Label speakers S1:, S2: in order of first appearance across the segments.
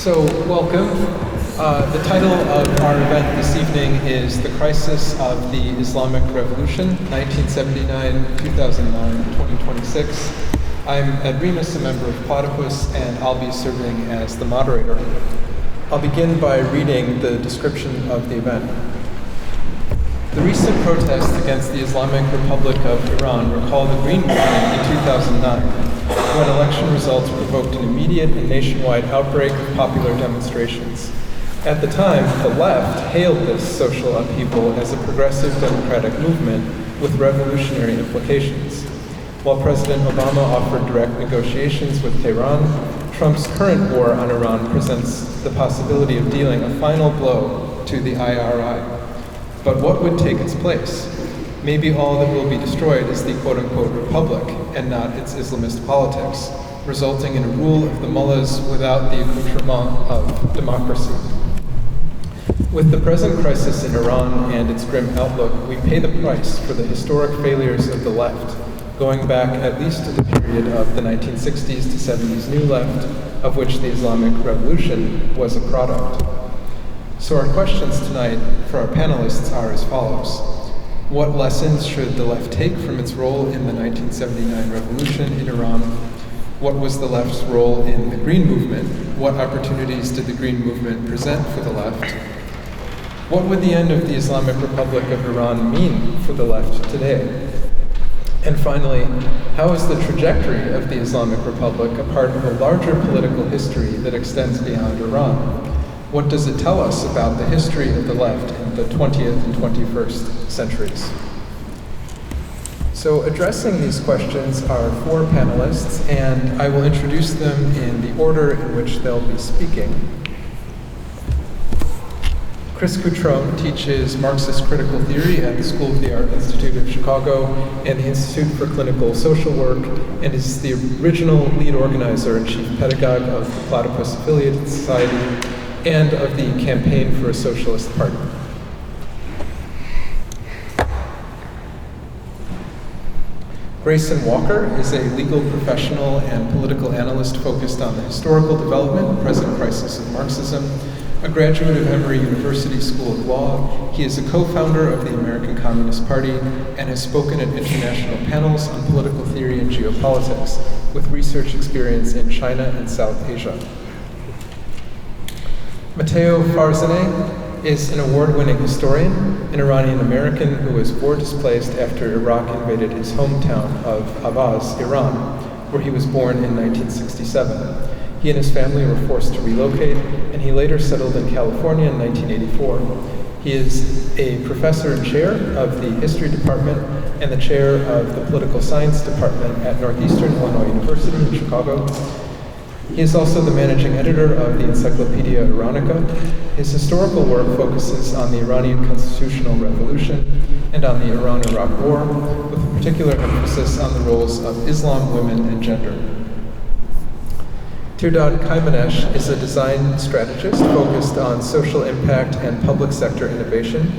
S1: So, welcome. The title of our event this evening is The Crisis of the Islamic Revolution, 1979, 2009, 2026. I'm Ed Remus, a member of Platypus, and I'll be serving as the moderator. I'll begin by reading the description of the event. The recent protests against the Islamic Republic of Iran recall the Green Movement in 2009, when election results provoked an immediate and nationwide outbreak of popular demonstrations. At the time, the left hailed this social upheaval as a progressive democratic movement with revolutionary implications. While President Obama offered direct negotiations with Tehran, Trump's current war on Iran presents the possibility of dealing a final blow to the IRI. But what would take its place? Maybe all that will be destroyed is the quote-unquote republic and not its Islamist politics, resulting in a rule of the mullahs without the accoutrement of democracy. With the present crisis in Iran and its grim outlook, we pay the price for the historic failures of the left, going back at least to the period of the 1960s to 70s New Left, of which the Islamic Revolution was a product. So our questions tonight for our panelists are as follows. What lessons should the left take from its role in the 1979 revolution in Iran? What was the left's role in the Green Movement? What opportunities did the Green Movement present for the left? What would the end of the Islamic Republic of Iran mean for the left today? And finally, how is the trajectory of the Islamic Republic a part of a larger political history that extends beyond Iran? What does it tell us about the history of the left in the 20th and 21st centuries? So addressing these questions are four panelists, and I will introduce them in the order in which they'll be speaking. Chris Cutrone teaches Marxist critical theory at the School of the Art Institute of Chicago and the Institute for Clinical Social Work, and is the original lead organizer and chief pedagogue of the Platypus Affiliated Society and of the Campaign for a Socialist Party. Grayson Walker is a legal professional and political analyst focused on the historical development and present crisis of Marxism. A graduate of Emory University School of Law, he is a co-founder of the American Communist Party and has spoken at international panels on political theory and geopolitics, with research experience in China and South Asia. Matteo Farzan is an award-winning historian, an Iranian-American who was war displaced after Iraq invaded his hometown of Avaz, Iran, where he was born in 1967. He and his family were forced to relocate, and he later settled in California in 1984. He is a professor and chair of the History Department and the chair of the Political Science Department at Northeastern Illinois University in Chicago. He is also the managing editor of the Encyclopedia Iranica. His historical work focuses on the Iranian Constitutional Revolution and on the Iran-Iraq War, with a particular emphasis on the roles of Islam, women, and gender. Kime is a design strategist focused on social impact and public sector innovation.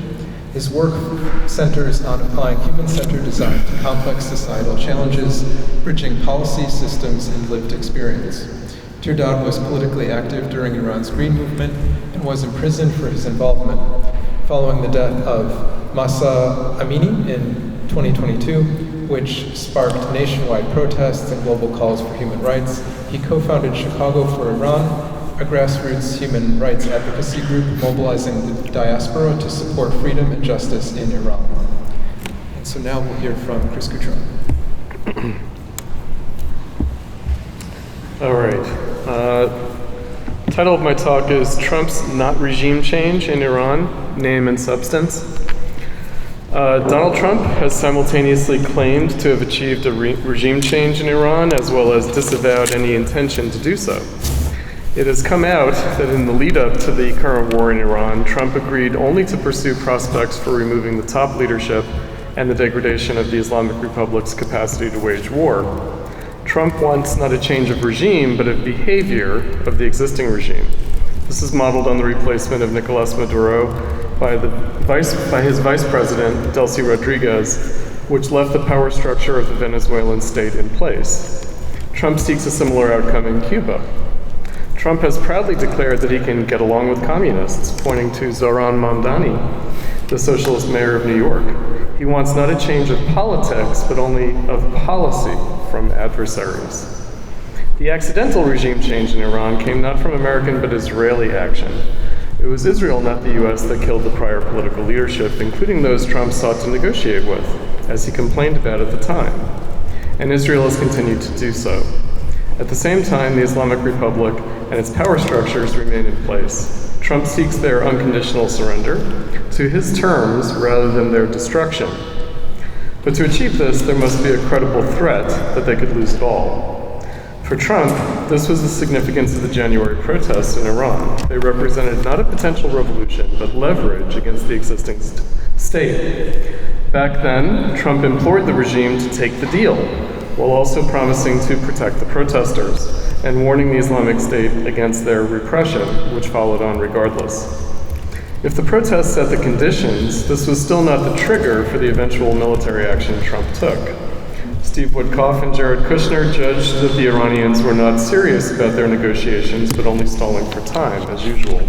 S1: His work centers on applying human-centered design to complex societal challenges, bridging policy, systems, and lived experience. Tirdad was politically active during Iran's Green Movement and was imprisoned for his involvement. Following the death of Mahsa Amini in 2022, which sparked nationwide protests and global calls for human rights, he co-founded Chicago for Iran, a grassroots human rights advocacy group mobilizing the diaspora to support freedom and justice in Iran. And so now we'll hear from Chris Cutrone.
S2: All right. Title of my talk is Trump's Not Regime Change in Iran, Name and Substance. Donald Trump has simultaneously claimed to have achieved a regime change in Iran, as well as disavowed any intention to do so. It has come out that in the lead-up to the current war in Iran, Trump agreed only to pursue prospects for removing the top leadership and the degradation of the Islamic Republic's capacity to wage war. Trump wants not a change of regime, but a behavior of the existing regime. This is modeled on the replacement of Nicolas Maduro by his vice president, Delcy Rodriguez, which left the power structure of the Venezuelan state in place. Trump seeks a similar outcome in Cuba. Trump has proudly declared that he can get along with communists, pointing to Zohran Mamdani, the socialist mayor of New York. He wants not a change of politics, but only of policy from adversaries. The accidental regime change in Iran came not from American but Israeli action. It was Israel, not the US, that killed the prior political leadership, including those Trump sought to negotiate with, as he complained about at the time. And Israel has continued to do so. At the same time, the Islamic Republic and its power structures remain in place. Trump seeks their unconditional surrender to his terms rather than their destruction. But to achieve this, there must be a credible threat that they could lose it all. For Trump, this was the significance of the January protests in Iran. They represented not a potential revolution, but leverage against the existing state. Back then, Trump implored the regime to take the deal, while also promising to protect the protesters, and warning the Islamic State against their repression, which followed on regardless. If the protests set the conditions, this was still not the trigger for the eventual military action Trump took. Steve Woodcock and Jared Kushner judged that the Iranians were not serious about their negotiations, but only stalling for time, as usual.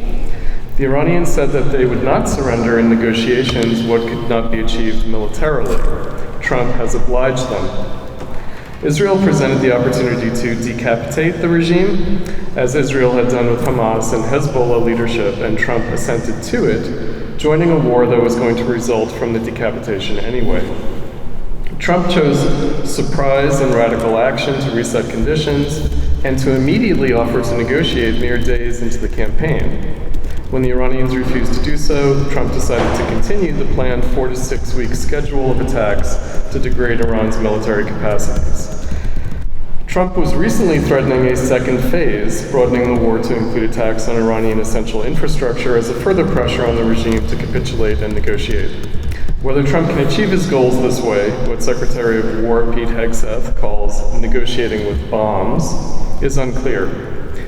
S2: The Iranians said that they would not surrender in negotiations what could not be achieved militarily. Trump has obliged them. Israel presented the opportunity to decapitate the regime, as Israel had done with Hamas and Hezbollah leadership, and Trump assented to it, joining a war that was going to result from the decapitation anyway. Trump chose surprise and radical action to reset conditions, and to immediately offer to negotiate mere days into the campaign. When the Iranians refused to do so, Trump decided to continue the planned 4 to 6 week schedule of attacks to degrade Iran's military capacities. Trump was recently threatening a second phase, broadening the war to include attacks on Iranian essential infrastructure as a further pressure on the regime to capitulate and negotiate. Whether Trump can achieve his goals this way, what Secretary of War Pete Hegseth calls negotiating with bombs, is unclear.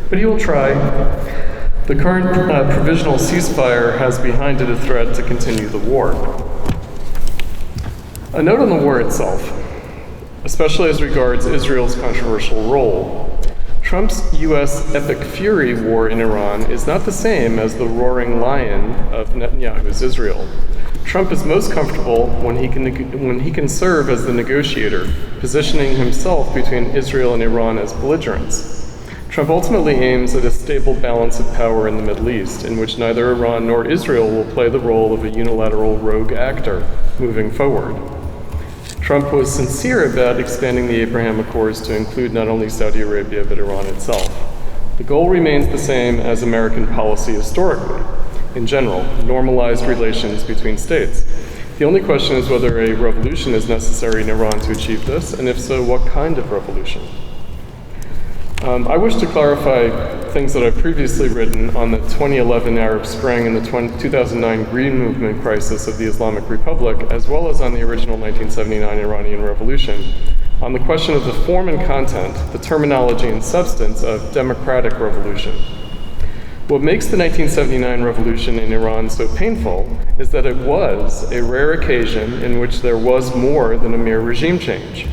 S2: But he will try. The current provisional ceasefire has behind it a threat to continue the war. A note on the war itself, especially as regards Israel's controversial role. Trump's U.S. epic fury war in Iran is not the same as the roaring lion of Netanyahu's Israel. Trump is most comfortable when he can serve as the negotiator, positioning himself between Israel and Iran as belligerents. Trump ultimately aims at a stable balance of power in the Middle East, in which neither Iran nor Israel will play the role of a unilateral rogue actor moving forward. Trump was sincere about expanding the Abraham Accords to include not only Saudi Arabia, but Iran itself. The goal remains the same as American policy historically. In general, normalized relations between states. The only question is whether a revolution is necessary in Iran to achieve this, and if so, what kind of revolution? I wish to clarify things that I've previously written on the 2011 Arab Spring and the 2009 Green Movement crisis of the Islamic Republic, as well as on the original 1979 Iranian Revolution, on the question of the form and content, the terminology and substance of democratic revolution. What makes the 1979 revolution in Iran so painful is that it was a rare occasion in which there was more than a mere regime change,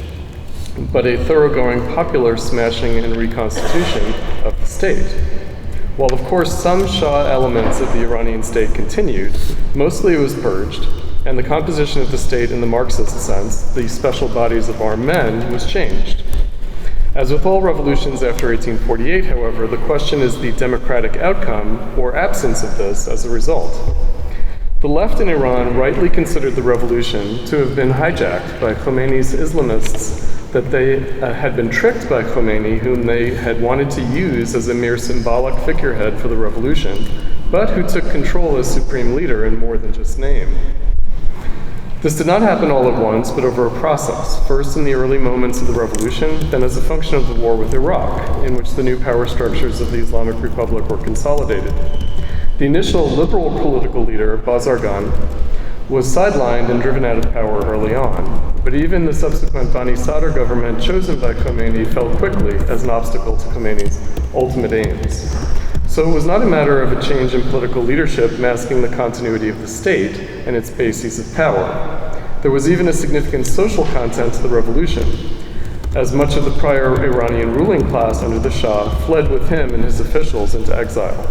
S2: but a thoroughgoing popular smashing and reconstitution of the state. While of course some Shah elements of the Iranian state continued, mostly it was purged, and the composition of the state in the Marxist sense, the special bodies of armed men, was changed. As with all revolutions after 1848, however, the question is the democratic outcome or absence of this as a result. The left in Iran rightly considered the revolution to have been hijacked by Khomeini's Islamists, that they had been tricked by Khomeini, whom they had wanted to use as a mere symbolic figurehead for the revolution, but who took control as supreme leader in more than just name. This did not happen all at once, but over a process, first in the early moments of the revolution, then as a function of the war with Iraq, in which the new power structures of the Islamic Republic were consolidated. The initial liberal political leader, Bazargan, was sidelined and driven out of power early on, but even the subsequent Bani Sadr government chosen by Khomeini fell quickly as an obstacle to Khomeini's ultimate aims. So it was not a matter of a change in political leadership masking the continuity of the state and its bases of power. There was even a significant social content to the revolution. as much of the prior Iranian ruling class under the Shah fled with him and his officials into exile.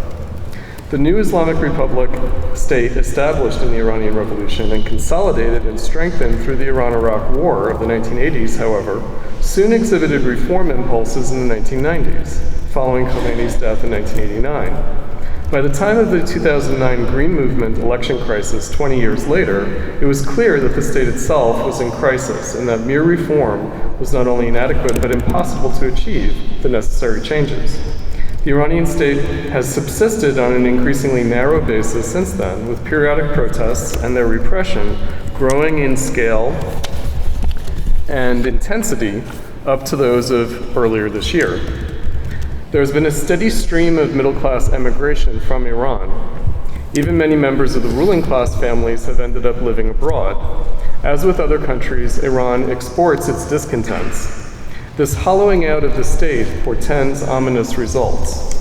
S2: The new Islamic Republic state established in the Iranian Revolution and consolidated and strengthened through the Iran-Iraq War of the 1980s, however, soon exhibited reform impulses in the 1990s, following Khomeini's death in 1989. By the time of the 2009 Green Movement election crisis 20 years later, it was clear that the state itself was in crisis and that mere reform was not only inadequate but impossible to achieve the necessary changes. The Iranian state has subsisted on an increasingly narrow basis since then, with periodic protests and their repression growing in scale and intensity up to those of earlier this year. There has been a steady stream of middle-class emigration from Iran. Even many members of the ruling class families have ended up living abroad. As with other countries, Iran exports its discontents. This hollowing out of the state portends ominous results.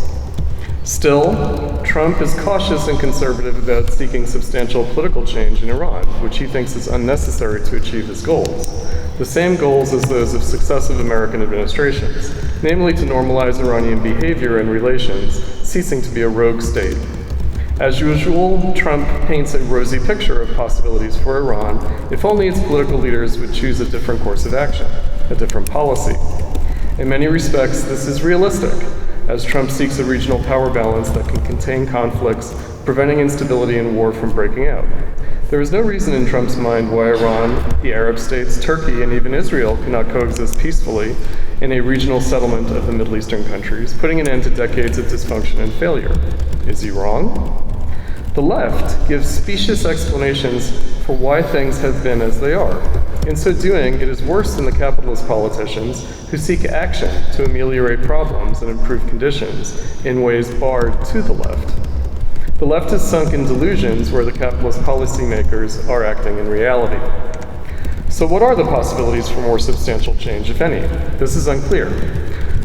S2: Still, Trump is cautious and conservative about seeking substantial political change in Iran, which he thinks is unnecessary to achieve his goals. The same goals as those of successive American administrations, namely to normalize Iranian behavior and relations, ceasing to be a rogue state. As usual, Trump paints a rosy picture of possibilities for Iran if only its political leaders would choose a different course of action, a different policy. In many respects, this is realistic, as Trump seeks a regional power balance that can contain conflicts, preventing instability and war from breaking out. There is no reason in Trump's mind why Iran, the Arab states, Turkey, and even Israel cannot coexist peacefully in a regional settlement of the Middle Eastern countries, putting an end to decades of dysfunction and failure. Is he wrong? The left gives specious explanations for why things have been as they are. In so doing, it is worse than the capitalist politicians who seek action to ameliorate problems and improve conditions in ways barred to the left. The left is sunk in delusions where the capitalist policymakers are acting in reality. So what are the possibilities for more substantial change, if any? This is unclear.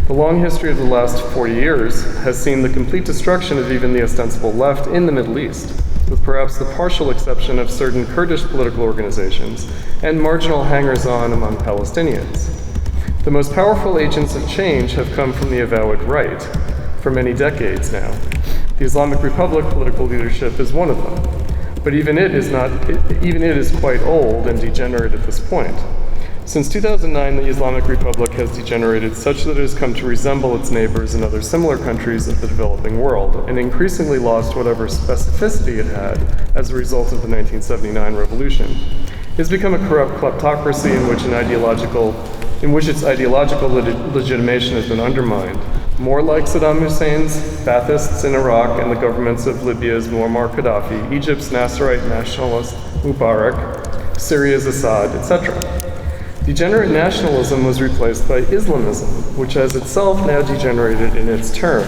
S2: The long history of the last 40 years has seen the complete destruction of even the ostensible left in the Middle East, with perhaps the partial exception of certain Kurdish political organizations and marginal hangers-on among Palestinians. The most powerful agents of change have come from the avowed right for many decades now. The Islamic Republic political leadership is one of them, but even it is quite old and degenerate at this point. Since 2009, the Islamic Republic has degenerated such that it has come to resemble its neighbors in other similar countries of the developing world, and increasingly lost whatever specificity it had as a result of the 1979 revolution. It has become a corrupt kleptocracy in which its ideological legitimation has been undermined, more like Saddam Hussein's Baathists in Iraq and the governments of Libya's Muammar Gaddafi, Egypt's Nasserite nationalist Mubarak, Syria's Assad, etc. Degenerate nationalism was replaced by Islamism, which has itself now degenerated in its turn.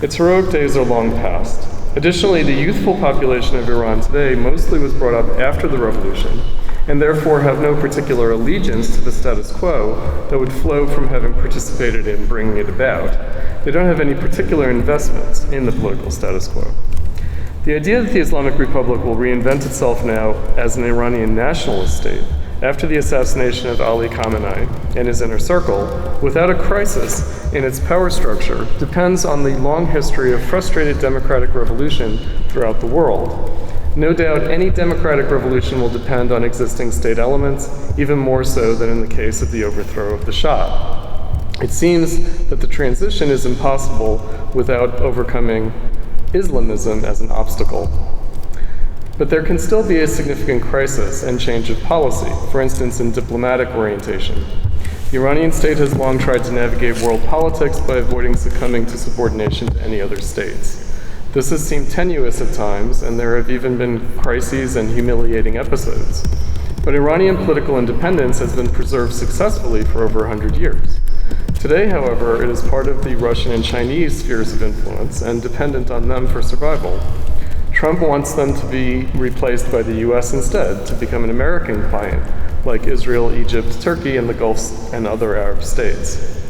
S2: Its heroic days are long past. Additionally, the youthful population of Iran today mostly was brought up after the revolution, and therefore have no particular allegiance to the status quo that would flow from having participated in bringing it about. They don't have any particular investments in the political status quo. The idea that the Islamic Republic will reinvent itself now as an Iranian nationalist state after the assassination of Ali Khamenei and his inner circle, without a crisis in its power structure, depends on the long history of frustrated democratic revolution throughout the world. No doubt any democratic revolution will depend on existing state elements, even more so than in the case of the overthrow of the Shah. It seems that the transition is impossible without overcoming Islamism as an obstacle. But there can still be a significant crisis and change of policy, for instance in diplomatic orientation. The Iranian state has long tried to navigate world politics by avoiding succumbing to subordination to any other states. This has seemed tenuous at times, and there have even been crises and humiliating episodes. But Iranian political independence has been preserved successfully for over 100 years. Today, however, it is part of the Russian and Chinese spheres of influence and dependent on them for survival. Trump wants them to be replaced by the US instead, to become an American client, like Israel, Egypt, Turkey, and the Gulf and other Arab states.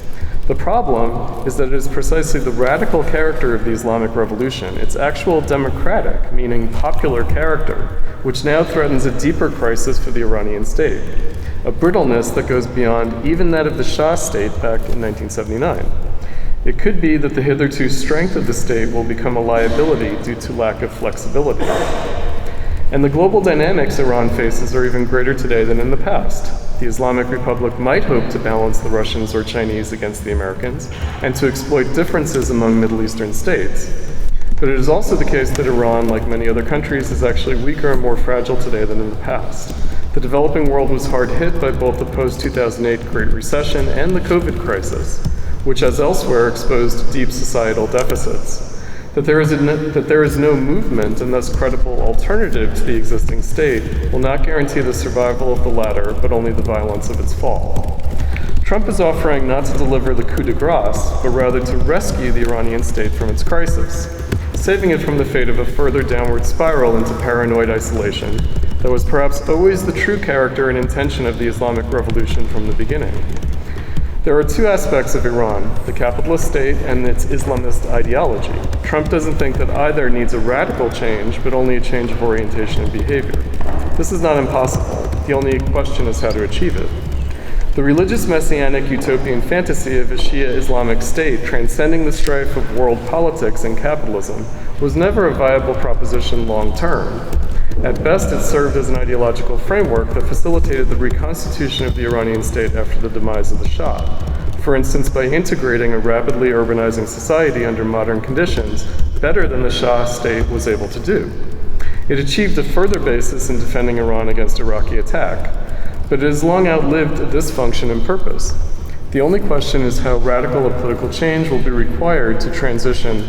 S2: The problem is that it is precisely the radical character of the Islamic Revolution, its actual democratic, meaning popular character, which now threatens a deeper crisis for the Iranian state, a brittleness that goes beyond even that of the Shah state back in 1979. It could be that the hitherto strength of the state will become a liability due to lack of flexibility. And the global dynamics Iran faces are even greater today than in the past. The Islamic Republic might hope to balance the Russians or Chinese against the Americans and to exploit differences among Middle Eastern states. But it is also the case that Iran, like many other countries, is actually weaker and more fragile today than in the past. The developing world was hard hit by both the post-2008 Great Recession and the COVID crisis, which, as elsewhere, exposed deep societal deficits. That there is no movement and thus credible alternative to the existing state will not guarantee the survival of the latter, but only the violence of its fall. Trump is offering not to deliver the coup de grace, but rather to rescue the Iranian state from its crisis, saving it from the fate of a further downward spiral into paranoid isolation that was perhaps always the true character and intention of the Islamic Revolution from the beginning. There are two aspects of Iran, the capitalist state and its Islamist ideology. Trump doesn't think that either needs a radical change, but only a change of orientation and behavior. This is not impossible. The only question is how to achieve it. The religious messianic utopian fantasy of a Shia Islamic state transcending the strife of world politics and capitalism was never a viable proposition long term. At best, it served as an ideological framework that facilitated the reconstitution of the Iranian state after the demise of the Shah. For instance, by integrating a rapidly urbanizing society under modern conditions better than the Shah state was able to do. It achieved a further basis in defending Iran against Iraqi attack, but it has long outlived this function and purpose. The only question is how radical a political change will be required to transition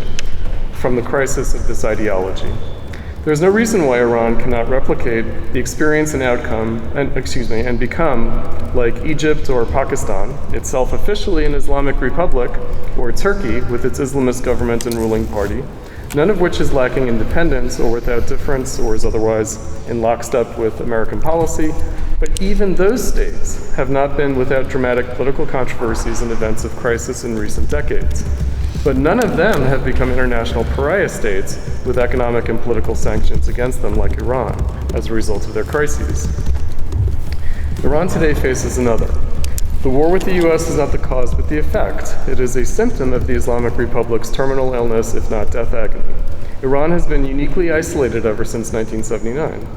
S2: from the crisis of this ideology. There is no reason why Iran cannot replicate the experience and outcome, and become like Egypt or Pakistan, itself officially an Islamic Republic, or Turkey with its Islamist government and ruling party, none of which is lacking independence or without difference or is otherwise in lockstep with American policy. But even those states have not been without dramatic political controversies and events of crisis in recent decades. But none of them have become international pariah states with economic and political sanctions against them like Iran as a result of their crises. Iran today faces another. The war with the US is not the cause but the effect. It is a symptom of the Islamic Republic's terminal illness, if not death agony. Iran has been uniquely isolated ever since 1979.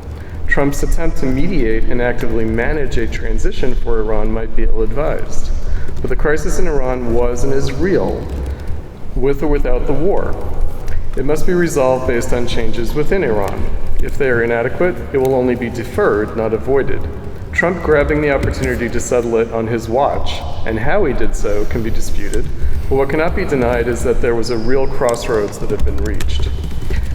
S2: Trump's attempt to mediate and actively manage a transition for Iran might be ill-advised. But the crisis in Iran was and is real, with or without the war. It must be resolved based on changes within Iran. If they are inadequate, it will only be deferred, not avoided. Trump grabbing the opportunity to settle it on his watch, and how he did so can be disputed, but what cannot be denied is that there was a real crossroads that had been reached.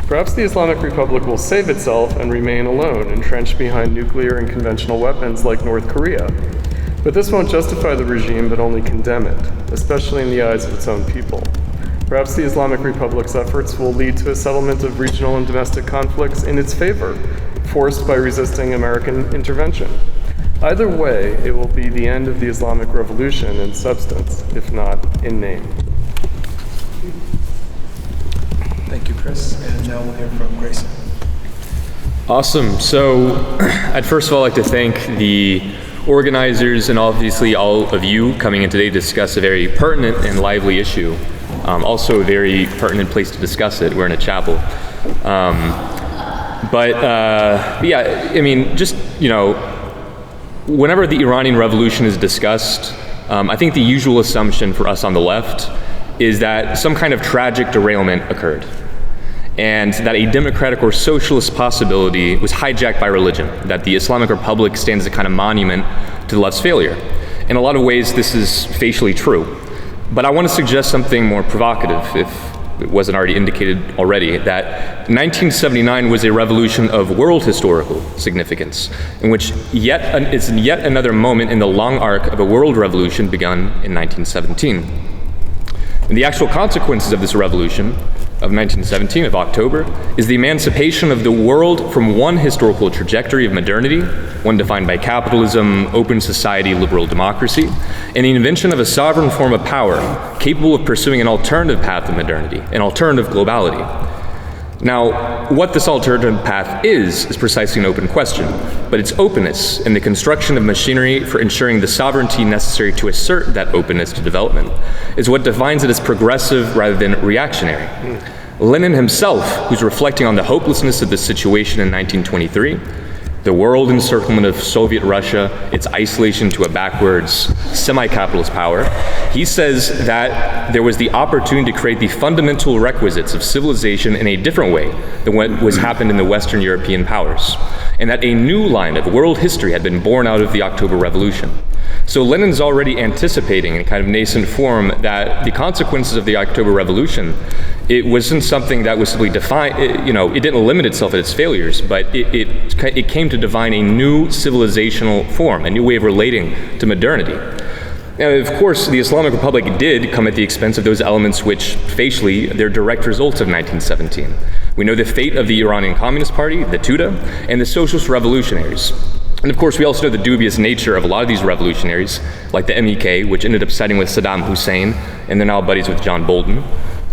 S2: Perhaps the Islamic Republic will save itself and remain alone, entrenched behind nuclear and conventional weapons like North Korea. But this won't justify the regime, but only condemn it, especially in the eyes of its own people. Perhaps the Islamic Republic's efforts will lead to a settlement of regional and domestic conflicts in its favor, forced by resisting American intervention. Either way, it will be the end of the Islamic Revolution in substance, if not in name.
S1: Thank you, Chris. And now we'll hear from Grayson.
S3: Awesome. So I'd first of all like to thank the organizers and obviously all of you coming in today to discuss a very pertinent and lively issue. Also a very pertinent place to discuss it. We're in a chapel. Yeah, I mean, just, whenever the Iranian Revolution is discussed, I think the usual assumption for us on the left is that some kind of tragic derailment occurred and that a democratic or socialist possibility was hijacked by religion, that the Islamic Republic stands as a kind of monument to the left's failure. In a lot of ways, this is facially true. But I want to suggest something more provocative, if it wasn't already indicated already, that 1979 was a revolution of world historical significance, in which it's yet another moment in the long arc of a world revolution begun in 1917. And the actual consequences of this revolution of 1917, of October, is the emancipation of the world from one historical trajectory of modernity, one defined by capitalism, open society, liberal democracy, and the invention of a sovereign form of power capable of pursuing an alternative path of modernity, an alternative globality. Now, what this alternative path is precisely an open question, but its openness and the construction of machinery for ensuring the sovereignty necessary to assert that openness to development is what defines it as progressive rather than reactionary. Lenin himself, who's reflecting on the hopelessness of the situation in 1923, the world encirclement of Soviet Russia, its isolation to a backwards, semi-capitalist power, he says that there was the opportunity to create the fundamental requisites of civilization in a different way than what was happened in the Western European powers, and that a new line of world history had been born out of the October Revolution. So Lenin's already anticipating in kind of nascent form that the consequences of the October Revolution, it wasn't something that was simply defined, it didn't limit itself at its failures, but it came to define a new civilizational form, a new way of relating to modernity. Now, of course, the Islamic Republic did come at the expense of those elements which, facially, they're direct results of 1917. We know the fate of the Iranian Communist Party, the Tudeh, and the Socialist Revolutionaries. And of course, we also know the dubious nature of a lot of these revolutionaries, like the MEK, which ended up siding with Saddam Hussein, and they're now buddies with John Bolton.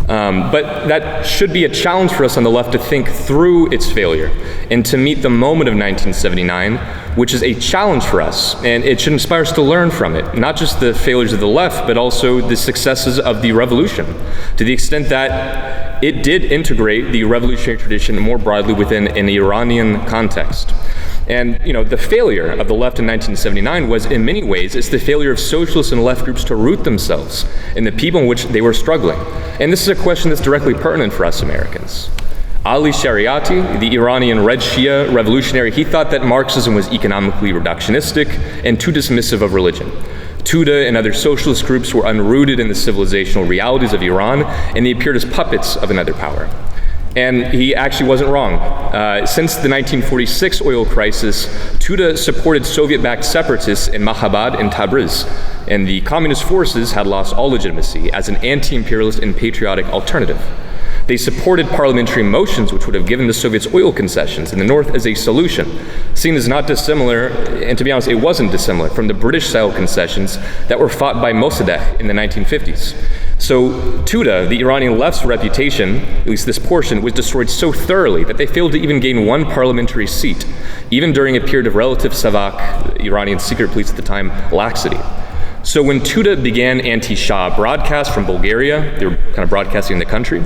S3: But that should be a challenge for us on the left to think through its failure and to meet the moment of 1979, which is a challenge for us, and it should inspire us to learn from it, not just the failures of the left, but also the successes of the revolution, to the extent that it did integrate the revolutionary tradition more broadly within an Iranian context. And the failure of the left in 1979 was, in many ways, it's the failure of socialist and left groups to root themselves in the people in which they were struggling. And this is a question that's directly pertinent for us Americans. Ali Shariati, the Iranian Red Shia revolutionary, he thought that Marxism was economically reductionistic and too dismissive of religion. Tudeh and other socialist groups were unrooted in the civilizational realities of Iran, and they appeared as puppets of another power. And he actually wasn't wrong. Since the 1946 oil crisis, Tudeh supported Soviet-backed separatists in Mahabad and Tabriz, and the communist forces had lost all legitimacy as an anti-imperialist and patriotic alternative. They supported parliamentary motions which would have given the Soviets oil concessions in the north as a solution, seen as not dissimilar, and to be honest, it wasn't dissimilar, from the British-style concessions that were fought by Mossadegh in the 1950s. So Tudeh, the Iranian left's reputation, at least this portion, was destroyed so thoroughly that they failed to even gain one parliamentary seat, even during a period of relative Savak, Iranian secret police at the time, laxity. So when Tudeh began anti-Shah broadcasts from Bulgaria, they were kind of broadcasting in the country,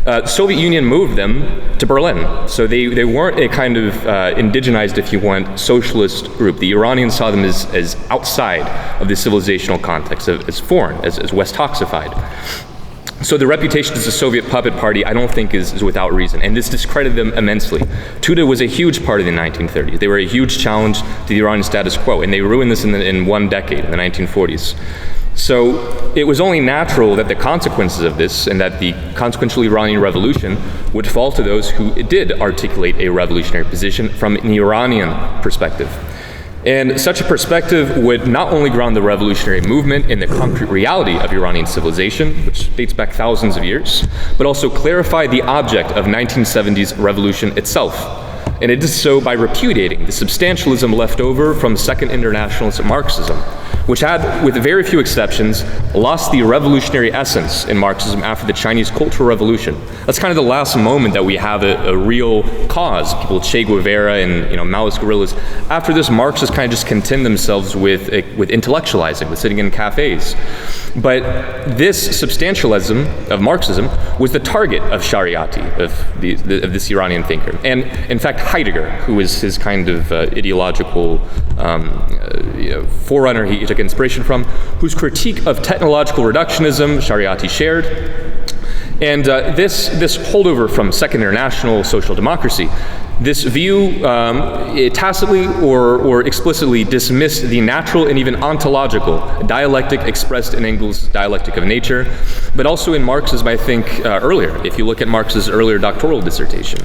S3: the Soviet Union moved them to Berlin. So they weren't a kind of indigenized, if you want, socialist group. The Iranians saw them as outside of the civilizational context, as foreign, as West toxified. So the reputation as a Soviet puppet party, I don't think is without reason, and this discredited them immensely. Tudeh was a huge part of the 1930s. They were a huge challenge to the Iranian status quo, and they ruined this in one decade, in the 1940s. So it was only natural that the consequences of this, and that the consequential Iranian revolution, would fall to those who did articulate a revolutionary position from an Iranian perspective. And such a perspective would not only ground the revolutionary movement in the concrete reality of Iranian civilization, which dates back thousands of years, but also clarify the object of 1970s revolution itself. And it did so by repudiating the substantialism left over from Second Internationalist Marxism, which had, with very few exceptions, lost the revolutionary essence in Marxism after the Chinese Cultural Revolution. That's kind of the last moment that we have a real cause. People, Che Guevara and Maoist guerrillas. After this, Marxists kind of just content themselves with intellectualizing, with sitting in cafes. But this substantialism of Marxism was the target of Shariati, of this Iranian thinker. And in fact, Heidegger, who was his kind of ideological forerunner he took inspiration from, whose critique of technological reductionism Shariati shared. And this holdover from Second International social democracy, this view it tacitly or explicitly dismissed the natural and even ontological dialectic expressed in Engels' Dialectic of Nature, but also in Marxism, I think, earlier, if you look at Marx's earlier doctoral dissertation.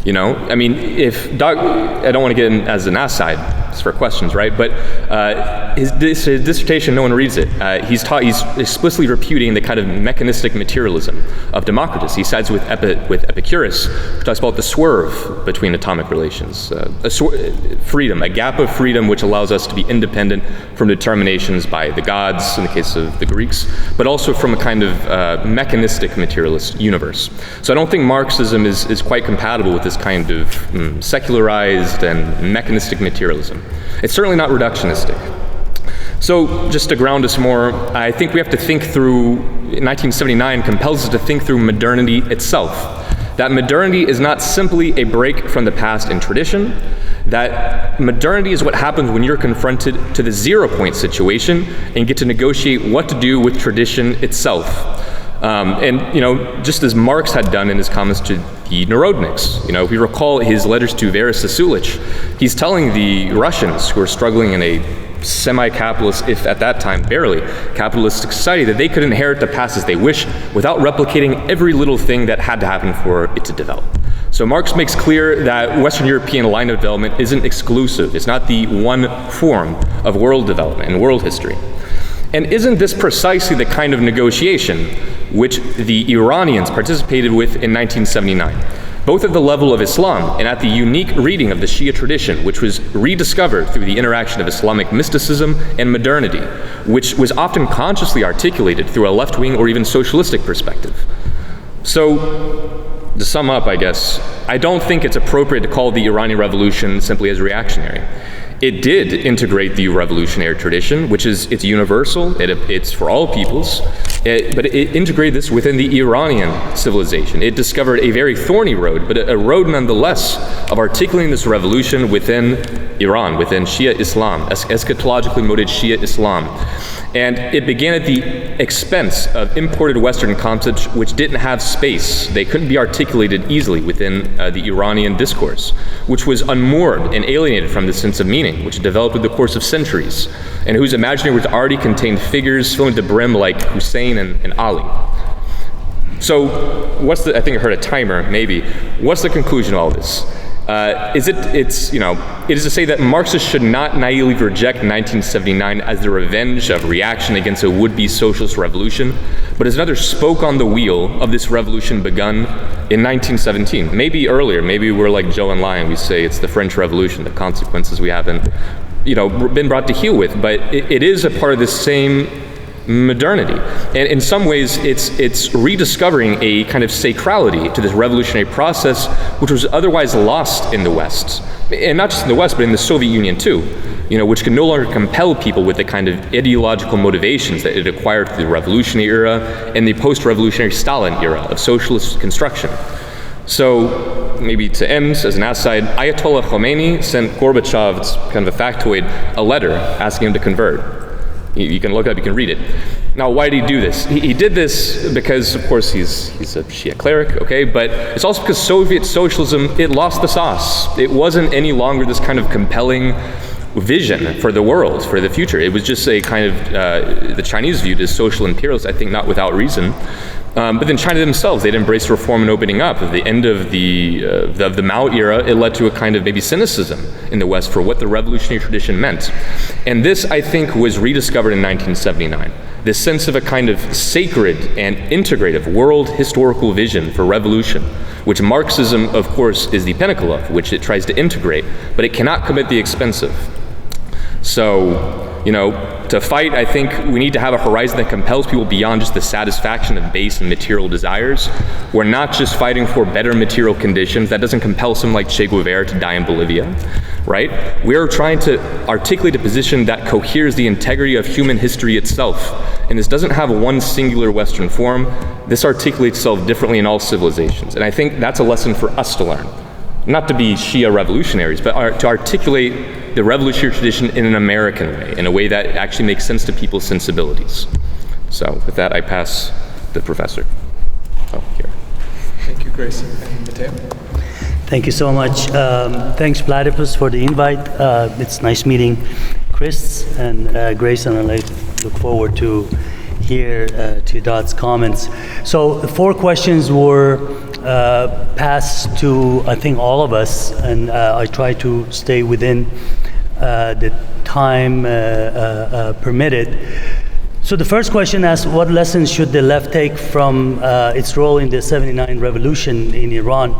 S3: You know, I mean, I don't want to get in as an aside, it's for questions, right? But his dissertation, no one reads it. He's explicitly repudiating the kind of mechanistic materialism of Democritus. He sides with Epicurus, who talks about the swerve between atomic relations, freedom, a gap of freedom which allows us to be independent from determinations by the gods, in the case of the Greeks, but also from a kind of mechanistic materialist universe. So I don't think Marxism is quite compatible with this kind of secularized and mechanistic materialism. It's certainly not reductionistic. So just to ground us more, I think we have to think through, 1979 compels us to think through modernity itself. That modernity is not simply a break from the past and tradition, that modernity is what happens when you're confronted to the 0-point situation and get to negotiate what to do with tradition itself. And, you know, just as Marx had done in his comments to the Narodniks, you know, if we recall his letters to Vera Sasulich, he's telling the Russians who are struggling in a semi-capitalist, if at that time barely, capitalistic society, that they could inherit the past as they wish without replicating every little thing that had to happen for it to develop. So Marx makes clear that Western European line of development isn't exclusive. It's not the one form of world development and world history. And isn't this precisely the kind of negotiation which the Iranians participated with in 1979, both at the level of Islam and at the unique reading of the Shia tradition, which was rediscovered through the interaction of Islamic mysticism and modernity, which was often consciously articulated through a left-wing or even socialistic perspective? So, to sum up, I guess, I don't think it's appropriate to call the Iranian Revolution simply as reactionary. It did integrate the revolutionary tradition, which is, it's universal, it's for all peoples, but it integrated this within the Iranian civilization. It discovered a very thorny road, but a road nonetheless of articulating this revolution within Iran, within Shia Islam, eschatologically motivated Shia Islam. And it began at the expense of imported Western concepts which didn't have space. They couldn't be articulated easily within the Iranian discourse, which was unmoored and alienated from the sense of meaning, which developed in the course of centuries, and whose imaginary words already contained figures filling the brim like Hussein and Ali. So I think I heard a timer, maybe. What's the conclusion of all this? It is to say that Marxists should not naively reject 1979 as the revenge of reaction against a would-be socialist revolution, but as another spoke on the wheel of this revolution begun in 1917. Maybe earlier, maybe we're like Joe and Lyon, we say it's the French Revolution, the consequences we haven't, been brought to heel with, but it is a part of this same modernity. And in some ways, it's rediscovering a kind of sacrality to this revolutionary process, which was otherwise lost in the West. And not just in the West, but in the Soviet Union too, which can no longer compel people with the kind of ideological motivations that it acquired through the revolutionary era and the post-revolutionary Stalin era of socialist construction. So, maybe to end, as an aside, Ayatollah Khomeini sent Gorbachev, it's kind of a factoid, a letter asking him to convert. You can look it up, you can read it. Now, why did he do this? He did this because, of course, he's a Shia cleric, okay? But it's also because Soviet socialism, it lost the sauce. It wasn't any longer this kind of compelling vision for the world, for the future. It was just a kind of, the Chinese viewed as social imperialists, I think not without reason. But then China themselves, they'd embraced reform and opening up. At the end of the Mao era, it led to a kind of maybe cynicism in the West for what the revolutionary tradition meant. And this, I think, was rediscovered in 1979. This sense of a kind of sacred and integrative world historical vision for revolution, which Marxism, of course, is the pinnacle of, which it tries to integrate, but it cannot come at the expense of. So, to fight, I think we need to have a horizon that compels people beyond just the satisfaction of base and material desires. We're not just fighting for better material conditions. That doesn't compel someone like Che Guevara to die in Bolivia, right? We're trying to articulate a position that coheres the integrity of human history itself. And this doesn't have one singular Western form. This articulates itself differently in all civilizations. And I think that's a lesson for us to learn. Not to be Shia revolutionaries, but to articulate the revolutionary tradition in an American way, in a way that actually makes sense to people's sensibilities. So with that, I pass the professor. Oh, here.
S1: Thank you, Grayson and Matteo.
S4: Thank you so much. Thanks, Platypus, for the invite. It's nice meeting Chris and Grayson, and I look forward to hear Dot's comments. So the 4 questions were pass to, I think, all of us, and I try to stay within the time permitted. So the first question asks, what lessons should the left take from its role in the '79 revolution in Iran?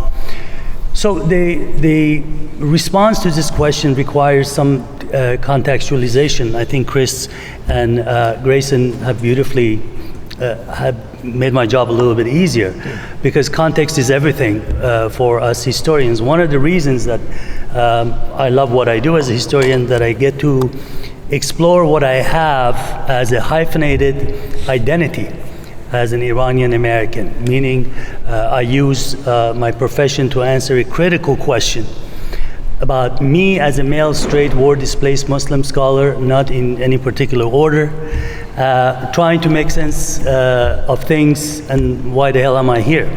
S4: So the response to this question requires some contextualization. I think Chris and Grayson have beautifully have made my job a little bit easier, because context is everything for us historians. One of the reasons that I love what I do as a historian, that I get to explore what I have as a hyphenated identity as an Iranian American, meaning I use my profession to answer a critical question about me as a male, straight, war-displaced Muslim scholar, not in any particular order, trying to make sense of things and why the hell am I here?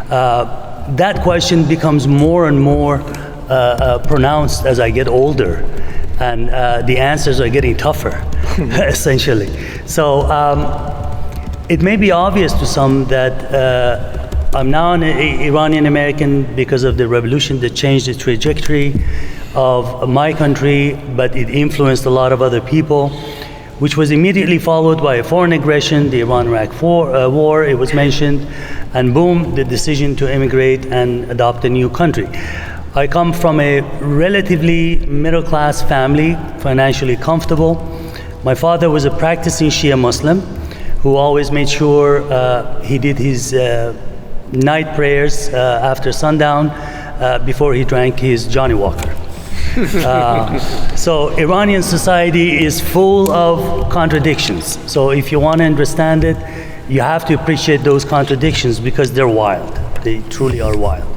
S4: That question becomes more and more pronounced as I get older, and the answers are getting tougher, essentially. So it may be obvious to some that I'm now an Iranian American because of the revolution that changed the trajectory of my country, but it influenced a lot of other people, which was immediately followed by a foreign aggression, the Iran-Iraq war, it was mentioned, and boom, the decision to immigrate and adopt a new country. I come from a relatively middle-class family, financially comfortable. My father was a practicing Shia Muslim who always made sure he did his night prayers after sundown before he drank his Johnny Walker. So Iranian society is full of contradictions. So if you want to understand it, you have to appreciate those contradictions because they're wild. They truly are wild.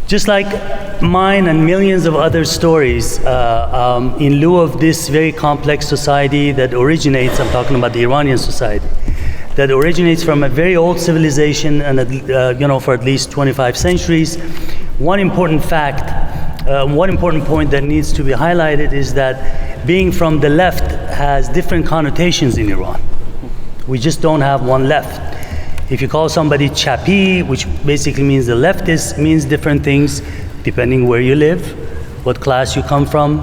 S4: Just like mine and millions of other stories, in lieu of this very complex society that originates, I'm talking about the Iranian society, that originates from a very old civilization and for at least 25 centuries, one important point that needs to be highlighted is that being from the left has different connotations in Iran. We just don't have one left. If you call somebody chapi, which basically means the leftist, means different things depending where you live, what class you come from,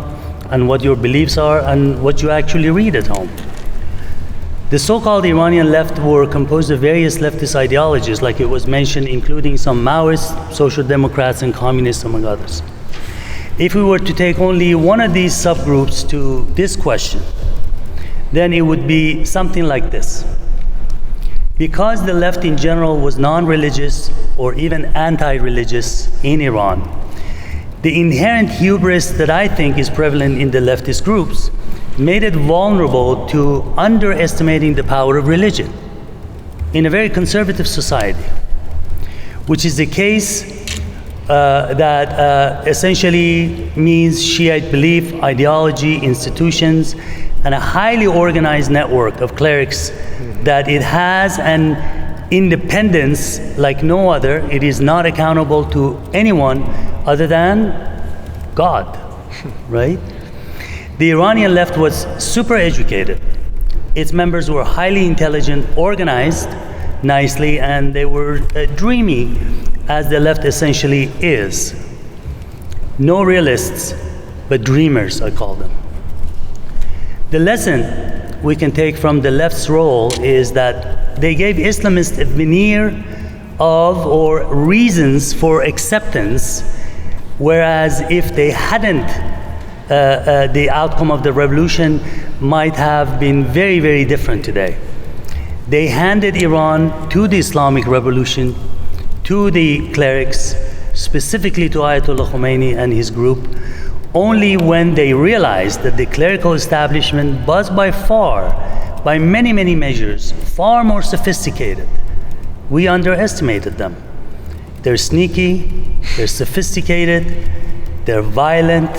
S4: and what your beliefs are, and what you actually read at home. The so-called Iranian left were composed of various leftist ideologies, like it was mentioned, including some Maoists, social democrats, and communists, among others. If we were to take only one of these subgroups to this question, then it would be something like this. Because the left in general was non-religious or even anti-religious in Iran, the inherent hubris that I think is prevalent in the leftist groups made it vulnerable to underestimating the power of religion in a very conservative society, which is the case that essentially means Shiite belief, ideology, institutions, and a highly organized network of clerics, that it has an independence like no other. It is not accountable to anyone other than God, right? The Iranian left was super educated. Its members were highly intelligent, organized nicely, and they were dreamy, as the left essentially is. No realists, but dreamers, I call them. The lesson we can take from the left's role is that they gave Islamists a veneer of or reasons for acceptance, whereas if they hadn't, the outcome of the revolution might have been very, very different today. They handed Iran to the Islamic Revolution, to the clerics, specifically to Ayatollah Khomeini and his group, only when they realized that the clerical establishment was by far, by many, many measures, far more sophisticated. We underestimated them. They're sneaky, they're sophisticated, they're violent,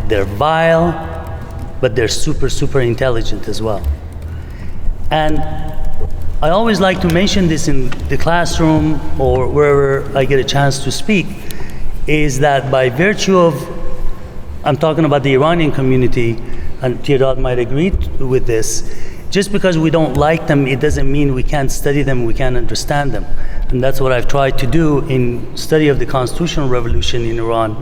S4: they're vile, but they're super, super intelligent as well. And I always like to mention this in the classroom or wherever I get a chance to speak, is that by virtue of, I'm talking about the Iranian community, and Tirad might agree with this, Just because we don't like them, it doesn't mean we can't study them, we can't understand them. And that's what I've tried to do in study of the constitutional revolution in Iran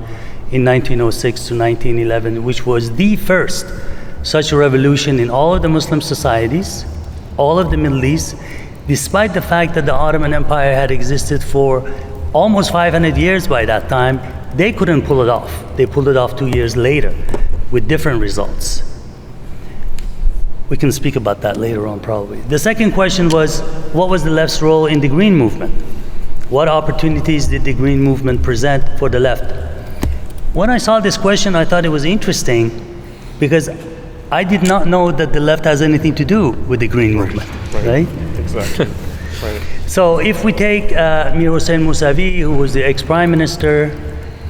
S4: in 1906 to 1911, which was the first such a revolution in all of the Muslim societies, all of the Middle East, despite the fact that the Ottoman Empire had existed for almost 500 years by that time. They couldn't pull it off. They pulled it off 2 years later with different results. We can speak about that later on probably. The second question was, what was the left's role in the Green Movement? What opportunities did the Green Movement present for the left? When I saw this question, I thought it was interesting because I did not know that the left has anything to do with the Green Movement, right?
S2: Exactly. Right.
S4: So if we take Mir Hossein Mousavi, who was the ex-prime minister,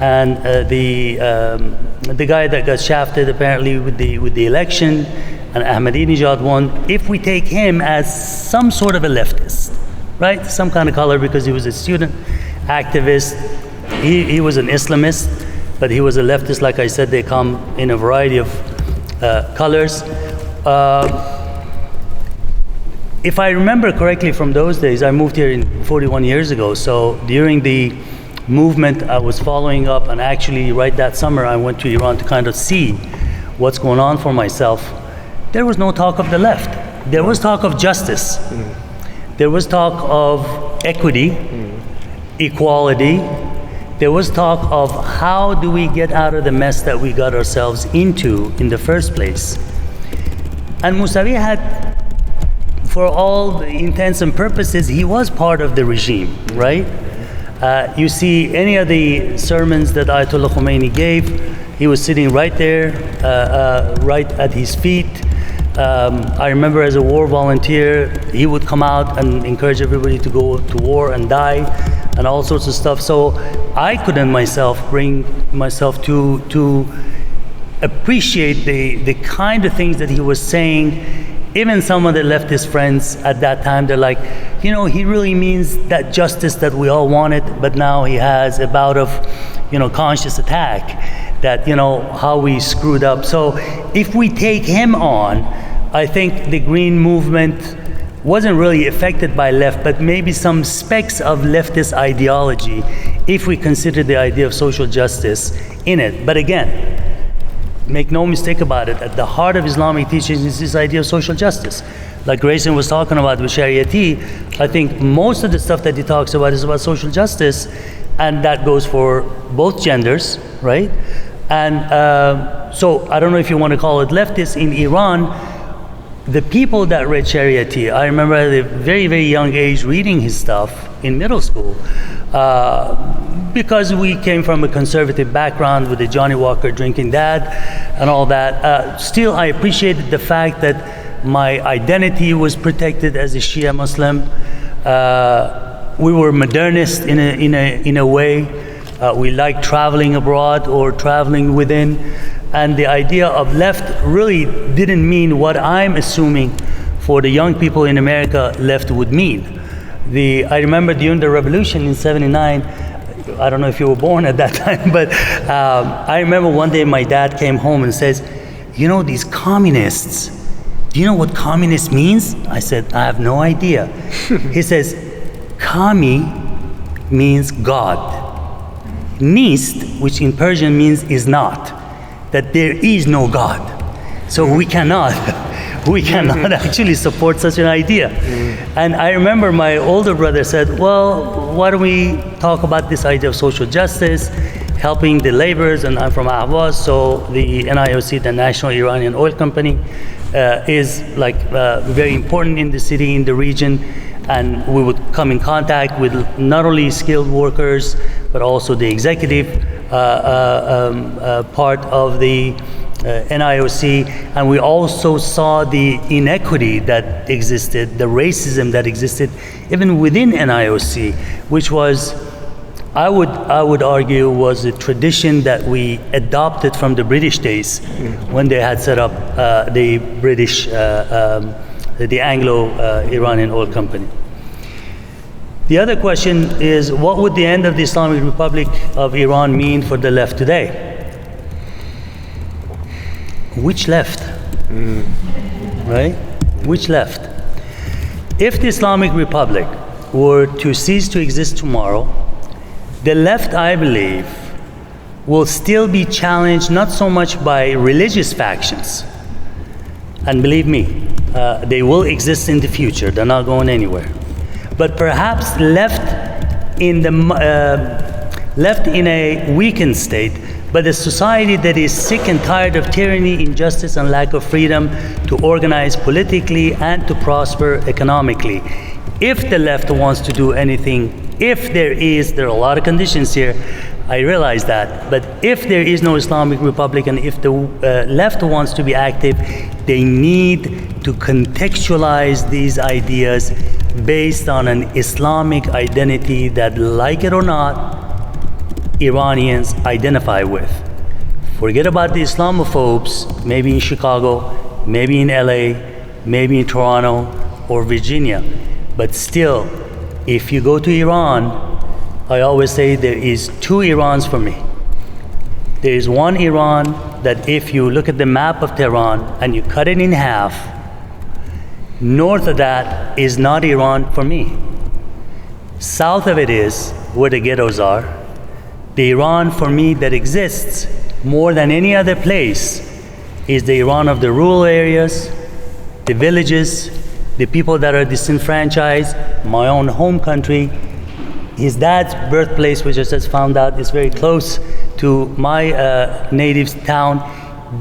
S4: and the guy that got shafted apparently with the election, and Ahmadinejad won. If we take him as some sort of a leftist, right? Some kind of color because he was a student activist. He was an Islamist, but he was a leftist. Like I said, they come in a variety of colors. If I remember correctly from those days, I moved here 41 years ago. So during the movement, I was following up, and actually right that summer I went to Iran to kind of see what's going on for myself. There was no talk of the left. There was talk of justice. There was talk of equity, equality. There was talk of how do we get out of the mess that we got ourselves into in the first place. And Mousavi had, for all the intents and purposes, he was part of the regime, right? You see any of the sermons that Ayatollah Khomeini gave, he was sitting right there, right at his feet. I remember as a war volunteer, he would come out and encourage everybody to go to war and die and all sorts of stuff. So I couldn't myself bring myself to appreciate the kind of things that he was saying. Even some of the leftist friends at that time, they're like, you know, he really means that justice that we all wanted, but now he has a bout of, you know, conscious attack that, you know, how we screwed up. So if we take him on, I think the Green Movement wasn't really affected by left, but maybe some specks of leftist ideology if we consider the idea of social justice in it. But again, make no mistake about it, at the heart of Islamic teachings is this idea of social justice. Like Grayson was talking about with Shariati, I think most of the stuff that he talks about is about social justice, and that goes for both genders, right? And so I don't know if you want to call it leftist. In Iran, the people that read Shariati, I remember at a very, very young age reading his stuff in middle school, because we came from a conservative background with the Johnny Walker drinking dad and all that. Still, I appreciated the fact that my identity was protected as a Shia Muslim. We were modernist in a way. We liked traveling abroad or traveling within. And the idea of left really didn't mean what I'm assuming for the young people in America left would mean. I remember during the revolution in '79, I don't know if you were born at that time, but I remember one day my dad came home and says, you know, these communists, do you know what communist means? I said, I have no idea. He says, Kami means God. Nist, which in Persian means is not, that there is no God. So we cannot actually support such an idea. And I remember my older brother said, well, why don't we talk about this idea of social justice, helping the laborers, and I'm from Ahvaz, so the NIOC, the National Iranian Oil Company, is like very important in the city, in the region, and we would come in contact with not only skilled workers, but also the executive part of the NIOC, and we also saw the inequity that existed, the racism that existed even within NIOC, which was, I would argue, was a tradition that we adopted from the British days when they had set up the British, the Anglo-Iranian Oil Company. The other question is, what would the end of the Islamic Republic of Iran mean for the left today? Which left? Right? Which left? If the Islamic Republic were to cease to exist tomorrow, the left, I believe, will still be challenged not so much by religious factions, and believe me, they will exist in the future, they're not going anywhere, but perhaps left in a weakened state, but a society that is sick and tired of tyranny, injustice, and lack of freedom to organize politically and to prosper economically. If the left wants to do anything, there are a lot of conditions here, I realize that, but if there is no Islamic Republic and if the left wants to be active, they need to contextualize these ideas based on an Islamic identity that, like it or not, Iranians identify with. Forget about the Islamophobes, maybe in Chicago, maybe in LA, maybe in Toronto or Virginia. But still, if you go to Iran, I always say there is two Irans for me. There is one Iran that if you look at the map of Tehran and you cut it in half, north of that is not Iran for me. South of it is where the ghettos are. The Iran for me that exists more than any other place is the Iran of the rural areas, the villages, the people that are disenfranchised. My own home country, his dad's birthplace, which I just found out is very close to my native town.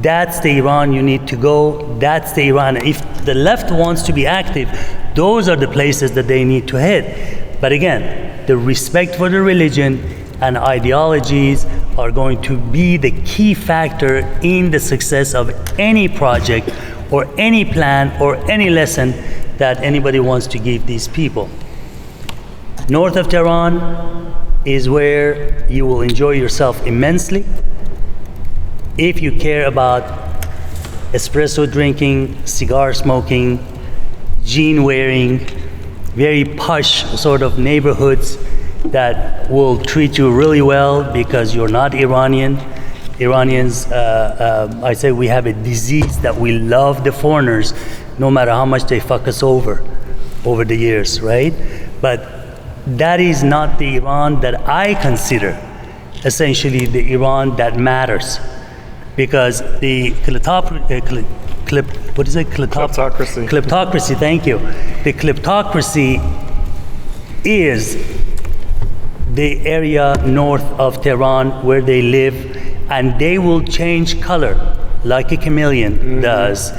S4: That's the Iran you need to go. That's the Iran. If the left wants to be active, those are the places that they need to hit. But again, the respect for the religion and ideologies are going to be the key factor in the success of any project or any plan or any lesson that anybody wants to give these people. North of Tehran is where you will enjoy yourself immensely if you care about espresso drinking, cigar smoking, jean wearing, very posh sort of neighborhoods that will treat you really well because you're not Iranian. Iranians, I say we have a disease that we love the foreigners no matter how much they fuck us over the years, right? But that is not the Iran that I consider essentially the Iran that matters, because the kleptocracy, thank you. The kleptocracy is the area north of Tehran where they live, and they will change color like a chameleon does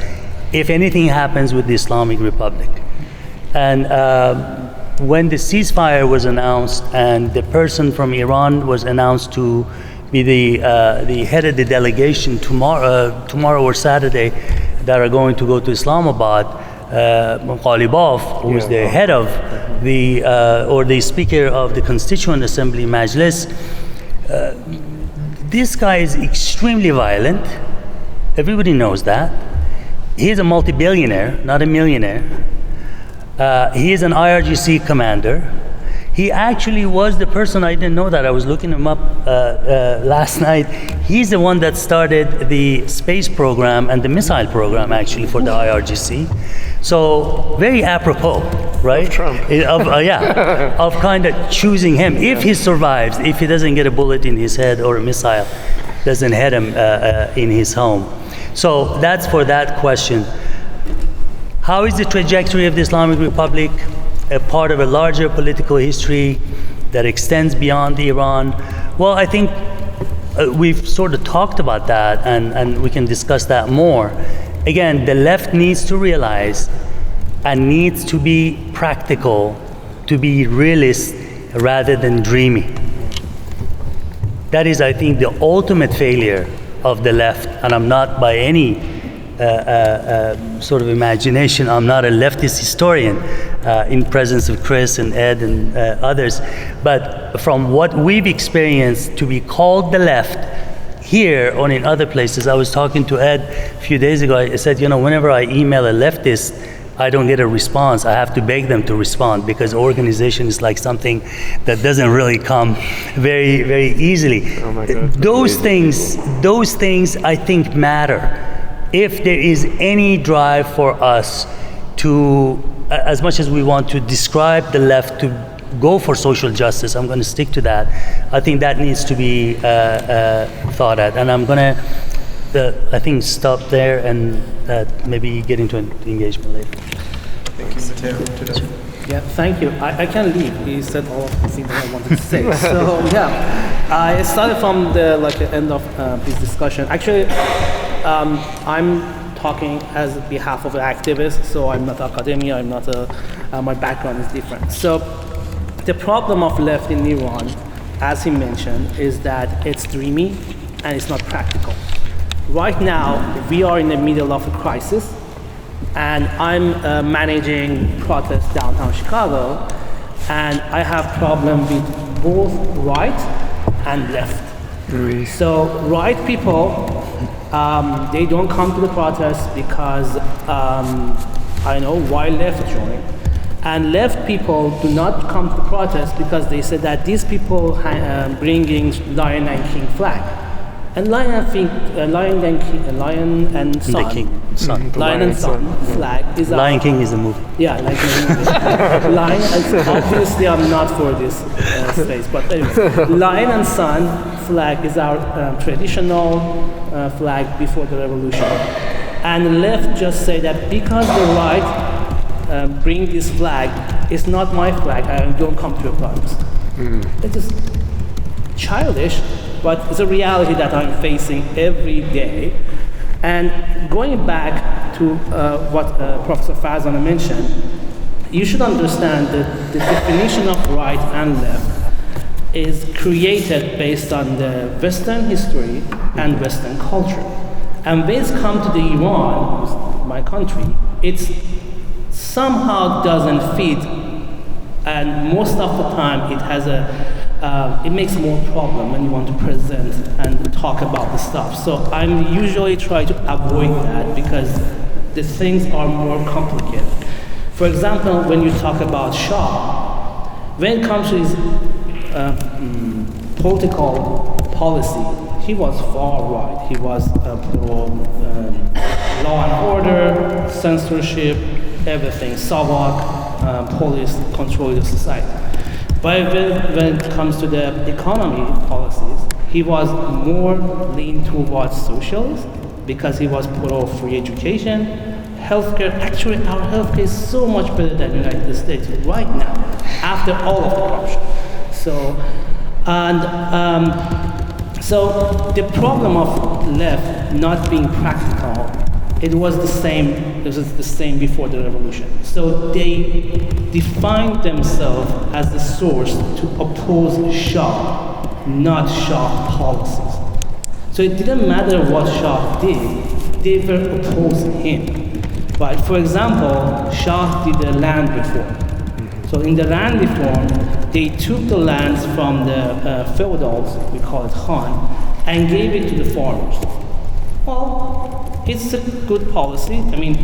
S4: if anything happens with the Islamic Republic. And when the ceasefire was announced and the person from Iran was announced to be the head of the delegation tomorrow or Saturday that are going to go to Islamabad, Ghalibaf, who is the head of or the Speaker of the Constituent Assembly Majlis, this guy is extremely violent. Everybody knows that. He's a multi-billionaire, not a millionaire. He is an IRGC commander. He actually was the person, I didn't know that, I was looking him up last night. He's the one that started the space program and the missile program actually for the IRGC. So very apropos, right?
S2: Of Trump.
S4: Of kind of choosing him. If he survives, if he doesn't get a bullet in his head or a missile doesn't hit him in his home. So that's for that question. How is the trajectory of the Islamic Republic a part of a larger political history that extends beyond Iran? Well, I think we've sort of talked about that, and we can discuss that more. Again, the left needs to realize and needs to be practical, to be realist rather than dreamy. That is, I think, the ultimate failure of the left, and I'm not by any sort of imagination, I'm not a leftist historian in presence of Chris and Ed and others, but from what we've experienced, to be called the left here or in other places. I was talking to Ed a few days ago. I said, whenever I email a leftist, I don't get a response. I have to beg them to respond, because organization is like something that doesn't really come very, very easily.
S2: Oh my God.
S4: Those things I think matter. If there is any drive for us as much as we want to describe the left to go for social justice, I'm going to stick to that. I think that needs to be thought at, and I'm going to, I think, stop there and maybe get into an engagement later.
S1: Thank you, Matteo.
S5: Yeah, thank you. I can leave. He said all of the things that I wanted to say. So yeah, I started from the end of his discussion. Actually, I'm talking as behalf of an activist, so I'm not academia. I'm not my background is different. So the problem of left in Iran, as he mentioned, is that it's dreamy and it's not practical. Right now, we are in the middle of a crisis. And I'm managing protests downtown Chicago, and I have problem with both right and left.
S2: Oui.
S5: So right people, they don't come to the protests because I know why left join. And left people do not come to the protests because they said that these people bringing lion and king flag. And lion and son flag is
S4: Lion King is a movie.
S5: Yeah, like lion. Obviously, I'm not for this space, but anyway, lion and sun flag is our traditional flag before the revolution. And the left just say that because the right bring this flag, it's not my flag. I don't come to a protest. It is childish. But it's a reality that I'm facing every day. And going back to what Professor Farzan mentioned, you should understand that the definition of right and left is created based on the Western history and Western culture. And when it's come to the Iran, my country, it somehow doesn't fit, and most of the time it has it makes more problem when you want to present and talk about the stuff. So I'm usually try to avoid that because the things are more complicated. For example, when you talk about Shah, when it comes to his political policy, he was far right. He was pro law and order, censorship, everything, Savak, police control the society. But when it comes to the economy policies, he was more lean towards socialist because he was pro free education, healthcare. Actually, our healthcare is so much better than the United States right now, after all of the corruption. So the problem of left not being practical, it was the same before the revolution. So they defined themselves as the source to oppose Shah, not Shah policies. So it didn't matter what Shah did, they were opposing him. But for example, Shah did a land reform. So in the land reform, they took the lands from the feudals, we call it Khan, and gave it to the farmers. Well, it's a good policy. I mean,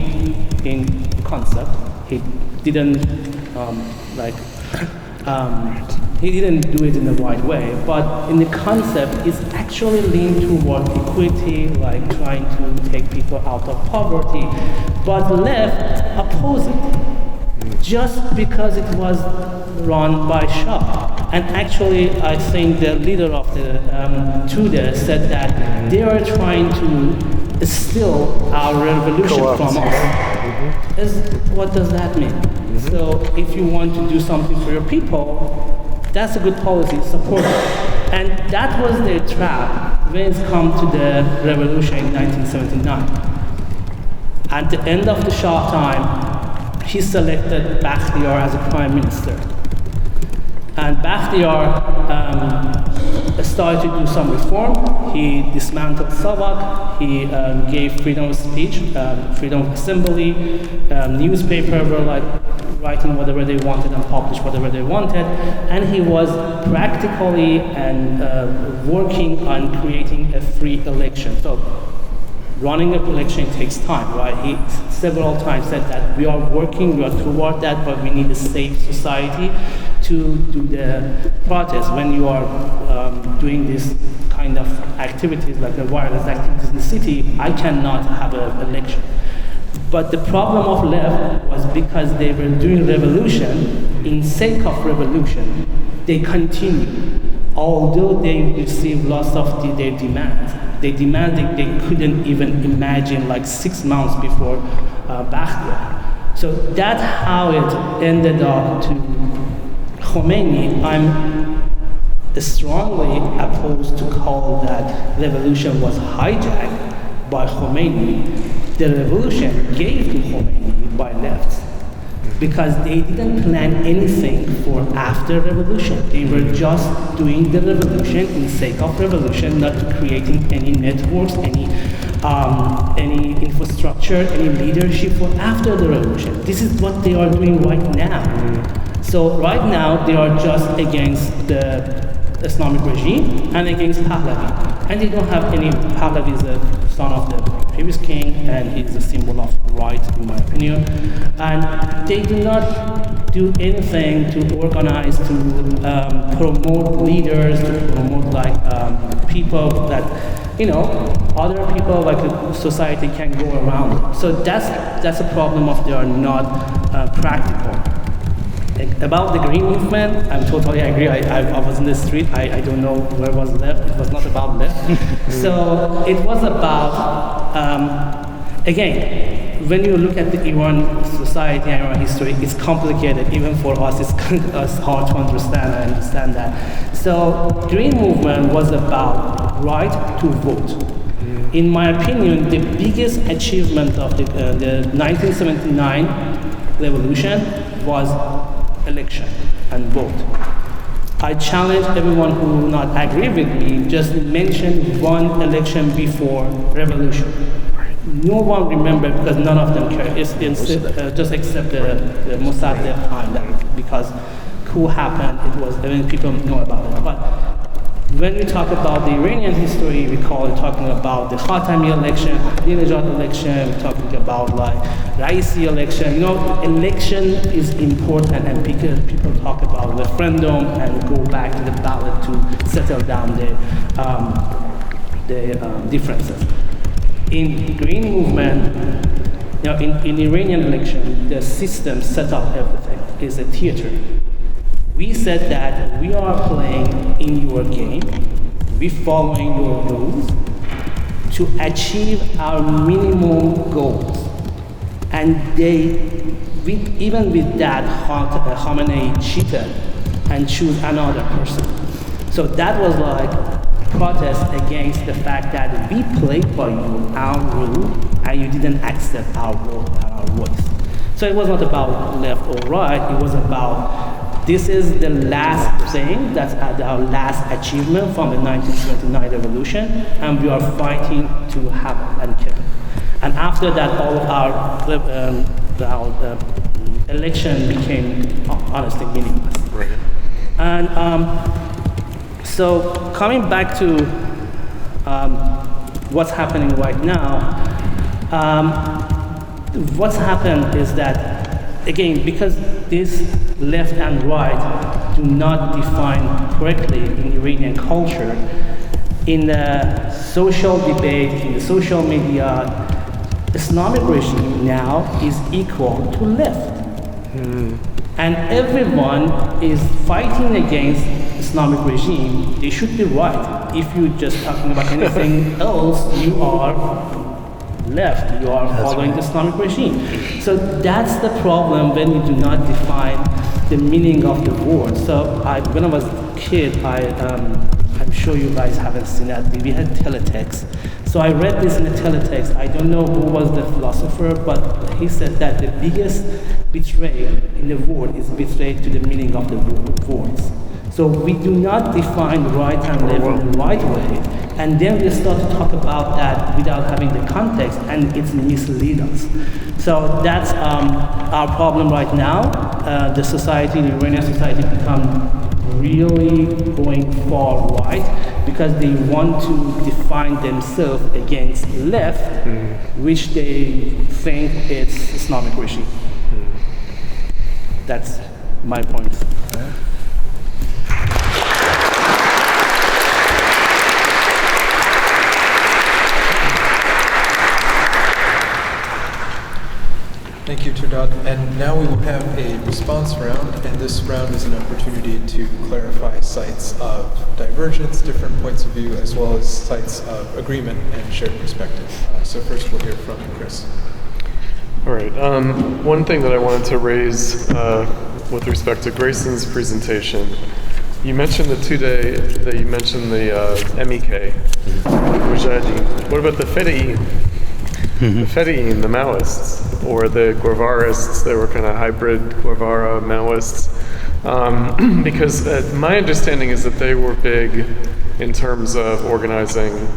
S5: in concept, he didn't he didn't do it in the right way. But in the concept, it's actually leaned toward equity, like trying to take people out of poverty. But left opposed it, just because it was run by Shah. And actually, I think the leader of the Tudor said that they are trying to steal our revolution from us. What does that mean? So if you want to do something for your people, that's a good policy, support it. And that was their trap when it comes to the revolution in 1979. At the end of the Shah time, he selected Bakhtiyar as a prime minister. And Bakhtiyar started to do some reform. He dismantled Savak. He gave freedom of speech, freedom of assembly. Newspaper were like writing whatever they wanted and publish whatever they wanted. And he was practically and working on creating a free election. So running an election takes time, right? He several times said that we are toward that, but we need a safe society to do the protest. When you are doing this kind of activities, like the wireless activities in the city, I cannot have an election. But the problem of left was because they were doing revolution in sake of revolution. They continue, although they received lots of their demands. They demanded they couldn't even imagine like 6 months before Baghdad. So that's how it ended up to Khomeini. I'm strongly opposed to call that revolution was hijacked by Khomeini. The revolution gave to Khomeini by left because they didn't plan anything for after revolution. They were just doing the revolution in sake of revolution, not creating any networks, any infrastructure, any leadership for after the revolution. This is what they are doing right now. So right now they are just against the Islamic regime and against Pahlavi. And they don't have any. Pahlavi is the son of the previous king, and he's a symbol of right, in my opinion. And they do not do anything to organize, to promote leaders, to promote people that, other people like the society can go around. So that's a problem of they are not practical. About the green movement, I totally agree. I was in the street. I don't know where was left. It was not about left. So it was about, again, when you look at the Iran society and Iran history, it's complicated. Even for us, it's hard to understand. I understand that. So green movement was about right to vote. In my opinion, the biggest achievement of the 1979 revolution was election and vote. I challenge everyone who will not agree with me, just mention one election before revolution. No one remember because none of them care. Just accept the Mossadegh time because coup happened, it was, people know about it. But when we talk about the Iranian history, we call it talking about the Khatami election, Ahmadinejad election, we're talking about Raisi election. Election is important, and people talk about referendum and go back to the ballot to settle down the differences. In green movement, in Iranian election, the system set up everything. It's a theater. We said that we are playing in your game, we're following your rules to achieve our minimum goals. And even with that, Khamenei cheated and chose another person. So that was protest against the fact that we played by you, our rule, and you didn't accept our voice. So it was not about left or right, it was about this is the last thing, that's our last achievement from the 1929 revolution, and we are fighting to have and keep it. And after that, all of our election became honestly meaningless. Right. And so coming back to what's happening right now, what's happened is that, again, because this left and right do not define correctly in Iranian culture, in the social debate, in the social media, Islamic regime now is equal to left. And everyone is fighting against Islamic regime. They should be right. If you're just talking about anything else, you are left, you are following the Islamic regime. So that's the problem when we do not define the meaning of the word. So when I was a kid, I'm sure you guys haven't seen that. We had teletext. So I read this in the teletext. I don't know who was the philosopher, but he said that the biggest betrayal in the word is betrayed to the meaning of the words. So we do not define right and left in the right way, and then we start to talk about that without having the context, and it's mislead us. So that's our problem right now. The society, the Iranian society, become really going far right because they want to define themselves against left, which they think it's Islamic regime. That's my point.
S1: Rashad. And now we will have a response round, and this round is an opportunity to clarify sites of divergence, different points of view, as well as sites of agreement and shared perspective. So first we'll hear from Chris.
S2: All right. One thing that I wanted to raise with respect to Grayson's presentation, you mentioned the MEK, Mujahideen. What about the Fedayeen? The Fedayeen, the Maoists, or the Guevarists? They were kind of hybrid Guevara Maoists. Because my understanding is that they were big in terms of organizing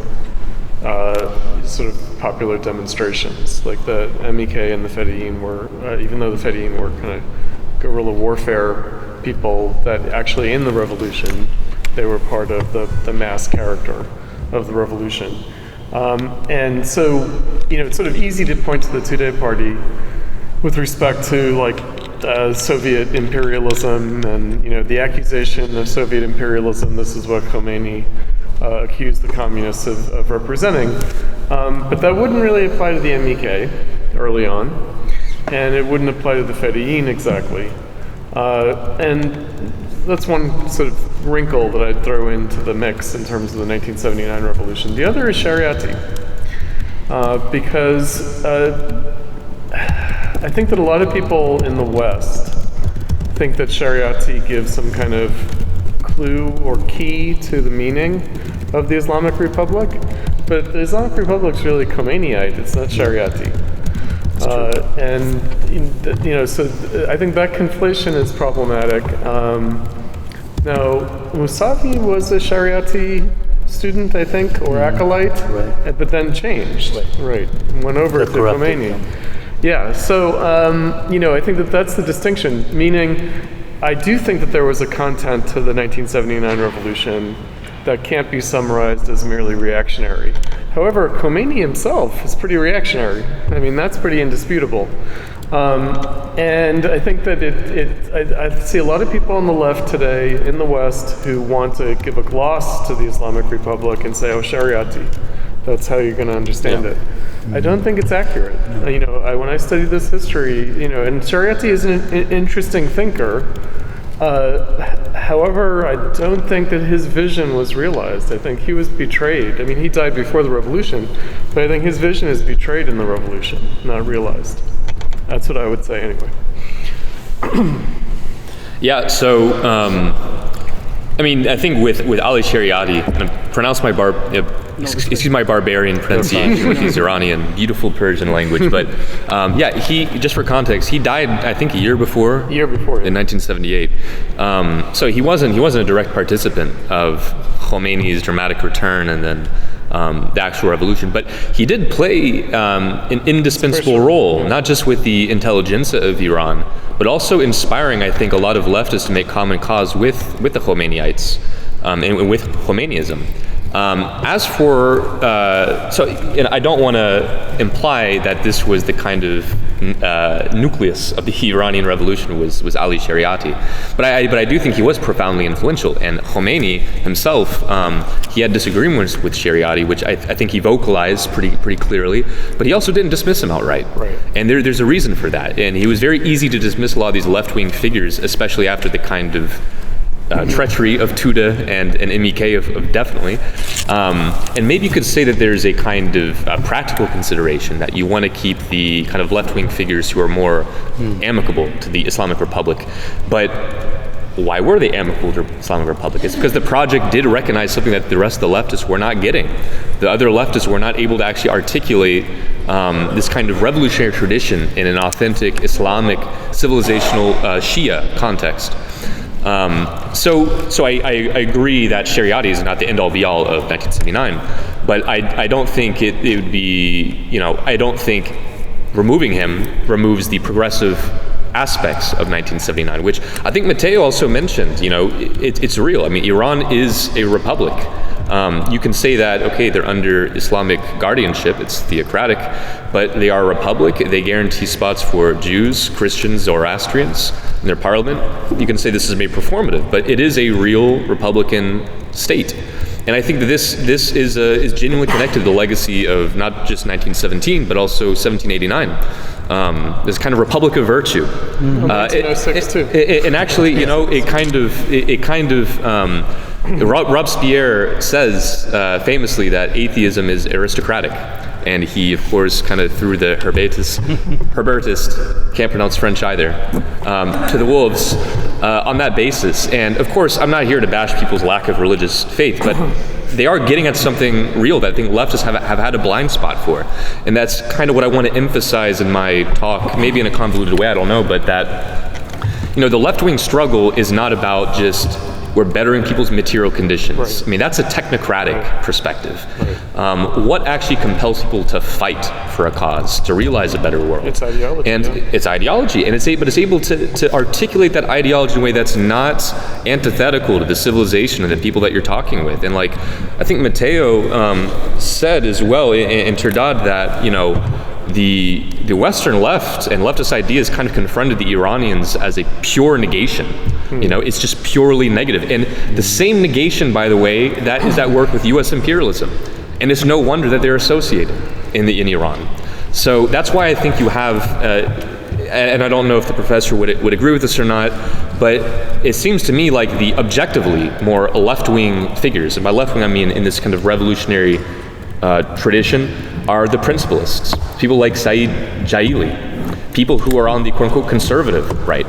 S2: sort of popular demonstrations. Like the MEK and the Fedayeen were, even though the Fedayeen were kind of guerrilla warfare people, that actually in the revolution, they were part of the mass character of the revolution. And so, it's sort of easy to point to the Tudeh party with respect to like Soviet imperialism and, the accusation of Soviet imperialism. This is what Khomeini accused the communists of representing. But that wouldn't really apply to the MEK early on, and it wouldn't apply to the Fedayeen exactly. And that's one sort of wrinkle that I'd throw into the mix in terms of the 1979 revolution. The other is Shariati, because I think that a lot of people in the West think that Shariati gives some kind of clue or key to the meaning of the Islamic Republic, but the Islamic Republic is really Khomeiniite, it's not Shariati. So I think that conflation is problematic. Now, Mousavi was a Shariati student, I think, or acolyte, but then changed, went over to Khomeini. Yeah, so, I think that's the distinction, meaning I do think that there was a content to the 1979 revolution that can't be summarized as merely reactionary. However, Khomeini himself is pretty reactionary. I mean, that's pretty indisputable. And I think that I see a lot of people on the left today in the West who want to give a gloss to the Islamic Republic and say, oh, Shariati, that's how you're going to understand it. I don't think it's accurate. When I studied this history, and Shariati is an interesting thinker. However, I don't think that his vision was realized. I think he was betrayed. I mean, he died before the revolution, but I think his vision is betrayed in the revolution, not realized. That's what I would say anyway.
S3: Yeah, so, I think with Ali Shariati, and I pronounce my excuse my barbarian pronunciation with his Iranian, beautiful Persian language, but he, just for context, he died, I think, a year before in 1978. So he wasn't a direct participant of Khomeini's dramatic return and then the actual revolution, but he did play an indispensable role, not just with the intelligentsia of Iran, but also inspiring, I think, a lot of leftists to make common cause with the Khomeiniites and with Khomeinism. As for, I don't want to imply that this was the kind of nucleus of the Iranian revolution was Ali Shariati, but I do think he was profoundly influential. And Khomeini himself, he had disagreements with Shariati, which I think he vocalized pretty clearly, but he also didn't dismiss him outright. Right. And there's a reason for that. And he was very easy to dismiss a lot of these left-wing figures, especially after the kind of treachery of Tudeh and MEK of definitely. And maybe you could say that there's a kind of practical consideration that you want to keep the kind of left-wing figures who are more amicable to the Islamic Republic. But why were they amicable to the Islamic Republic? It's because the project did recognize something that the rest of the leftists were not getting. The other leftists were not able to actually articulate this kind of revolutionary tradition in an authentic Islamic civilizational Shia context. So I agree that Shariati is not the end-all be-all of 1979, but I don't think it would be, I don't think removing him removes the progressive aspects of 1979, which I think Matteo also mentioned. It's real. I mean, Iran is a republic. You can say that, okay, they're under Islamic guardianship, it's theocratic, but they are a republic. They guarantee spots for Jews, Christians, Zoroastrians in their parliament. You can say this is made performative, but it is a real republican state. And I think that this is genuinely connected to the legacy of not just 1917, but also 1789. This kind of Republic of Virtue.
S2: 1906 too.
S3: And actually, you know, Robespierre says famously that atheism is aristocratic. And he, of course, kind of threw the Herbertist, can't pronounce French either, to the wolves on that basis. And of course, I'm not here to bash people's lack of religious faith, but they are getting at something real that I think leftists have had a blind spot for. And that's kind of what I want to emphasize in my talk, maybe in a convoluted way, I don't know, but that, you know, the left-wing struggle is not about just we're bettering people's material conditions.
S2: Right.
S3: I mean, that's a technocratic perspective.
S2: Right.
S3: What actually compels people to fight for a cause, to realize a better world?
S2: It's ideology.
S3: And it's ideology, and it's able to articulate that ideology in a way that's not antithetical to the civilization and the people that you're talking with. And like, I think Matteo said as well in Turdad that, you know, the Western left and leftist ideas kind of confronted the Iranians as a pure negation. You know, it's just purely negative. And the same negation, by the way, that is at work with U.S. imperialism. And it's no wonder that they're associated in Iran. So that's why I think you have, and I don't know if the professor would agree with this or not, but it seems to me like the objectively more left-wing figures, and by left-wing I mean in this kind of revolutionary tradition, are the principalists. People like Said Jaili, people who are on the quote-unquote conservative right.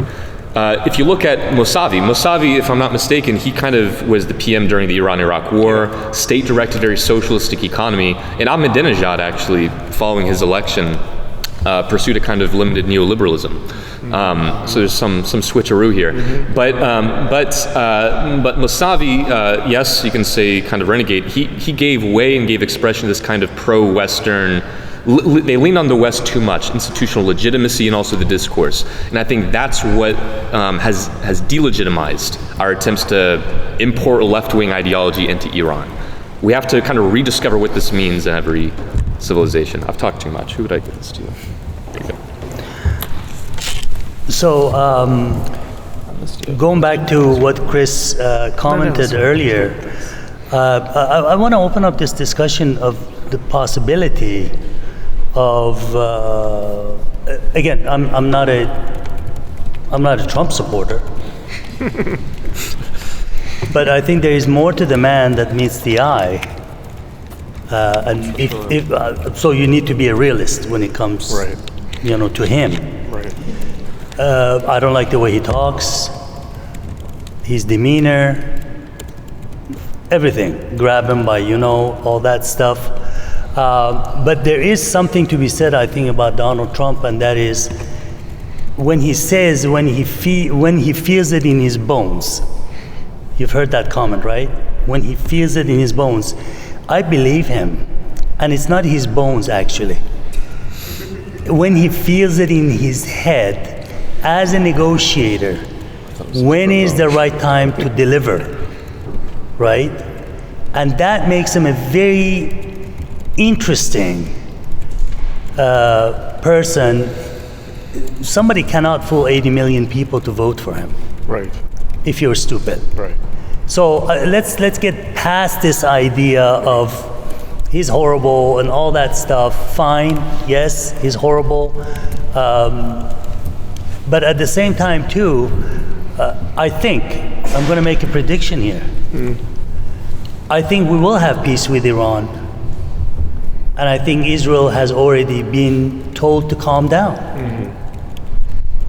S3: If you look at Mousavi, if I'm not mistaken, he kind of was the PM during the Iran-Iraq War, state-directed, very socialistic economy, and Ahmadinejad actually, following his election, pursued a kind of limited neoliberalism. So there's some switcheroo here. But Mousavi, yes, you can say kind of renegade, he gave way and gave expression to this kind of pro-Western, they lean on the West too much, institutional legitimacy and also the discourse. And I think that's what has delegitimized our attempts to import a left-wing ideology into Iran. We have to kind of rediscover what this means in every civilization. I've talked too much. Who would I give this to? There you go.
S4: So, going back to what Chris commented earlier, I want to open up this discussion of the possibility of again, I'm not a Trump supporter, but I think there is more to the man that meets the eye, and so you need to be a realist when it comes,
S2: Right.
S4: you know, to him.
S2: Right.
S4: I don't like the way he talks, his demeanor, everything. Grab him by, you know, all that stuff. But there is something to be said, I think, about Donald Trump, and that is when he says, when he feels it in his bones. You've heard that comment, right? When he feels it in his bones. I believe him, and it's not his bones, actually. When he feels it in his head, as a negotiator, when is the right time to deliver, right? And that makes him a very interesting person. Somebody cannot fool 80 million people to vote for him.
S2: Right.
S4: If you're stupid.
S2: Right.
S4: So let's get past this idea of he's horrible and all that stuff. Fine, yes, he's horrible. But at the same time, too, I think, I'm going to make a prediction here. I think we will have peace with Iran. And I think Israel has already been told to calm down.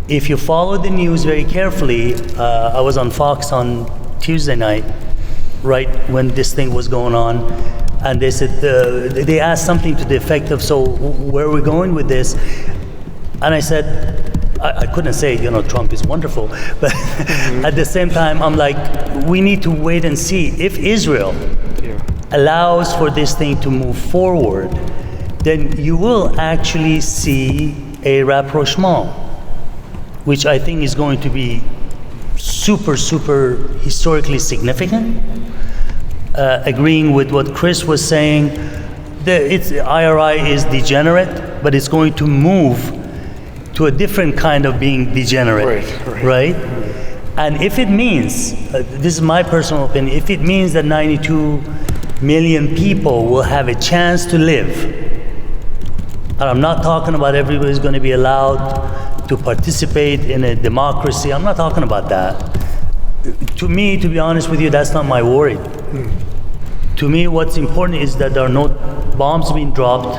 S4: If you follow the news very carefully, I was on Fox on Tuesday night, right when this thing was going on, and they said, they asked something to the effect of, so where are we going with this? And I said, I couldn't say, you know, Trump is wonderful, but at the same time, I'm like, we need to wait and see. If Israel allows for this thing to move forward, then you will actually see a rapprochement, which I think is going to be super, super historically significant. Agreeing with what Chris was saying, IRI is degenerate, but it's going to move to a different kind of being degenerate, right? And if it means, this is my personal opinion, if it means that 92 million people will have a chance to live. And I'm not talking about everybody's going to be allowed to participate in a democracy. I'm not talking about that. To me, to be honest with you, that's not my worry. To me, what's important is that there are no bombs being dropped.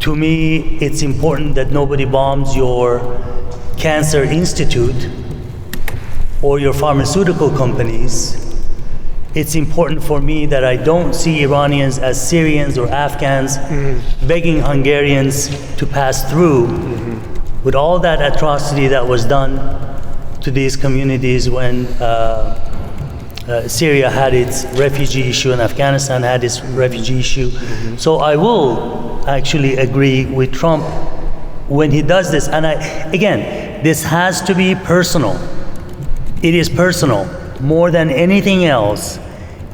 S4: To me, it's important that nobody bombs your cancer institute or your pharmaceutical companies. It's important for me that I don't see Iranians as Syrians or Afghans begging Hungarians to pass through with all that atrocity that was done to these communities when Syria had its refugee issue and Afghanistan had its refugee issue. So I will actually agree with Trump when he does this. And again, this has to be personal. It is personal. More than anything else,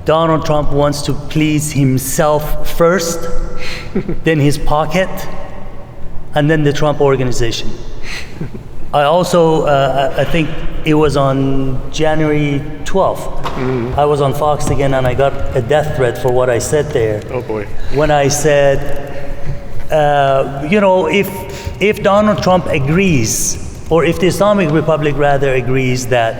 S4: Donald Trump wants to please himself first, then his pocket, and then the Trump organization. I also, I think it was on January 12th, I was on Fox again and I got a death threat for what I said there.
S2: Oh boy.
S4: When I said, if Donald Trump agrees, or if the Islamic Republic rather agrees that,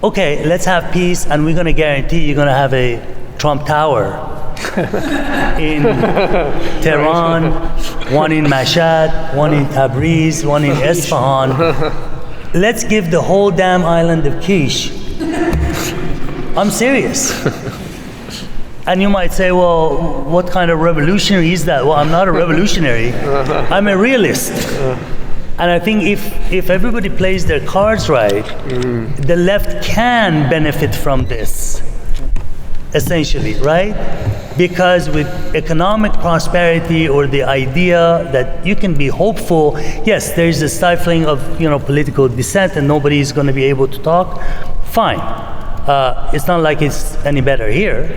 S4: okay, let's have peace and we're going to guarantee you're going to have a Trump Tower in Tehran, one in Mashhad, one in Tabriz, one in Isfahan. Let's give the whole damn island of Kish. I'm serious. And you might say, well, what kind of revolutionary is that? Well, I'm not a revolutionary. I'm a realist. And I think if everybody plays their cards right, the left can benefit from this, essentially, right? Because with economic prosperity or the idea that you can be hopeful, yes, there is a stifling of political dissent and nobody is going to be able to talk, fine. It's not like it's any better here,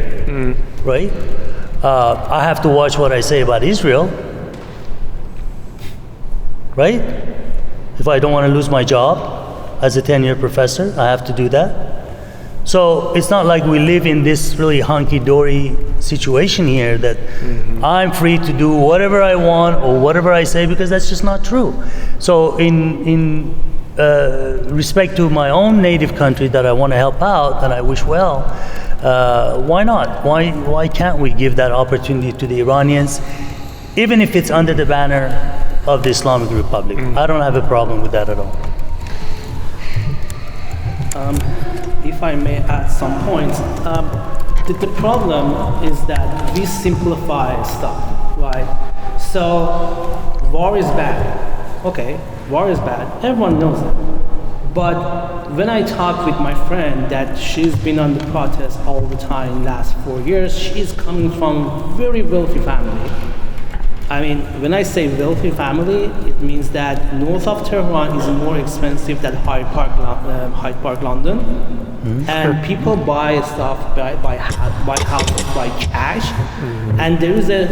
S4: right? I have to watch what I say about Israel, right? If I don't want to lose my job as a tenured professor, I have to do that. So it's not like we live in this really hunky-dory situation here that I'm free to do whatever I want or whatever I say, because that's just not true. So in respect to my own native country that I want to help out and I wish well, why not? Why can't we give that opportunity to the Iranians, even if it's under the banner of the Islamic Republic? I don't have a problem with that at all.
S5: If I may add some points, the problem is that we simplify stuff, right? So war is bad. Okay, war is bad. Everyone knows that. But when I talk with my friend that she's been on the protest all the time last 4 years, she's coming from very wealthy family. I mean, when I say wealthy family, it means that north of Tehran is more expensive than Hyde Park, London. And people buy stuff, buy houses by cash. And there is a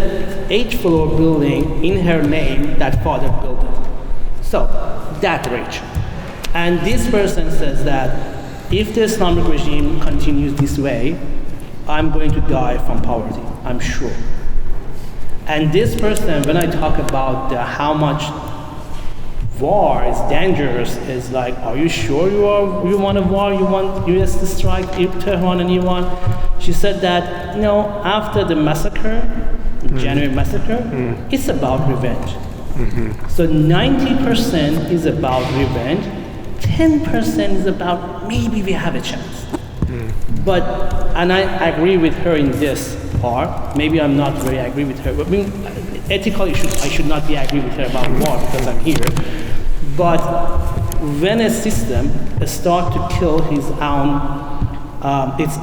S5: 8th-floor building in her name that father built it. So, that rich. And this person says that if the Islamic regime continues this way, I'm going to die from poverty, I'm sure. And this person, when I talk about how much war is dangerous, is like, are you sure you want a war? You want US to strike Tehran and Iran? She said that, after the massacre, January massacre, it's about revenge. So 90% is about revenge, 10% is about maybe we have a chance. And I agree with her in this part. Maybe I'm not very agree with her. But ethically, I should not be agree with her about war because I'm here. But when a system starts to kill its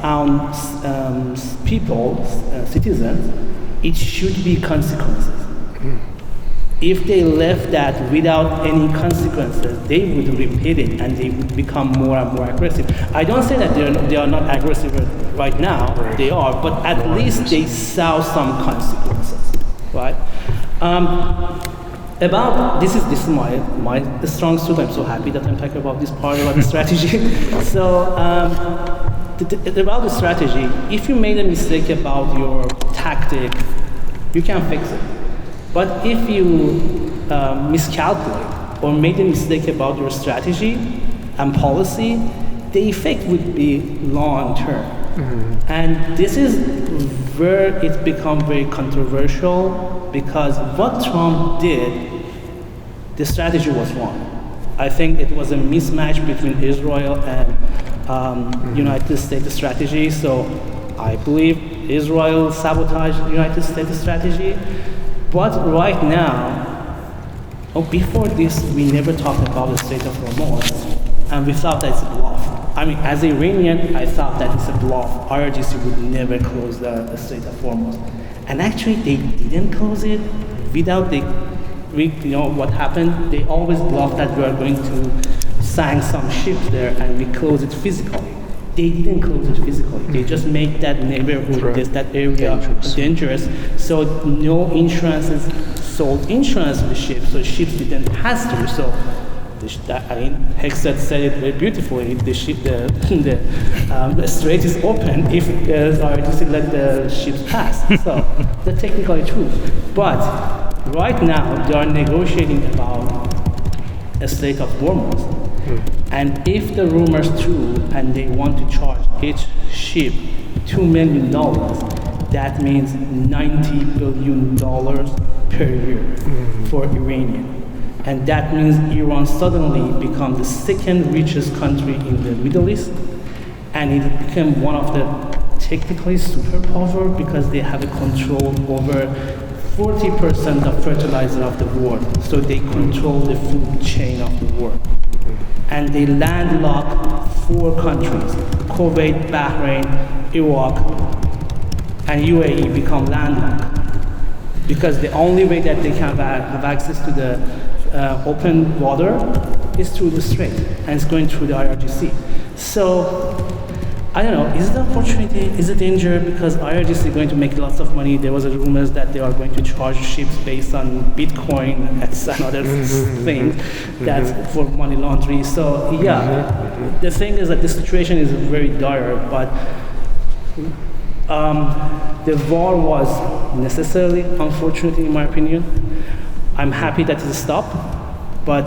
S5: own people, citizens, it should be consequences. If they left that without any consequences, they would repeat it and they would become more and more aggressive. I don't say that they are not aggressive right now, they are, but at least they saw some consequences, right? This is my strong suit. I'm so happy that I'm talking about this part about the strategy. So about the strategy, if you made a mistake about your tactic, you can fix it. But if you miscalculate or made a mistake about your strategy and policy, the effect would be long term. And this is where it becomes very controversial, because what Trump did, the strategy was wrong. I think it was a mismatch between Israel and United States strategy. So I believe Israel sabotaged United States strategy. But right now, before this, we never talked about the Strait of Hormuz, and we thought that it's a bluff. I mean, as an Iranian, I thought that it's a bluff. IRGC would never close the Strait of Hormuz. And actually, they didn't close it without what happened. They always bluffed that we are going to sank some ships there and we close it physically. They didn't close it physically. They just made that neighborhood, that area dangerous. So no insurances sold insurance to the ships, so ships didn't pass through. So Hexet said it very beautifully. The strait is open if ROTC let the ships pass. So that's technically true. But right now they are negotiating about a Strait of Hormuz. And if the rumor's true and they want to charge each ship $2 million, that means $90 billion per year for Iranian. And that means Iran suddenly becomes the second richest country in the Middle East, and it became one of the technically superpower because they have a control over 40% of fertilizer of the world. So they control the food chain of the world. And they landlocked 4 countries, Kuwait, Bahrain, Iraq, and UAE become landlocked. Because the only way that they can have access to the open water is through the strait, and it's going through the IRGC. So, I don't know, is it an opportunity, is it danger? Because IRGC is going to make lots of money. There was rumors that they are going to charge ships based on Bitcoin. That's another thing that's for money laundering. So yeah, the thing is that the situation is very dire, but the war was necessarily, unfortunately, in my opinion. I'm happy that it stopped, but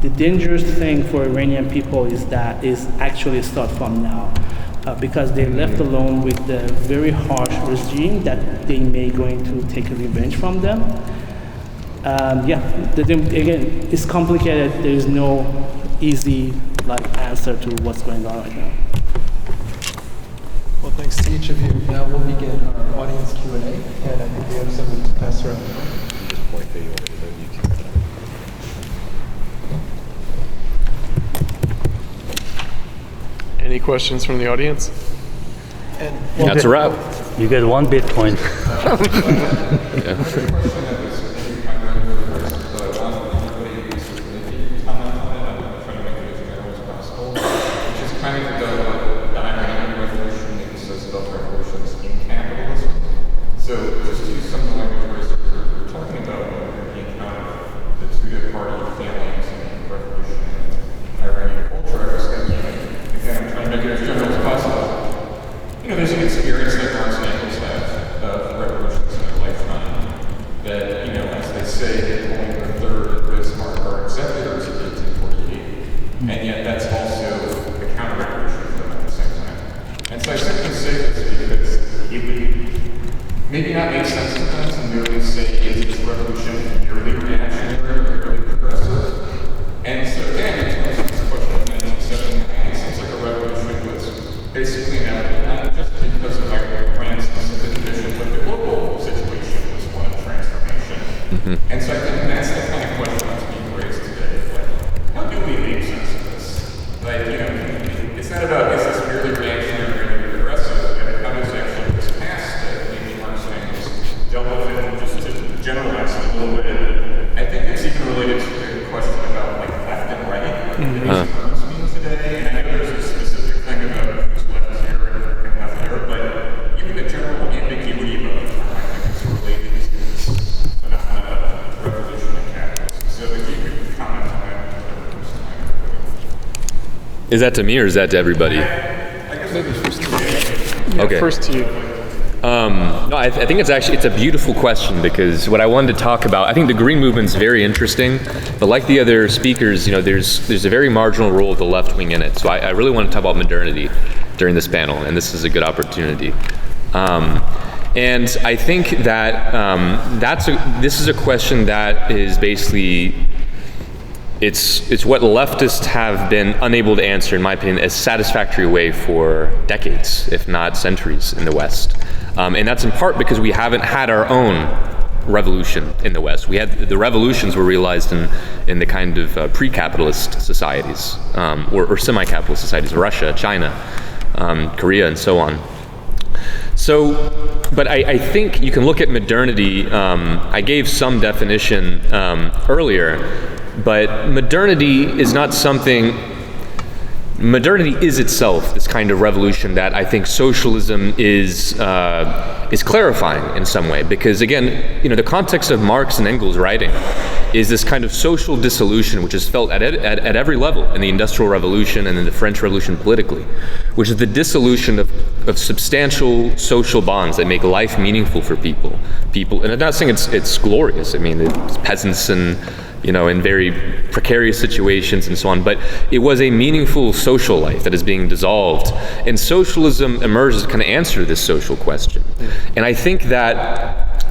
S5: the dangerous thing for Iranian people is that is actually start from now, because they left alone with the very harsh regime that they may going to take a revenge from them. Again, it's complicated. There is no easy answer to what's going on right now.
S1: Well, thanks to each of you. Now we'll begin our audience Q&A, and I think we have something to pass around.
S2: Any questions from the audience?
S3: That's a wrap.
S4: You get 1 Bitcoin.
S6: So just to use some of the language we're talking about the encounter of the two-party phalanx and the revolution and Iranian culture. I was thinking, again, I'm trying to make it as general as possible. There's an experience that Barnes and Nichols have of revolutions in their lifetime that, as they say, Napoleon III and Bismarck are executors of 1848, and yet that's also a counter-revolution for them at the same time. And so I simply say this because it would maybe not make sense to them to merely say, is this revolution merely reactionary or merely progressive? And so again, in terms of this question of 1979, it seems like a revolution was basically inevitable, not just because of Iran's specific condition, but the global situation was one of transformation. And so I think that's the kind of question that's being raised today. How do we make sense of this? It's not about, is this merely reactionary or merely progressive? How does actually this pass that maybe Mark saying was dealt with it? Just to generalize it a little bit, I think it's even related to the question about left and right, what these terms mean today. And I know there's a specific thing about who's left here and left there, but even the general ambiguity about the term, I think is related to this phenomenon of revolution and capitalism. So if you could comment on that.
S3: Is that to me or is that to everybody?
S6: I
S1: maybe first to you.
S3: Okay.
S2: First to you.
S3: No, I think it's a beautiful question, because what I wanted to talk about, I think the green movement's very interesting, but like the other speakers, there's a very marginal role of the left wing in it. So I really want to talk about modernity during this panel, and this is a good opportunity. And I think that this is a question that is basically, it's what leftists have been unable to answer, in my opinion, a satisfactory way for decades, if not centuries, in the West. And that's in part because we haven't had our own revolution in the West. The revolutions were realized in the kind of pre-capitalist societies, or semi-capitalist societies, Russia, China, Korea, and so on. So, but I think you can look at modernity. I gave some definition earlier, but modernity is not something. Modernity is itself this kind of revolution that I think socialism is clarifying in some way, because again, the context of Marx and Engels' writing is this kind of social dissolution, which is felt at every level in the Industrial Revolution and in the French Revolution politically, which is the dissolution of substantial social bonds that make life meaningful for people. And I'm not saying it's glorious. I mean, it's peasants and in very precarious situations and so on, but it was a meaningful social life that is being dissolved, and socialism emerges to kind of answer this social question. And I think that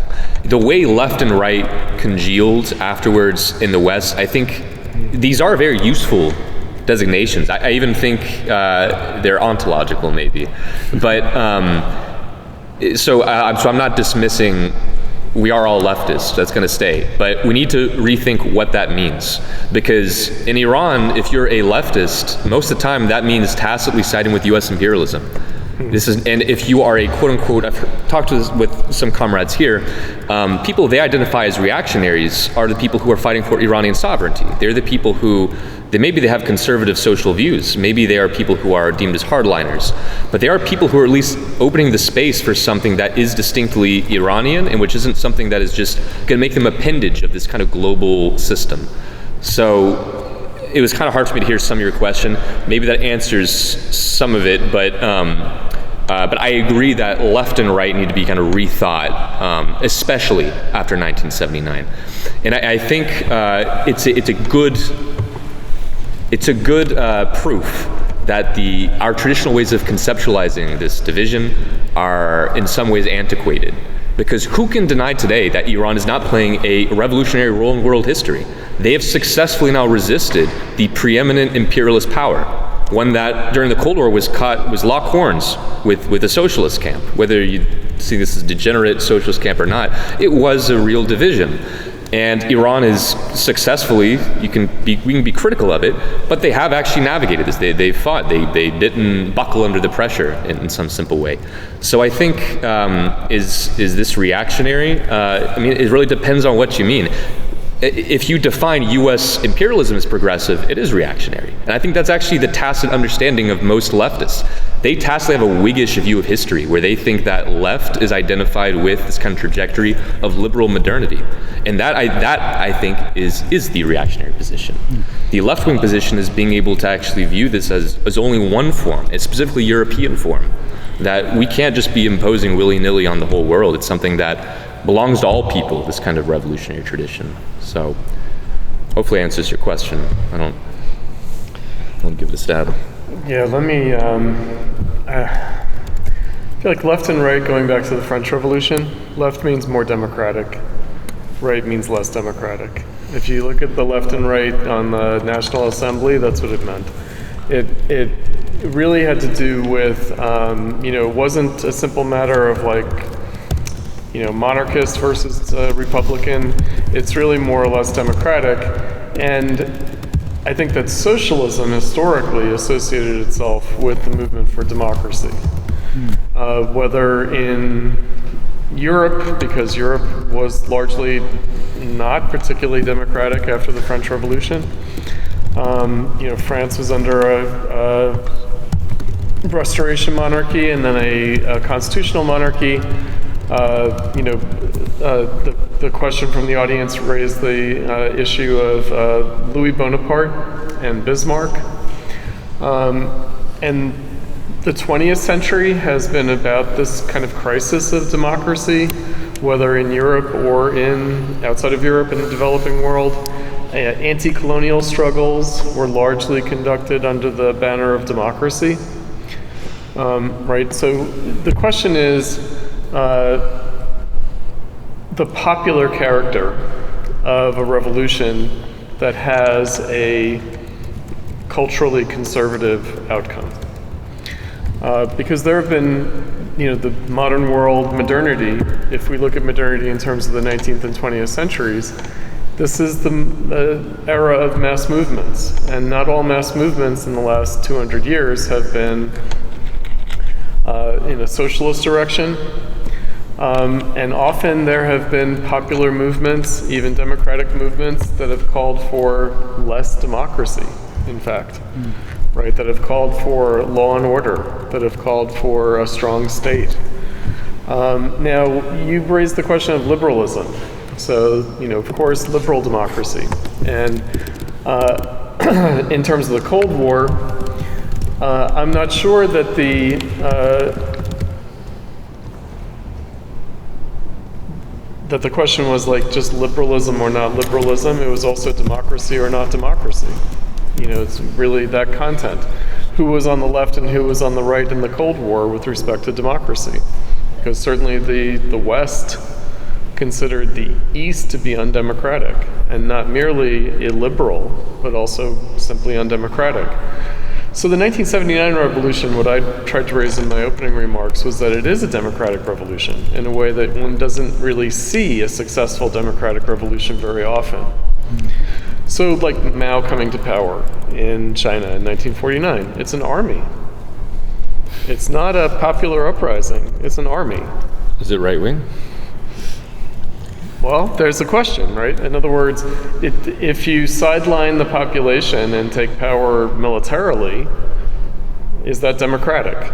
S3: the way left and right congealed afterwards in the West, I think these are very useful designations. I even think they're ontological, maybe. But so I'm not dismissing. We are all leftists, that's going to stay. But we need to rethink what that means. Because in Iran, if you're a leftist, most of the time that means tacitly siding with US imperialism. And if you are a quote-unquote, I've talked with some comrades here, people they identify as reactionaries are the people who are fighting for Iranian sovereignty. They're the people who, maybe they have conservative social views, maybe they are people who are deemed as hardliners, but they are people who are at least opening the space for something that is distinctly Iranian, and which isn't something that is just going to make them appendage of this kind of global system. So it was kind of hard for me to hear some of your question. Maybe that answers some of it, but I agree that left and right need to be kind of rethought, especially after 1979. And I think it's a good proof that our traditional ways of conceptualizing this division are in some ways antiquated. Because who can deny today that Iran is not playing a revolutionary role in world history? They have successfully now resisted the preeminent imperialist power, one that during the Cold War was locked horns with the socialist camp. Whether you see this as degenerate socialist camp or not, it was a real division. And Iran is successfully, we can be critical of it, but they have actually navigated this. They fought, they didn't buckle under the pressure in some simple way. So I think, is this reactionary? I mean, it really depends on what you mean. If you define US imperialism as progressive, it is reactionary. And I think that's actually the tacit understanding of most leftists. They tacitly have a Whiggish view of history, where they think that left is identified with this kind of trajectory of liberal modernity. And that I think is the reactionary position. The left-wing position is being able to actually view this as only one form, a specifically European form, that we can't just be imposing willy-nilly on the whole world. It's something that belongs to all people, this kind of revolutionary tradition. So hopefully answers your question. I don't want to give it a stab.
S2: Yeah, let me, I feel like left and right, going back to the French Revolution, left means more democratic, right means less democratic. If you look at the left and right on the National Assembly, that's what it meant. It really had to do with, it wasn't a simple matter of monarchist versus Republican. It's really more or less democratic. And I think that socialism historically associated itself with the movement for democracy. Whether in Europe, because Europe was largely not particularly democratic after the French Revolution. France was under a restoration monarchy and then a constitutional monarchy. The question from the audience raised the issue of Louis Bonaparte and Bismarck. And The 20th century has been about this kind of crisis of democracy, whether in Europe or outside of Europe in the developing world. Anti-colonial struggles were largely conducted under the banner of democracy. Right, so the question is the popular character of a revolution that has a culturally conservative outcome. Because there have been, the modern world, modernity, if we look at modernity in terms of the 19th and 20th centuries, this is the era of mass movements. And not all mass movements in the last 200 years have been in a socialist direction. And often there have been popular movements, even democratic movements, that have called for less democracy, in fact. Right, that have called for law and order, that have called for a strong state. Now, you've raised the question of liberalism. So, of course, liberal democracy. And in terms of the Cold War, I'm not sure that the question was like just liberalism or not liberalism. It was also democracy or not democracy. It's really that content. Who was on the left and who was on the right in the Cold War with respect to democracy? Because certainly the West considered the East to be undemocratic, and not merely illiberal, but also simply undemocratic. So the 1979 revolution, what I tried to raise in my opening remarks, was that it is a democratic revolution in a way that one doesn't really see a successful democratic revolution very often. So like Mao coming to power in China in 1949, it's an army. It's not a popular uprising, it's an army.
S3: Is it right wing?
S2: Well, there's a question, right? In other words, if you sideline the population and take power militarily, is that democratic?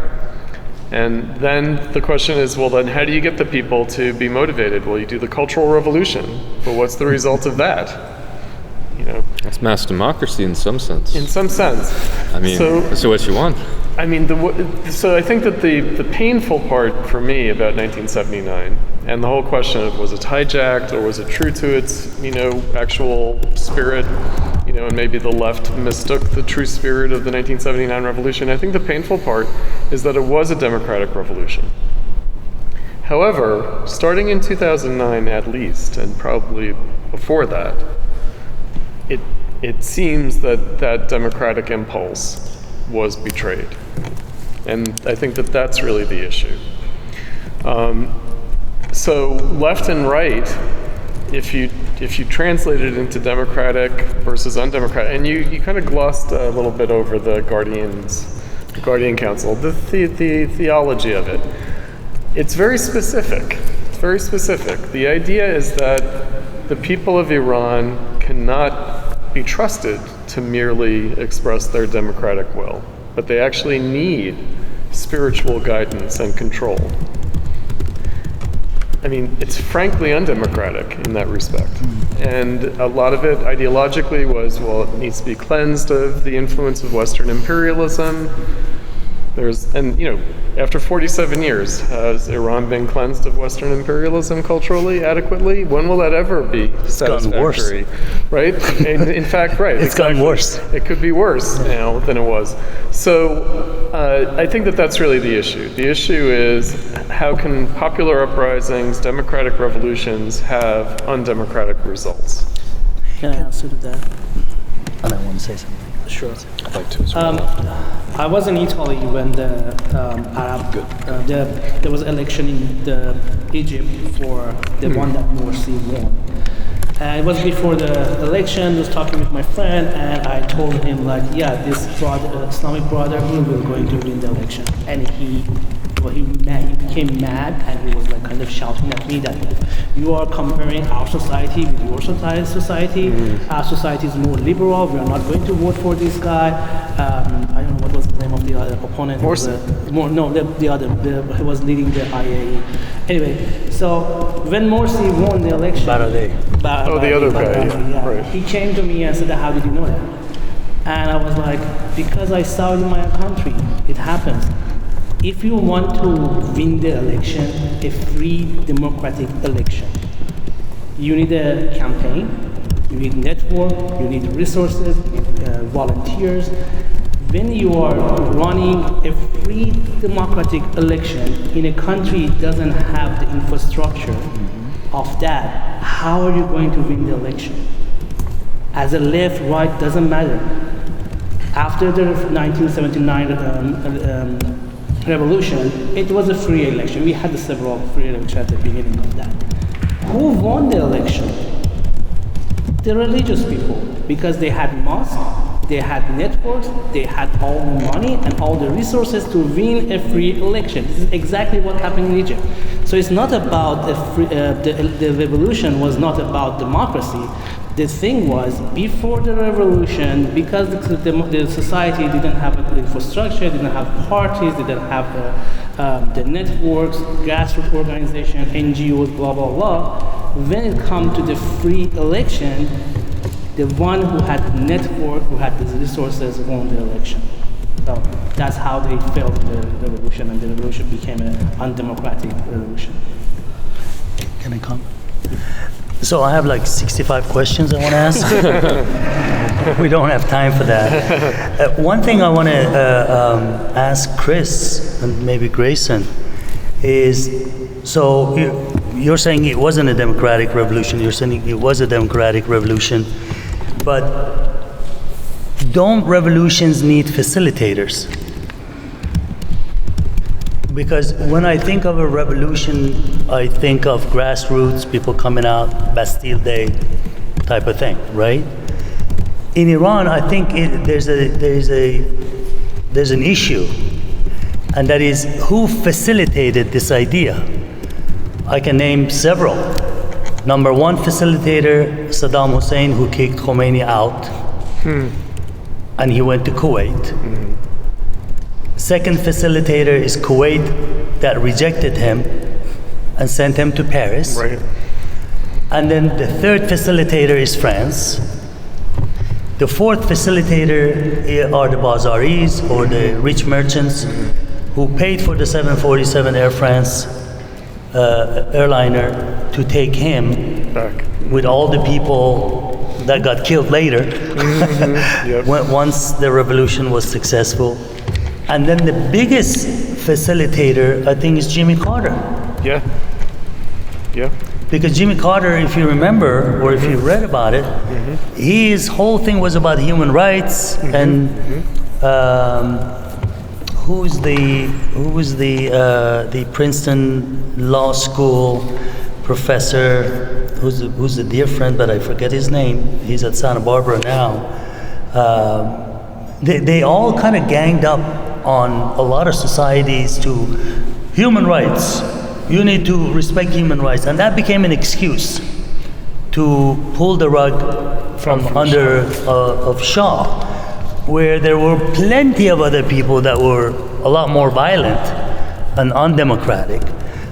S2: And then the question is, well, then how do you get the people to be motivated? Well, you do the Cultural Revolution, but what's the result of that?
S3: That's mass democracy in some sense.
S2: In some sense.
S3: I mean, so what you want?
S2: I mean, so I think that the painful part for me about 1979, and the whole question of was it hijacked or was it true to its, actual spirit, and maybe the left mistook the true spirit of the 1979 revolution. I think the painful part is that it was a democratic revolution. However, starting in 2009 at least, and probably before that, it seems that democratic impulse was betrayed. And I think that that's really the issue. So left and right, if you translate it into democratic versus undemocratic, and you kind of glossed a little bit over the Guardian Council, the theology of it. It's very specific. It's very specific. The idea is that the people of Iran cannot be trusted to merely express their democratic will, but they actually need spiritual guidance and control. I mean, it's frankly undemocratic in that respect. And a lot of it ideologically was, well, it needs to be cleansed of the influence of Western imperialism. After 47 years, has Iran been cleansed of Western imperialism culturally, adequately? When will that ever be satisfactory?
S4: It's gotten worse.
S2: Right? In fact, right.
S4: It's gotten worse.
S2: It could be worse now than it was. So I think that's really the issue. The issue is how can popular uprisings, democratic revolutions have undemocratic results?
S5: Can I answer to that?
S4: And I want to say something.
S5: Sure.
S3: I'd like to as well.
S5: I was in Italy when the there was election in Egypt for the one that Morsi won. It was before the election. I was talking with my friend, and I told him this Islamic Brotherhood will going to win the election, and he became mad, and he was kind of shouting at me that you are comparing our society with your society. Our society is more liberal. We are not going to vote for this guy. I don't know what was the name of the other opponent.
S2: Morsi.
S5: The other. He was leading the IAE. Anyway, so when Morsi won the election,
S2: The other guy.
S5: yeah,
S2: Right.
S5: he came to me and said, "How did you know that?" And I was like, "Because I saw it in my country. It happens." if you want to win the election, a free democratic election, you need a campaign, you need network, you need resources, you need volunteers. When you are running a free democratic election in a country that doesn't have the infrastructure of that, how are you going to win the election? As a left, right, doesn't matter. After the 1979 revolution, it was a free election. We had several free elections at the beginning of that. Who won the election? The religious people, because they had mosques, they had networks, they had all the money and all the resources to win a free election. This is exactly what happened in Egypt. So it's not about the revolution was not about democracy. The thing was, before the revolution, because the society didn't have the infrastructure, didn't have parties, didn't have the networks, grassroots organization, NGOs, blah, blah, blah. When it comes to the free election, the one who had the network, who had the resources, won the election. So that's how they failed the revolution, and the revolution became an undemocratic revolution.
S4: Can I come? So I have like 65 questions I want to ask. We don't have time for that. One thing I want to ask Chris and maybe Grayson is, so you're saying it wasn't a democratic revolution, you're saying it was a democratic revolution, but don't revolutions need facilitators? Because when I think of a revolution, I think of grassroots, people coming out, Bastille Day type of thing, right? In Iran, I think there's an issue, and that is who facilitated this idea. I can name several. Number one facilitator, Saddam Hussein, who kicked Khomeini out, and he went to Kuwait. Second facilitator is Kuwait, that rejected him and sent him to Paris.
S2: Right.
S4: And then the third facilitator is France. The fourth facilitator are the Bazaris, or the rich merchants, who paid for the 747 Air France airliner to take him
S2: Back.
S4: with all the people that got killed later,
S2: Yep.
S4: once the revolution was successful. And then the biggest facilitator, I think, is Jimmy Carter.
S2: Yeah. Yeah.
S4: Because Jimmy Carter, if you remember, or if you read about it, his whole thing was about human rights, and who was the Princeton Law School professor, who's a dear friend, but I forget his name. He's at Santa Barbara now. They all kind of ganged up on a lot of societies to human rights. You need to respect human rights, and that became an excuse to pull the rug from under of Shah, where there were plenty of other people that were a lot more violent and undemocratic.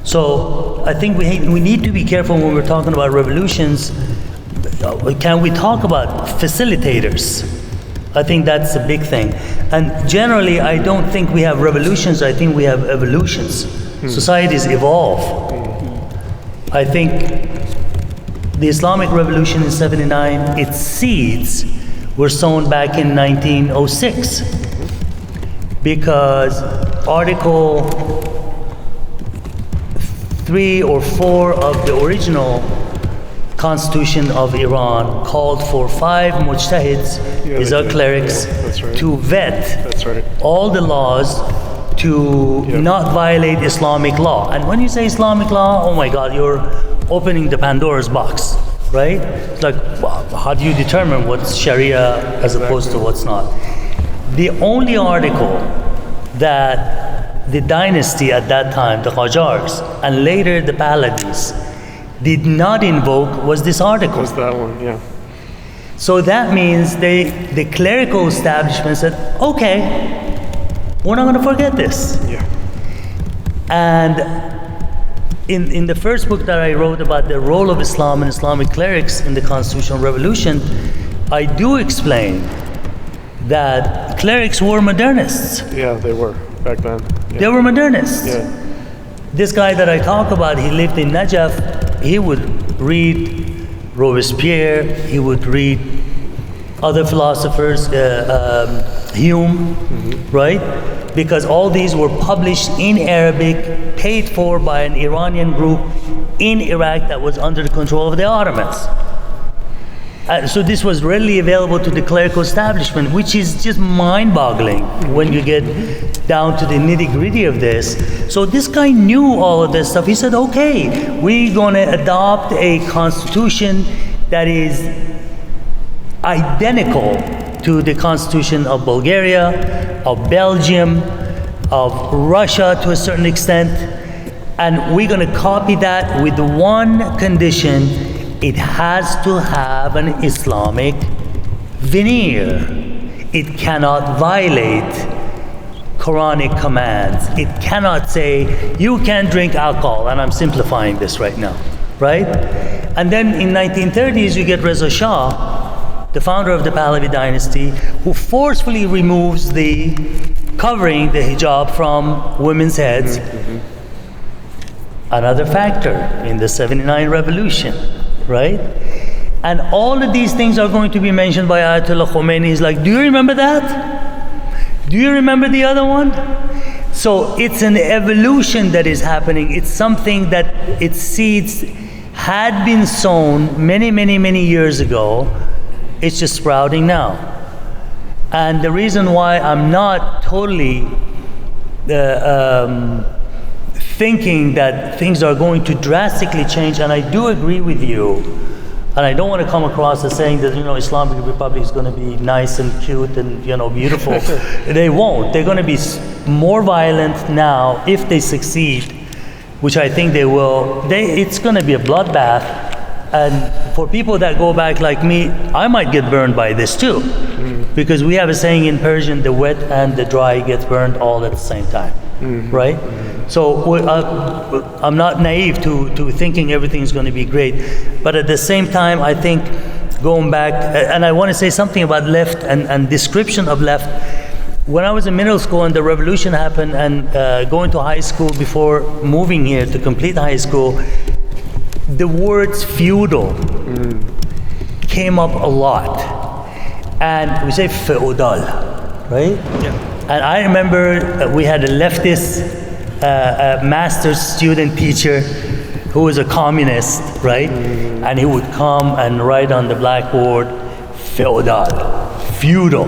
S4: So I think we need to be careful when we're talking about revolutions. Can we talk about facilitators? I think that's a big thing. And generally, I don't think we have revolutions, I think we have evolutions. Societies evolve. I think the Islamic Revolution in '79, its seeds were sown back in 1906, because Article 3 or 4 of the original Constitution of Iran called for 5 mujtahids, these are clerics, to vet all the laws to not violate Islamic law. And when you say Islamic law, oh my God, you're opening the Pandora's box, right? It's like, well, how do you determine what's Sharia as opposed to what's not? The only article that the dynasty at that time, the Qajars, and later the Pahlavis, did not invoke was this article.
S2: Was that one, yeah.
S4: So that means the clerical establishment said, okay, we're not going to forget this.
S2: Yeah.
S4: And in the first book that I wrote about the role of Islam and Islamic clerics in the Constitutional Revolution, I do explain that clerics were modernists.
S2: Yeah, they were back then.
S4: They were modernists. This guy that I talk about, he lived in Najaf. He would read Robespierre. He would read other philosophers, Hume, right? Because all these were published in Arabic, paid for by an Iranian group in Iraq that was under the control of the Ottomans. So this was readily available to the clerical establishment, which is just mind-boggling when you get down to the nitty-gritty of this. So this guy knew all of this stuff. He said, okay, we're going to adopt a constitution that is identical to the constitution of Bulgaria, of Belgium, of Russia to a certain extent, and we're going to copy that with one condition: it has to have an Islamic veneer. It cannot violate Quranic commands. It cannot say, you can't drink alcohol, and I'm simplifying this right now, right? And then in 1930s, you get Reza Shah, the founder of the Pahlavi dynasty, who forcefully removes the covering, the hijab, from women's heads. Another factor in the 79 revolution, right? And all of these things are going to be mentioned by Ayatollah Khomeini. He's like, do you remember that? Do you remember the other one? So it's an evolution that is happening. It's something that its seeds had been sown many years ago. It's just sprouting now. And the reason why I'm not totally thinking that things are going to drastically change, and I do agree with you, and I don't want to come across as saying that, Islamic Republic is going to be nice and cute and, beautiful. They won't. They're going to be more violent now if they succeed, which I think they will. It's going to be a bloodbath. And for people that go back like me, I might get burned by this too. Because we have a saying in Persian, the wet and the dry gets burned all at the same time, right? So I'm not naive to thinking everything's going to be great. But at the same time, I think going back, and I want to say something about left and description of left. When I was in middle school and the revolution happened, and going to high school before moving here to complete high school, the words feudal came up a lot. And we say feudal, right? Yeah. And I remember we had a leftist master's student teacher who was a communist, right? And he would come and write on the blackboard, feudal, feudal.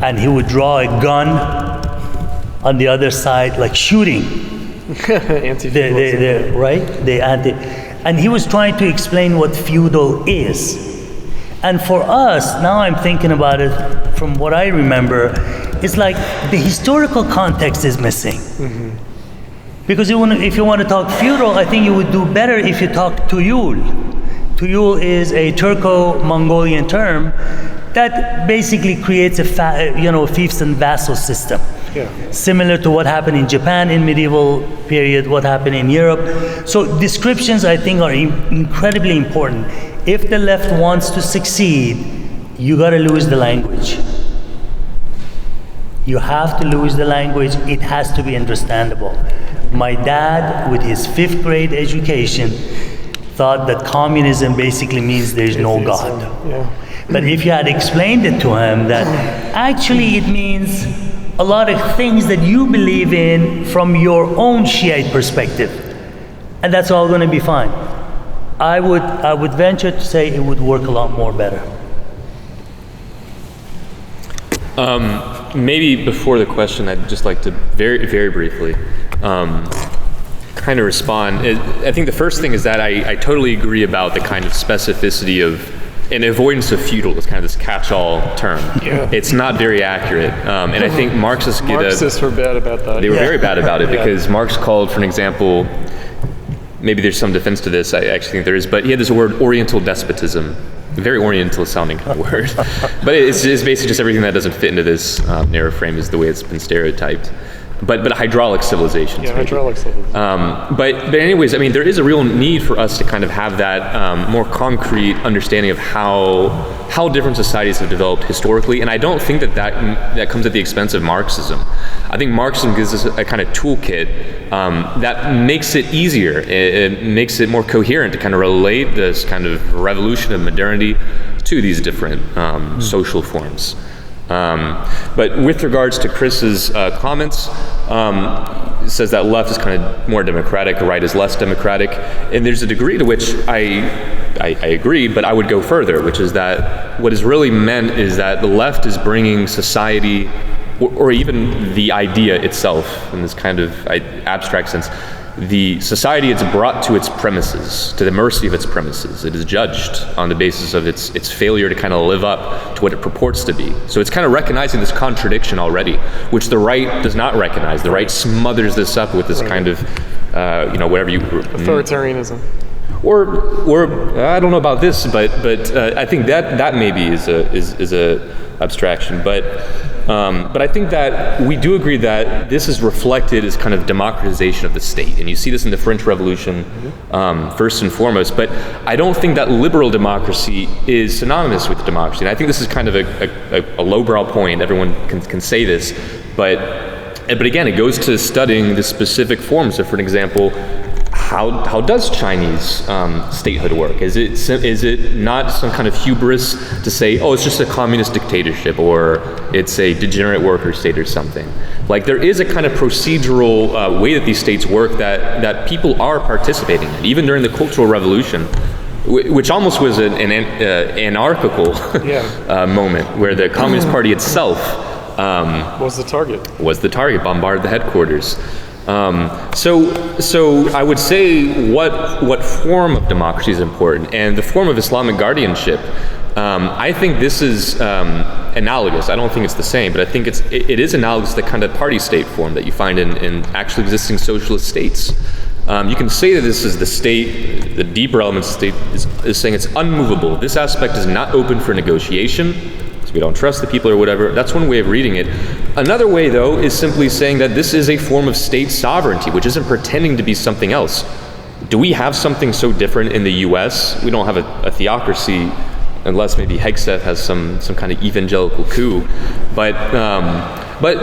S4: And he would draw a gun on the other side, like shooting. Right? And he was trying to explain what feudal is. And for us, now I'm thinking about it from what I remember, it's like the historical context is missing. Because if you want to talk feudal, I think you would do better if you talk Tuyul. Tuyul is a Turco-Mongolian term that basically creates a fiefs and vassal system. Similar to what happened in Japan in medieval period, what happened in Europe. So descriptions, I think, are incredibly important. If the left wants to succeed, you got to lose the language. You have to lose the language. It has to be understandable. My dad, with his 5th grade education, thought that communism basically means there's no God. But if you had explained it to him that actually it means a lot of things that you believe in from your own Shiite perspective, and that's all going to be fine, I would venture to say it would work a lot more better.
S3: Maybe before the question, I'd just like to very briefly kind of respond. I think the first thing is that I totally agree about the kind of specificity of an avoidance of feudal is kind of this catch-all term. It's not very accurate, and I think Marxists
S2: were bad about that.
S3: They were very bad about it because Marx called, for an example, maybe there's some defense to this, I actually think there is, but he had this word Oriental despotism, a very Oriental sounding kind of word. But it's basically just everything that doesn't fit into this narrow frame is the way it's been stereotyped. but hydraulic civilizations.
S2: Yeah,
S3: maybe.
S2: hydraulic civilization.
S3: But anyways, I mean, there is a real need for us to kind of have that more concrete understanding of how different societies have developed historically, and I don't think that comes at the expense of Marxism. I think Marxism gives us a kind of toolkit that makes it easier. It makes it more coherent to kind of relate this kind of revolution of modernity to these different social forms. But with regards to Chris's comments, it says that left is kind of more democratic, right is less democratic, and there's a degree to which I agree, but I would go further, which is that what is really meant is that the left is bringing society, or even the idea itself, in this kind of abstract sense, the society is brought to its premises, to the mercy of its premises. It is judged on the basis of its failure to kind of live up to what it purports to be. So it's kind of recognizing this contradiction already, which the right does not recognize. The right smothers this up with this kind of, whatever you...
S2: Authoritarianism.
S3: Or I don't know about this, but I think that maybe is a abstraction. But I think that we do agree that this is reflected as kind of democratization of the state, and you see this in the French Revolution first and foremost. But I don't think that liberal democracy is synonymous with democracy, and I think this is kind of a lowbrow point. Everyone can say this, but again, it goes to studying the specific forms. So, for an example, how does Chinese statehood work? Is it not some kind of hubris to say, oh, it's just a communist dictatorship, or it's a degenerate worker state or something? Like, there is a kind of procedural way that these states work that people are participating in, even during the Cultural Revolution, which almost was an anarchical moment, where the Communist Party itself
S2: was the target,
S3: bombarded the headquarters. So I would say what form of democracy is important, and the form of Islamic guardianship. I think this is analogous. I don't think it's the same, but I think it is analogous to the kind of party state form that you find in actually existing socialist states. You can say that this is the state, the deeper elements of the state is saying it's unmovable. This aspect is not open for negotiation. We don't trust the people or whatever. That's one way of reading it. Another way, though, is simply saying that this is a form of state sovereignty, which isn't pretending to be something else. Do we have something so different in the US? We don't have a theocracy, unless maybe Hegseth has some kind of evangelical coup. But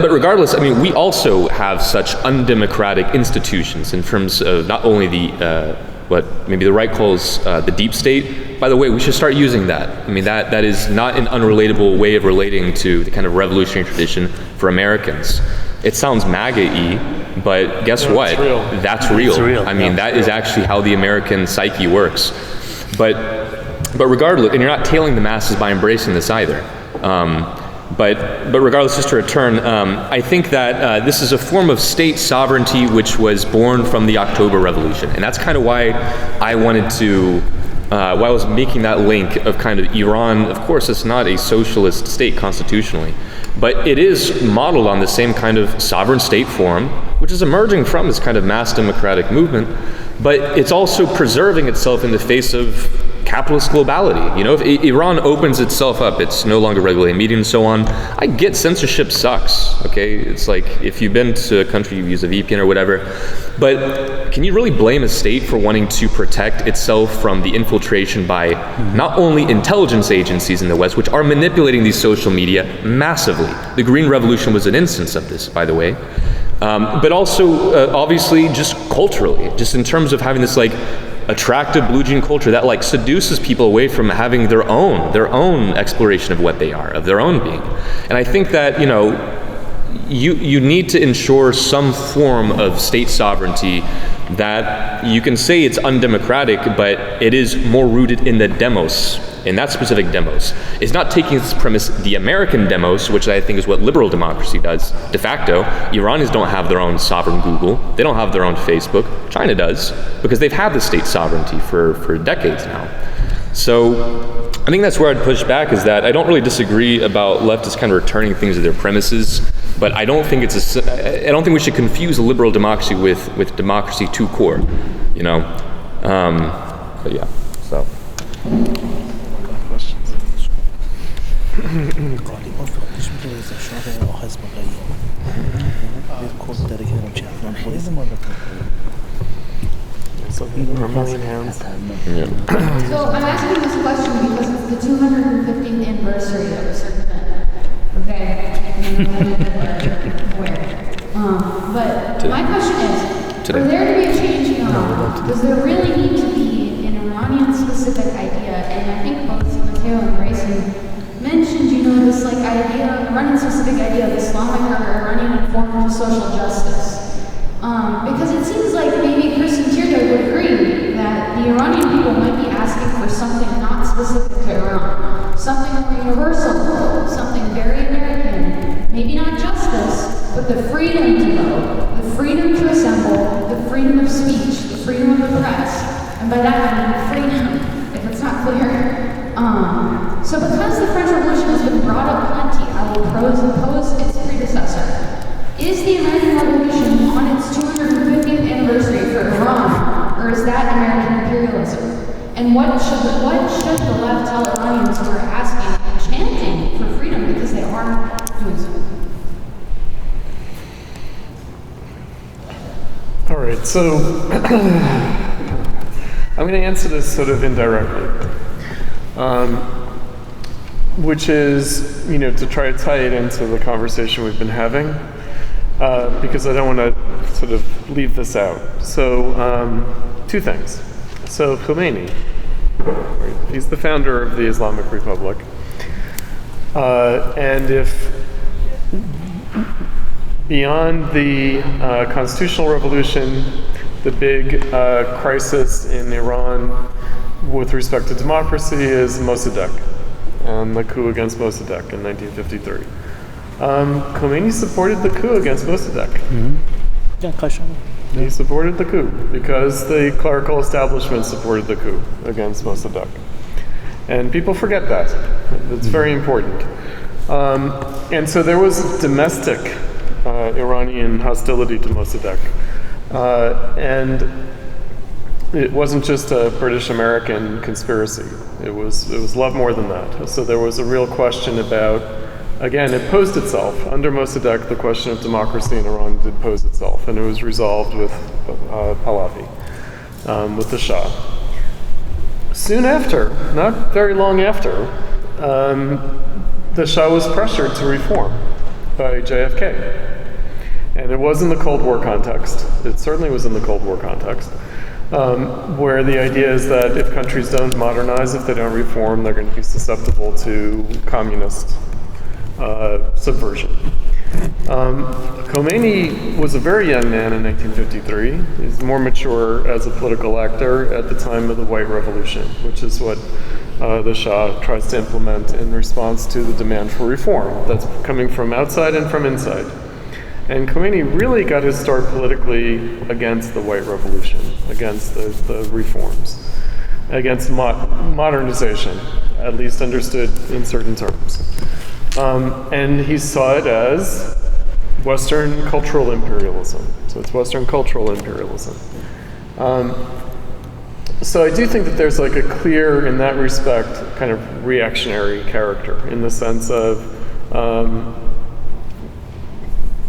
S3: regardless, I mean, we also have such undemocratic institutions in terms of not only what maybe the right calls the deep state. By the way, we should start using that. I mean, that is not an unrelatable way of relating to the kind of revolutionary tradition for Americans. It sounds MAGA-y, but guess what? That's real.
S4: It's real.
S3: I mean, that is actually how the American psyche works. But regardless, and you're not tailing the masses by embracing this either. But regardless, just to return, I think that this is a form of state sovereignty which was born from the October Revolution, and that's kind of why I wanted to, why I was making that link of kind of Iran. Of course, it's not a socialist state constitutionally, but it is modeled on the same kind of sovereign state form, which is emerging from this kind of mass democratic movement, but it's also preserving itself in the face of capitalist globality. You know, if Iran opens itself up, it's no longer regulated media and so on. I get censorship sucks, okay? It's like, if you've been to a country, you use a VPN or whatever, but can you really blame a state for wanting to protect itself from the infiltration by not only intelligence agencies in the West, which are manipulating these social media massively? The Green Revolution was an instance of this, by the way. But also, obviously, just culturally, just in terms of having this, like, attractive blue jean culture that, like, seduces people away from having their own exploration of what they are, of their own being. And I think that, you know, you need to ensure some form of state sovereignty that you can say it's undemocratic, but it is more rooted in the demos, in that specific demos. It's not taking its premise the American demos, which I think is what liberal democracy does de facto. Iranians don't have their own sovereign Google. They don't have their own Facebook. China does, because they've had the state sovereignty for decades now. So I think that's where I'd push back, is that I don't really disagree about leftists kind of returning things to their premises, but I don't think I don't think we should confuse a liberal democracy with democracy to core, you know. But yeah, so.
S2: So there are a million hands.
S7: So I'm asking this question because it's the 250th anniversary of a certain event. Okay? Where? But my question is, for there to be a change in Iran, does there really need to be an Iranian-specific idea? And I think both Matteo and Grayson mentioned, this like idea, Iranian-specific idea of Islamic or Iranian form of social justice. Because it seems like maybe Chris and Tirda would agree that the Iranian people might be asking for something not specific to Iran, something more universal, something very American, maybe not justice, but the freedom to vote, the freedom to assemble, the freedom of speech, the freedom of the press, and by that I mean freedom, if it's not clear. So because the French Revolution has been brought up plenty, I will pose its predecessor. Is the American Revolution on its 250th anniversary for Iran, or is that American imperialism? And what should the left tell Iranians who are asking and chanting for freedom because they are doing so?
S2: All right, so I'm going to answer this sort of indirectly, which is, to try to tie it into the conversation we've been having. Because I don't want to sort of leave this out. So, two things. So, Khomeini, right, he's the founder of the Islamic Republic. And if beyond the constitutional revolution, the big crisis in Iran with respect to democracy is Mossadegh and the coup against Mossadegh in 1953. Khomeini supported the coup against Mossadegh. He supported the coup because the clerical establishment supported the coup against Mossadegh. And people forget that. It's very important. And so there was domestic Iranian hostility to Mossadegh. And it wasn't just a British-American conspiracy. It was a lot more than that. So there was a real question about, again, it posed itself. Under Mossadegh, the question of democracy in Iran did pose itself, and it was resolved with Pahlavi, with the Shah. Soon after, not very long after, the Shah was pressured to reform by JFK. And it was in the Cold War context. It certainly was in the Cold War context, where the idea is that if countries don't modernize, if they don't reform, they're going to be susceptible to communist subversion. Khomeini was a very young man in 1953. He's more mature as a political actor at the time of the White Revolution, which is what the Shah tries to implement in response to the demand for reform that's coming from outside and from inside. And Khomeini really got his start politically against the White Revolution, against the reforms, against modernization, at least understood in certain terms. And he saw it as Western cultural imperialism. So it's Western cultural imperialism. So I do think that there's like a clear, in that respect, kind of reactionary character in the sense of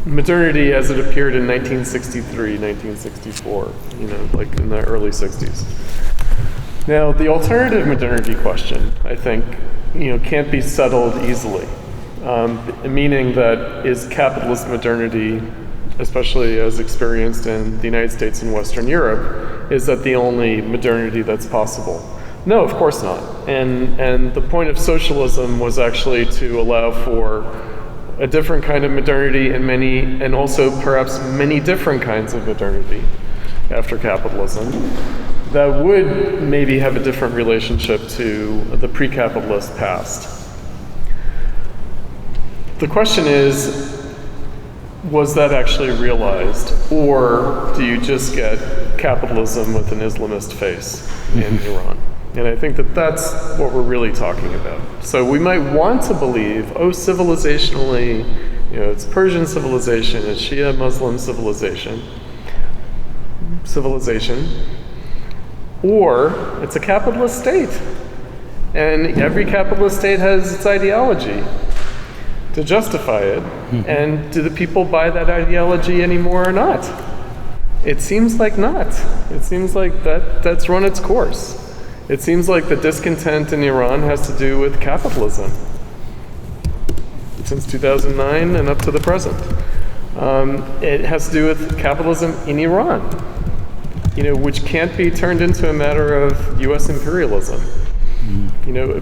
S2: modernity as it appeared in 1963, 1964, like in the early 60s. Now, the alternative modernity question, I think, can't be settled easily. Meaning that is capitalist modernity, especially as experienced in the United States and Western Europe, is that the only modernity that's possible? No, of course not. And the point of socialism was actually to allow for a different kind of modernity and also perhaps many different kinds of modernity after capitalism that would maybe have a different relationship to the pre-capitalist past. The question is, was that actually realized, or do you just get capitalism with an Islamist face in Iran? And I think that that's what we're really talking about. So we might want to believe, civilizationally, it's Persian civilization, it's Shia Muslim civilization, or it's a capitalist state. And every capitalist state has its ideology. to justify it. And do the people buy that ideology anymore or not? It seems like not. It seems like that's run its course. It seems like the discontent in Iran has to do with capitalism since 2009 and up to the present. It has to do with capitalism in Iran, which can't be turned into a matter of U.S. imperialism.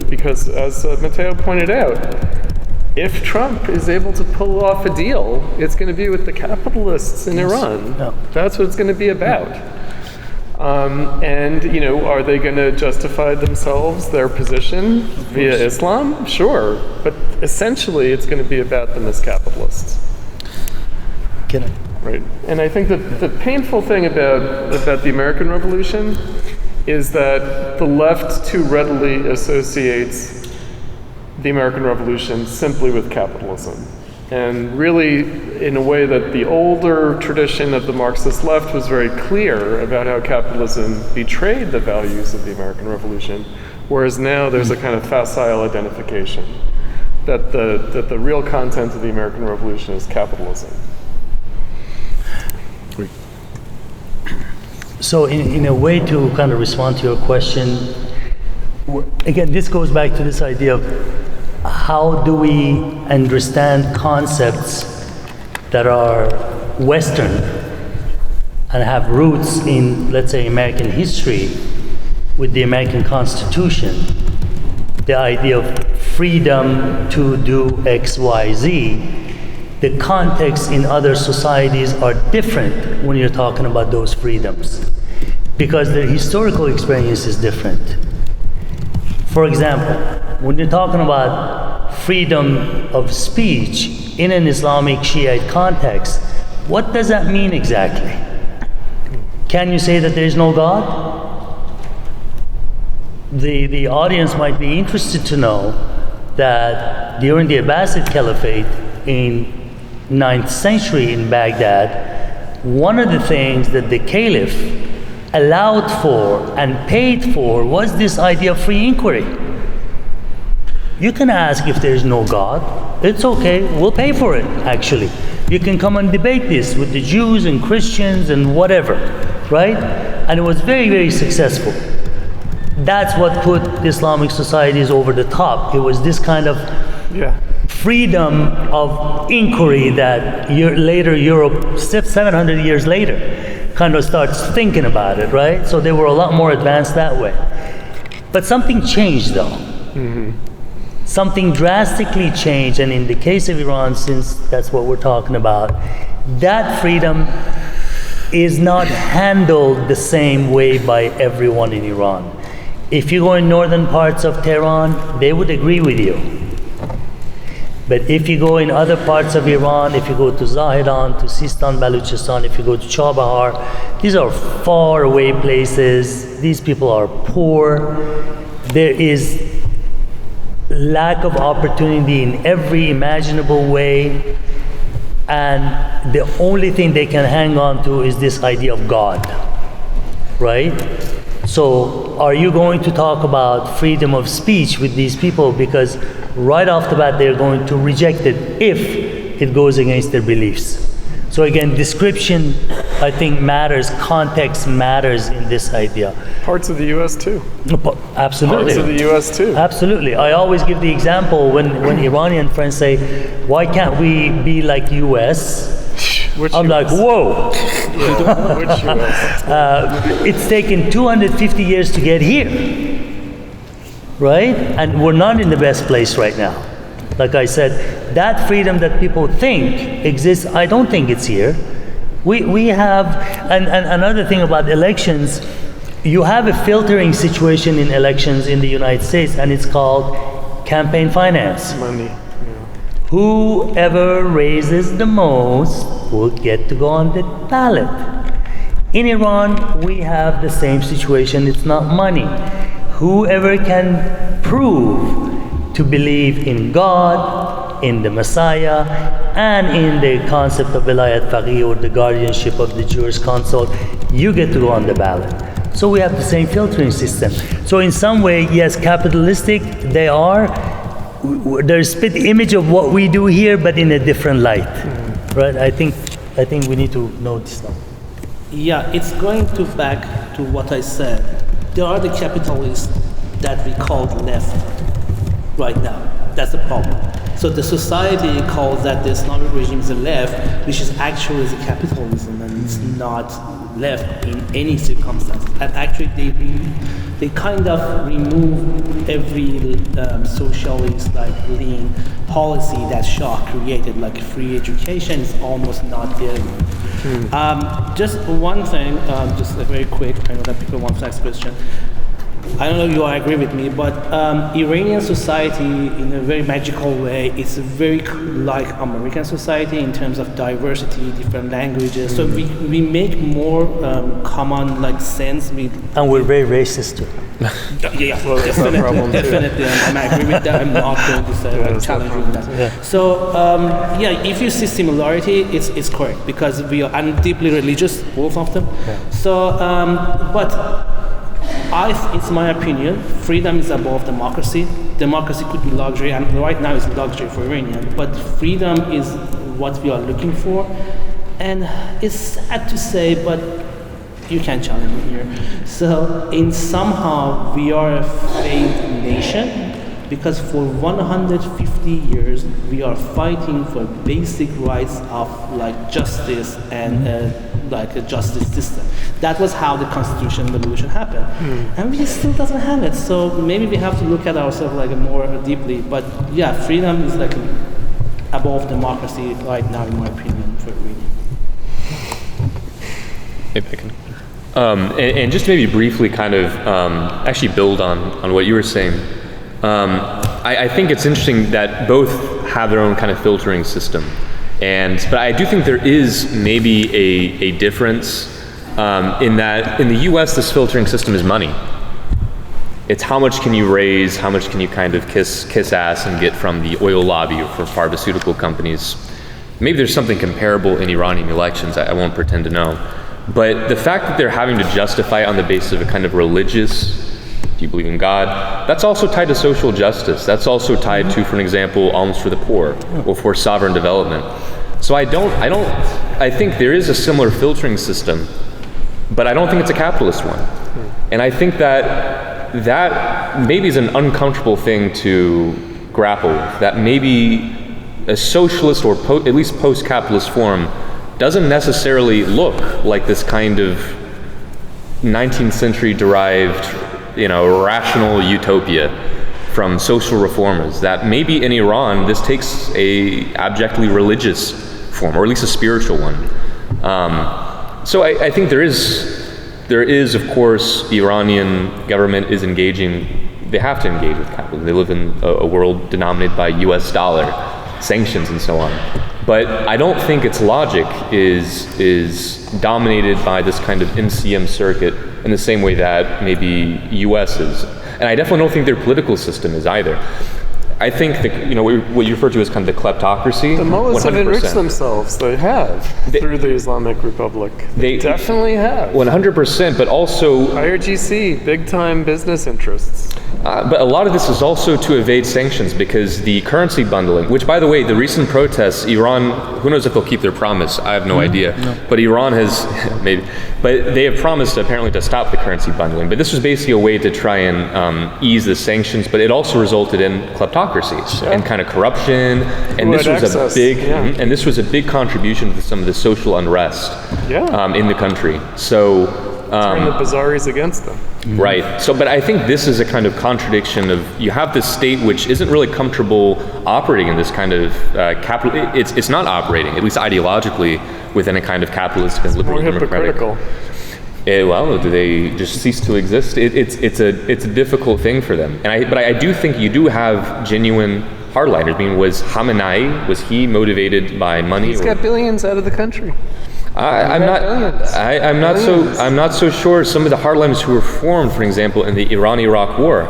S2: Because as Matteo pointed out, if Trump is able to pull off a deal, it's going to be with the capitalists in Iran.
S4: Yeah.
S2: That's what it's going to be about. Are they going to justify themselves, their position, via Islam? Sure. But essentially, it's going to be about them as capitalists. Right. And I think that the painful thing about the American Revolution is that the left too readily associates the American Revolution simply with capitalism. And really, in a way that the older tradition of the Marxist left was very clear about how capitalism betrayed the values of the American Revolution, whereas now there's a kind of facile identification that the real content of the American Revolution is capitalism.
S4: So in a way to kind of respond to your question, again, this goes back to this idea of how do we understand concepts that are Western and have roots in, let's say, American history with the American Constitution, the idea of freedom to do X, Y, Z. The context in other societies are different when you're talking about those freedoms because their historical experience is different. For example, when you're talking about freedom of speech in an Islamic Shiite context, what does that mean exactly? Can you say that there is no God? The audience might be interested to know that during the Abbasid Caliphate in 9th century in Baghdad, one of the things that the Caliph allowed for and paid for was this idea of free inquiry. You can ask if there is no God. It's okay, we'll pay for it, actually. You can come and debate this with the Jews and Christians and whatever, right? And it was very, very successful. That's what put Islamic societies over the top. It was this kind of freedom of inquiry that later Europe, 700 years later, kind of starts thinking about it, right? So they were a lot more advanced that way. But something changed though. Mm-hmm. Something drastically changed, and in the case of Iran, since that's what we're talking about, that freedom is not handled the same way by everyone in Iran. If you go in northern parts of Tehran, they would agree with you. But if you go in other parts of Iran, if you go to Zahedan, to Sistan, Baluchistan, if you go to Chabahar, these are far away places. These people are poor. There is lack of opportunity in every imaginable way. And the only thing they can hang on to is this idea of God, right? So are you going to talk about freedom of speech with these people? Because right off the bat, they're going to reject it if it goes against their beliefs. So again, description, I think, matters. Context matters in this idea.
S2: Parts of the U.S. too.
S4: Absolutely.
S2: Parts of the U.S. too.
S4: Absolutely. I always give the example when Iranian friends say, why can't we be like U.S.? I'm like, whoa.
S2: Which U.S.?
S4: It's taken 250 years to get here, right? And we're not in the best place right now. Like I said, that freedom that people think exists, I don't think it's here. We have, and another thing about elections, you have a filtering situation in elections in the United States, and it's called campaign finance.
S2: Money.
S4: Whoever raises the most will get to go on the ballot. In Iran, we have the same situation. It's not money. Whoever can prove to believe in God, in the Messiah, and in the concept of Vilayat Faqih, or the guardianship of the Jewish council, you get to go on the ballot. So we have the same filtering system. So in some way, yes, capitalistic they are. there's split image of what we do here, but in a different light, right? I think we need to notice that.
S5: Yeah, it's going to back to what I said. There are the capitalists that we call left right now. That's the problem. So the society calls that the Islamic regime is the left, which is actually the capitalism, and it's not left in any circumstance. And actually, they kind of remove every socialist lean policy that Shah created, like free education is almost not there anymore. Just one thing, just a very quick, I know that people want to ask a question. I don't know if you agree with me, but Iranian society, in a very magical way, is very like American society in terms of diversity, different languages. So we make more common sense with.
S4: And we're very racist too.
S5: Yeah, well, definitely. I agree with that. I'm not going to say challenge with that.
S4: Yeah.
S5: So if you see similarity, it's correct because we are deeply religious, both of them.
S4: Yeah.
S5: So, but. It's my opinion, freedom is above democracy. Democracy could be luxury, and right now it's luxury for Iranians, but freedom is what we are looking for. And it's sad to say, but you can't challenge me here. So somehow we are a failed nation because for 150 years we are fighting for basic rights of justice and a justice system. That was how the constitutional revolution happened, and we still doesn't have it. So maybe we have to look at ourselves more deeply. But yeah, freedom is above democracy right now, in my opinion, for Iranian.
S3: Maybe I can. And just maybe briefly kind of actually build on what you were saying. I think it's interesting that both have their own kind of filtering system. But I do think there is maybe a difference in that in the US this filtering system is money. It's how much can you raise, how much can you kind of kiss ass and get from the oil lobby or from pharmaceutical companies. Maybe there's something comparable in Iranian elections, I won't pretend to know. But the fact that they're having to justify it on the basis of a kind of religious, do you believe in God? That's also tied to social justice. That's also tied to, for example, alms for the poor or for sovereign development. So I think there is a similar filtering system, but I don't think it's a capitalist one. And I think that maybe is an uncomfortable thing to grapple with, that maybe a socialist or at least post-capitalist form doesn't necessarily look like this kind of 19th century derived rational utopia from social reformers, that maybe in Iran this takes a abjectly religious form, or at least a spiritual one. So I think there is of course, the Iranian government is engaging, they have to engage with capitalism. They live in a world denominated by US dollar, sanctions and so on. But I don't think its logic is dominated by this kind of NCM circuit in the same way that maybe US is. And I definitely don't think their political system is either. I think what you refer to as kind of the kleptocracy.
S2: The mullahs
S3: 100%.
S2: have enriched themselves. They have through the Islamic Republic. They definitely have.
S3: 100%, but also
S2: IRGC, big time business interests.
S3: But a lot of this is also to evade sanctions because the currency bundling, which by the way, the recent protests, Iran, who knows if they'll keep their promise? I have no idea. No. But Iran has, maybe, but they have promised apparently to stop the currency bundling. But this was basically a way to try and ease the sanctions, but it also resulted in kleptocracy and kind of corruption. And this was a big, and this was a big contribution to some of the social unrest in the country. So,
S2: turn the Bazaris against them.
S3: Right. So, but I think this is a kind of contradiction of, you have this state which isn't really comfortable operating in this kind of capital. It's not operating, at least ideologically, within a kind of capitalistic and liberal democratic.
S2: Hypocritical.
S3: Well, do they just cease to exist? It's a difficult thing for them. But I do think you do have genuine hardliners. I mean, was Khamenei, was he motivated by money?
S2: He's got billions out of the country.
S3: I'm not so sure. Some of the hardliners who were formed, for example, in the Iran-Iraq War,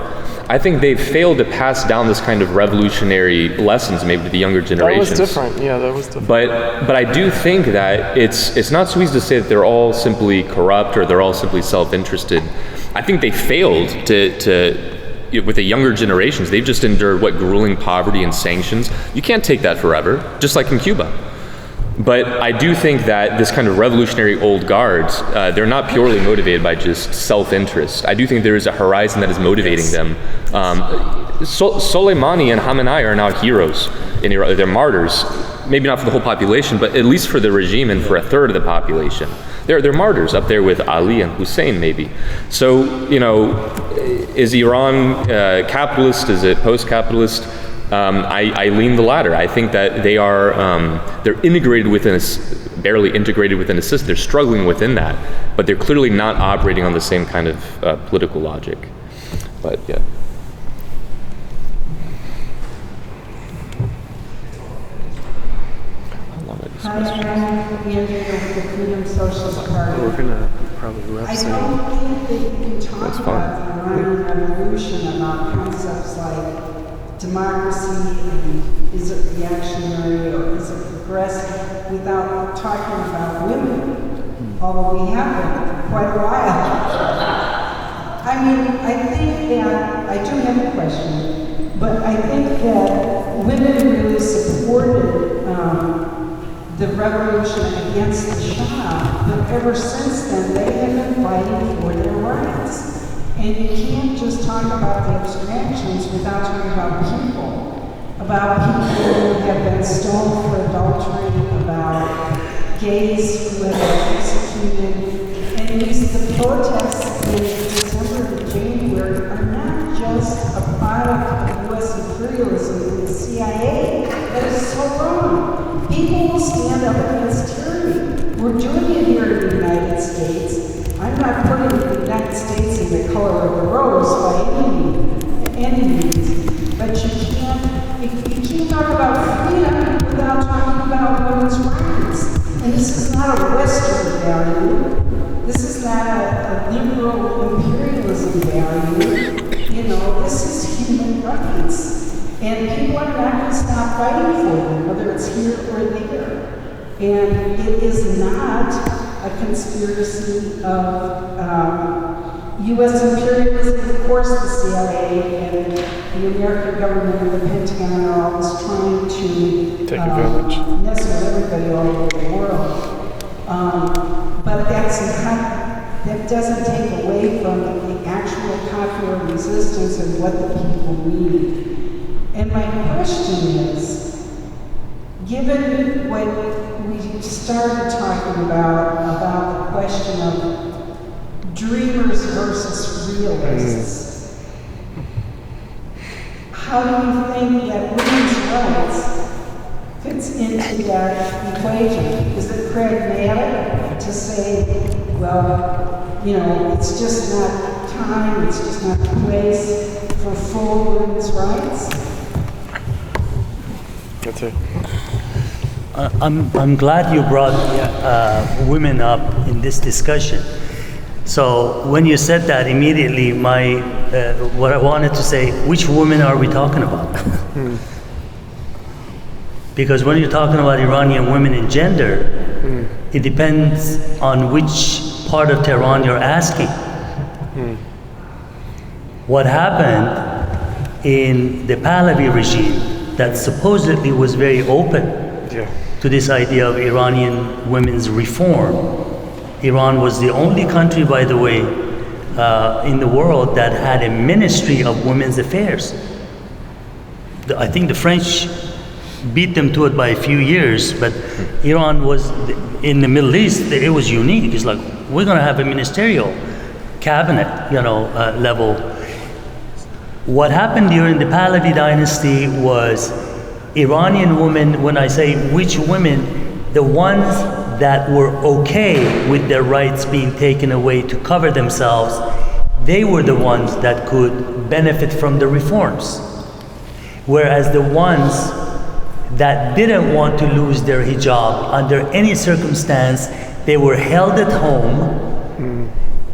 S3: I think they've failed to pass down this kind of revolutionary lessons maybe to the younger generations.
S2: That was different. Yeah, that was different.
S3: But I do think that it's not so easy to say that they're all simply corrupt or they're all simply self-interested. I think they failed to with the younger generations, they've just endured grueling poverty and sanctions. You can't take that forever, just like in Cuba. But I do think that this kind of revolutionary old guards, they're not purely motivated by just self-interest. I do think there is a horizon that is motivating them. Soleimani and Khamenei are now heroes in Iran. They're martyrs, maybe not for the whole population, but at least for the regime and for a third of the population. They're martyrs up there with Ali and Hussein, maybe. So, is Iran capitalist? Is it post-capitalist? I lean the latter. I think that they're integrated within barely integrated within a system. They're struggling within that, but they're clearly not operating on the same kind of political logic. But yeah.
S8: Hi, I'm Andrea with the Freedom Socialist Party.
S2: We're gonna probably wrap
S8: I
S2: soon.
S8: don't think that you can talk about the Iranian Revolution about concepts like democracy and is it reactionary or is it progressive without talking about women, although we have been for quite a while. I mean, I think that, I do have a question, but I think that women really supported the revolution against the Shah, but ever since then they have been fighting for their rights. And you can't just talk about the abstractions without talking about people who have been stoned for adultery, about gays who have been executed. And the protests in December and January are not just a product of U.S. imperialism and the CIA. That is so wrong. People will stand up against tyranny. We're doing it here in the United States. I'm not putting the United States in the color of the rose by any means. But you can't talk about freedom without talking about women's rights. And this is not a Western value. This is not a liberal imperialism value. This is human rights. And people are not going to stop fighting for them, whether it's here or there. And it is not a conspiracy of U.S. imperialism. Of course, the CIA and the American government and the Pentagon are always trying to
S2: take advantage.
S8: Mess with everybody all over the world. But that doesn't take away from the actual popular resistance and what the people need. And my question is, given what we started talking about the question of dreamers versus realists, how do you think that women's rights fits into that equation? Is it pragmatic to say, well, it's just not time, it's just not the place for full women's rights?
S2: That's it.
S4: I'm glad you brought women up in this discussion. So when you said that, immediately what I wanted to say, which women are we talking about? Because when you're talking about Iranian women in gender, it depends on which part of Tehran you're asking. What happened in the Pahlavi regime that supposedly was very open to this idea of Iranian women's reform. Iran was the only country, by the way, in the world that had a ministry of women's affairs. I think the French beat them to it by a few years, but Iran was, in the Middle East, it was unique. It's like, we're going to have a ministerial cabinet, level. What happened during the Pahlavi dynasty was Iranian women, when I say which women, the ones that were okay with their rights being taken away to cover themselves, they were the ones that could benefit from the reforms. Whereas the ones that didn't want to lose their hijab under any circumstance, they were held at home.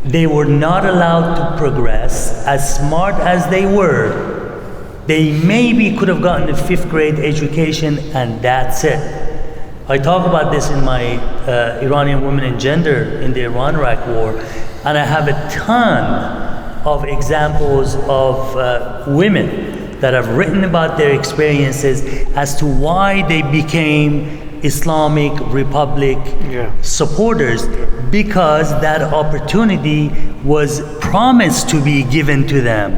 S4: They were not allowed to progress. As smart as they were, they maybe could have gotten a 5th grade education and that's it. I talk about this in my Iranian Women and Gender in the Iran-Iraq War, and I have a ton of examples of women that have written about their experiences as to why they became Islamic Republic supporters, because that opportunity was promised to be given to them.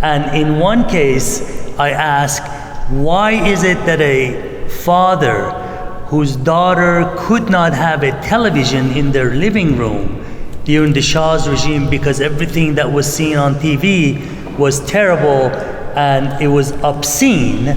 S4: And in one case, I asked, why is it that a father whose daughter could not have a television in their living room during the Shah's regime because everything that was seen on TV was terrible and it was obscene?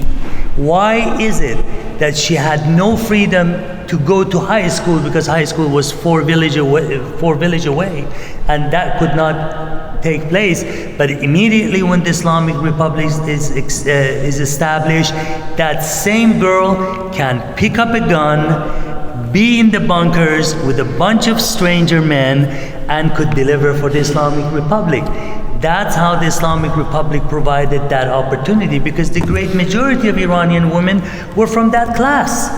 S4: Why is it that she had no freedom to go to high school because high school was four village away, and that could not take place? But immediately when the Islamic Republic is established, that same girl can pick up a gun, be in the bunkers with a bunch of stranger men, and could deliver for the Islamic Republic. That's how the Islamic Republic provided that opportunity, because the great majority of Iranian women were from that class.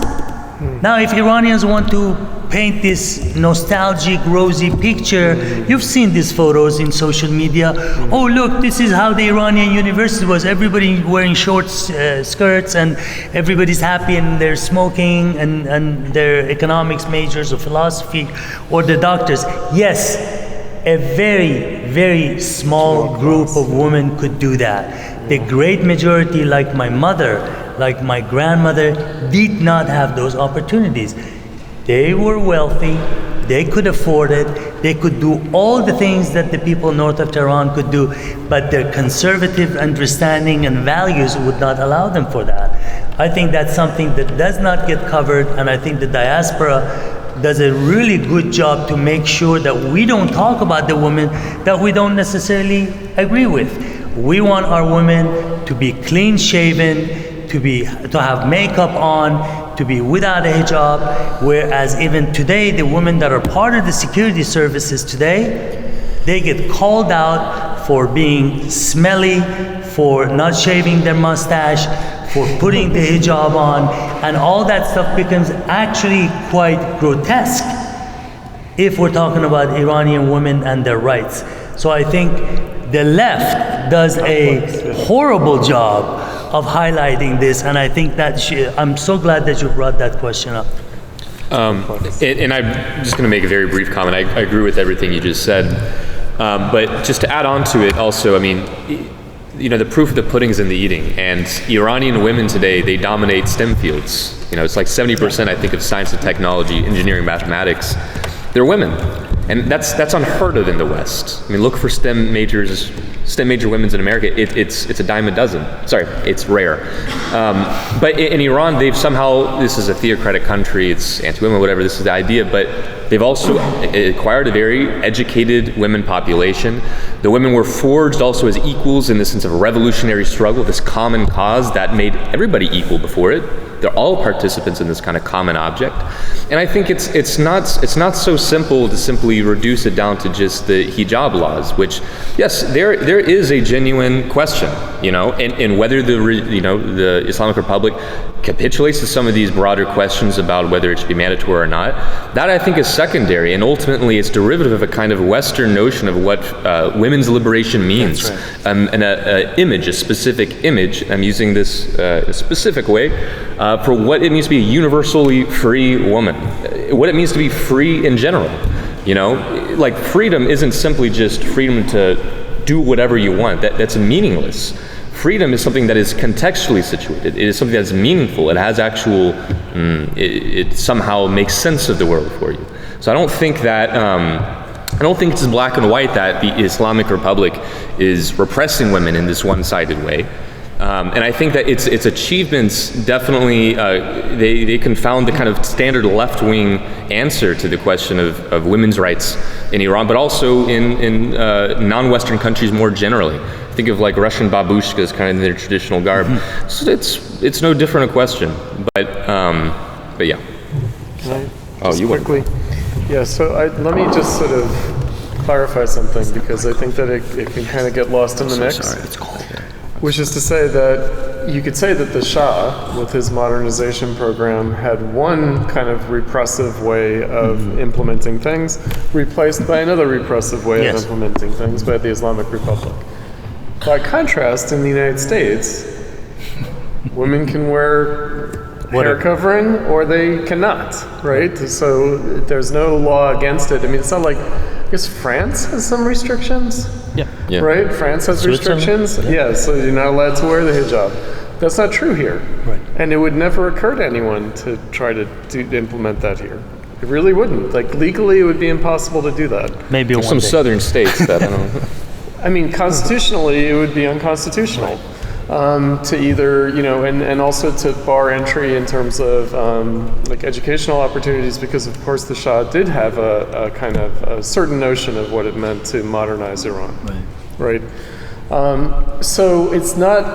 S4: Now, if Iranians want to paint this nostalgic, rosy picture, you've seen these photos in social media. Oh, look, this is how the Iranian university was. Everybody wearing short skirts, and everybody's happy, and they're smoking, and they're economics majors or philosophy, or the doctors. Yes, a very, very small group of women could do that. The great majority, like my mother, like my grandmother, did not have those opportunities. They were wealthy, they could afford it, they could do all the things that the people north of Tehran could do, but their conservative understanding and values would not allow them for that. I think that's something that does not get covered, and I think the diaspora does a really good job to make sure that we don't talk about the women that we don't necessarily agree with. We want our women to be clean shaven, to have makeup on, to be without a hijab, whereas even today, the women that are part of the security services today, they get called out for being smelly, for not shaving their mustache, for putting the hijab on, and all that stuff becomes actually quite grotesque if we're talking about Iranian women and their rights. So I think the left does a horrible job of highlighting this, and I think that I'm so glad that you brought that question up.
S3: And I'm just going to make a very brief comment. I agree with everything you just said, but just to add on to it also, I mean, you know, the proof of the pudding is in the eating, and Iranian women today, they dominate STEM fields. You know, it's like 70%, I think, of science and technology, engineering, mathematics. They're women, and that's unheard of in the West. I mean, look for STEM major women in America. It's a dime a dozen. Sorry, it's rare. But in Iran, they've somehow, this is a theocratic country, it's anti-women, whatever, this is the idea, but they've also acquired a very educated women population. The women were forged also as equals in the sense of a revolutionary struggle, this common cause that made everybody equal before it. They're all participants in this kind of common object. And I think it's not so simple to simply reduce it down to just the hijab laws, which, yes, there is a genuine question, you know, and whether the Islamic Republic capitulates to some of these broader questions about whether it should be mandatory or not. That, I think, is secondary, and ultimately it's derivative of a kind of Western notion of what women's liberation means. That's right. And a specific image, I'm using this a specific way, for what it means to be a universally free woman, what it means to be free in general. You know, like, freedom isn't simply just freedom to do whatever you want. That's meaningless. Freedom is something that is contextually situated. It is something that's meaningful. It has actual, it somehow makes sense of the world for you. So I don't think it's black and white that the Islamic Republic is repressing women in this one-sided way. And I think that its achievements definitely, they confound the kind of standard left-wing answer to the question of women's rights in Iran, but also in non-Western countries more generally. Think of like Russian babushkas kind of in their traditional garb. Mm-hmm. So it's no different a question, but yeah.
S2: You quickly. Yeah, so let me just sort of clarify something, because I think that it can kind of get lost in the mix.
S3: Sorry, it's cold.
S2: Which is to say that you could say that the Shah, with his modernization program, had one kind of repressive way of implementing things, replaced by another repressive way of implementing things by the Islamic Republic. By contrast, in the United States, women can wear hair covering or they cannot, right? So there's no law against it. I mean, it's not like, I guess France has some restrictions.
S3: Yeah.
S2: Right? France has restrictions. Yeah, so you're not allowed to wear the hijab. That's not true here.
S4: Right.
S2: And it would never occur to anyone to try to implement that here. It really wouldn't. Like, legally, it would be impossible to do that.
S4: Maybe
S3: There's some southern states that I don't know.
S2: I mean, constitutionally, it would be unconstitutional. To either, and also to bar entry in terms of like educational opportunities, because of course the Shah did have a kind of a certain notion of what it meant to modernize Iran. Right. So it's not,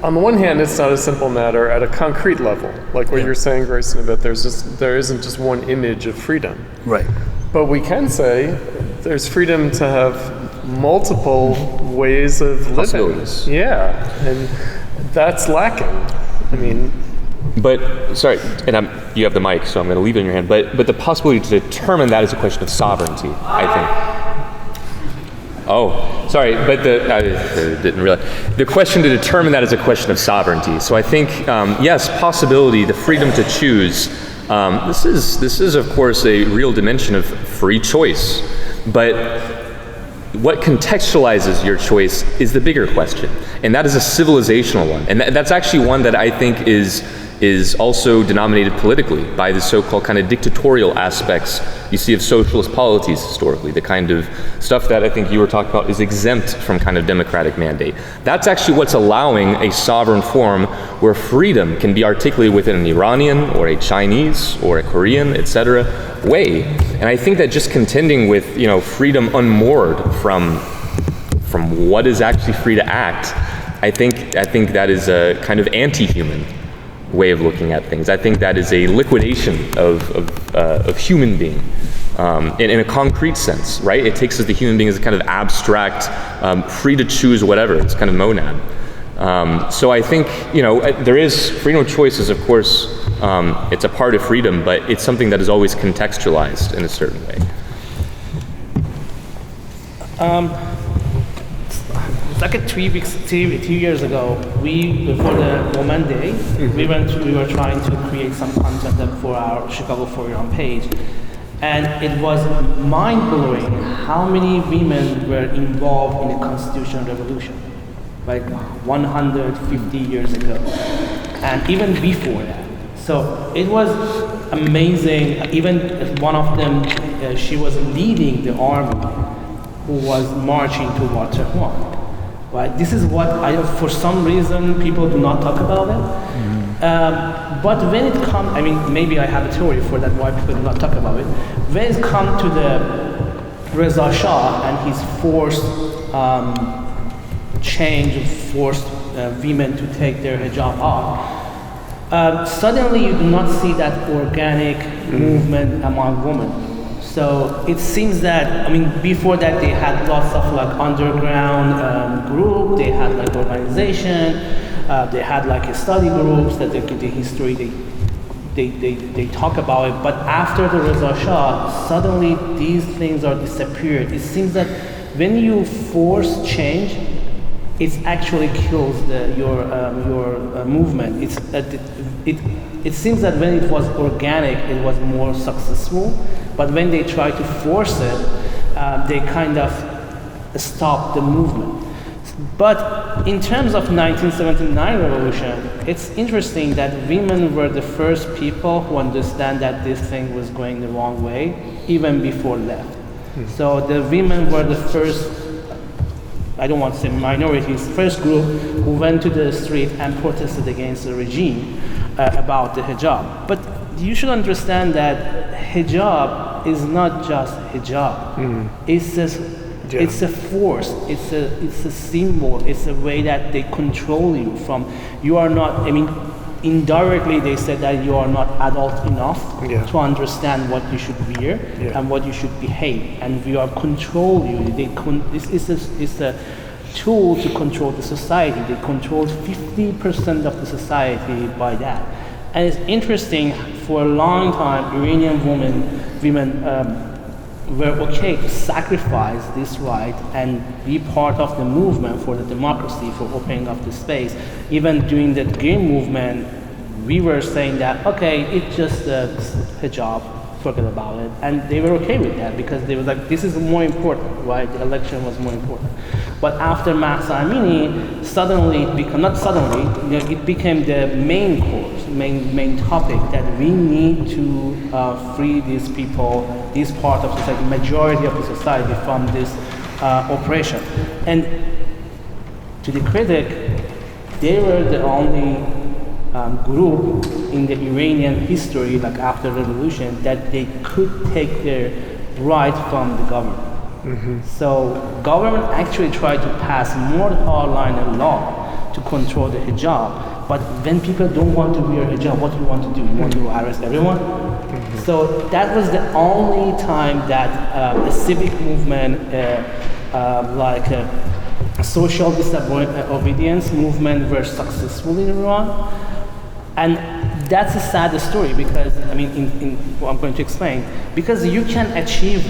S2: on the one hand, it's not a simple matter at a concrete level, like what you're saying, Grayson, about there isn't just one image of freedom.
S4: Right.
S2: But we can say there's freedom to have multiple ways of living.
S3: Possibilities.
S2: Yeah, and that's lacking. I mean,
S3: but sorry, and you have the mic, so I'm going to leave it in your hand. But the possibility to determine that is a question of sovereignty, I think. Oh, sorry, but I didn't realize the question to determine that is a question of sovereignty. So I think yes, possibility, the freedom to choose. This is of course a real dimension of free choice, but what contextualizes your choice is the bigger question, and that is a civilizational one, and that's actually one that I think is also denominated politically by the so-called kind of dictatorial aspects you see of socialist polities historically, the kind of stuff that I think you were talking about is exempt from kind of democratic mandate. That's actually what's allowing a sovereign form where freedom can be articulated within an Iranian or a Chinese or a Korean, etc. way. And I think that just contending with, freedom unmoored from what is actually free to act, I think that is a kind of anti-human way of looking at things. I think that is a liquidation of human being in a concrete sense, right? It takes us the human being as a kind of abstract, free to choose whatever. It's kind of monad. So I think, there is freedom of choice is, of course, it's a part of freedom, but it's something that is always contextualized in a certain way.
S5: It's like 2 years ago, before the Woman Day, we were trying to create some content for our Chicago for Iran page. And it was mind-blowing how many women were involved in the Constitutional Revolution, like 150 years ago, and even before that. So it was amazing. Even one of them, she was leading the army who was marching toward Tehran. Right? This is what for some reason people do not talk about it. But when it comes, maybe I have a theory for that why people do not talk about it. When it comes to the Reza Shah and his forced change, forced women to take their hijab off, suddenly you do not see that organic movement among women. So it seems that, before that they had lots of underground group, they had organization, they had study groups that the history, they talk about it. But after the Reza Shah, suddenly these things are disappeared. It seems that when you force change, it actually kills your movement. It seems that when it was organic, it was more successful. But when they try to force it, they kind of stop the movement. But in terms of 1979 revolution, it's interesting that women were the first people who understand that this thing was going the wrong way, even before left. So the women were the first, I don't want to say minorities, first group who went to the street and protested against the regime about the hijab. But you should understand that hijab is not just hijab. It's a force. It's a symbol. It's a way that they control you from. You are not. Indirectly they said that you are not adult enough to understand what you should wear and what you should behave, and we are control you. It's tool to control the society. They controlled 50% of the society by that. And it's interesting, for a long time, Iranian women were okay to sacrifice this right and be part of the movement for the democracy, for opening up the space. Even during the Green movement, we were saying that, okay, it's just a hijab, forget about it. And they were okay with that because they were like, this is more important, right? The election was more important. But after Mahsa Amini, suddenly, it became the main course, main topic that we need to free these people, this part of society, majority of the society from this oppression. And to the critic, they were the only group in the Iranian history, like after the revolution, that they could take their right from the government. So government actually tried to pass more hardline law to control the hijab. But when people don't want to wear hijab, what do you want to do? You want to arrest everyone? So that was the only time that the civic movement, like social disobedience movement, were successful in Iran. And that's a sad story because, I mean, in what I'm going to explain, because you can achieve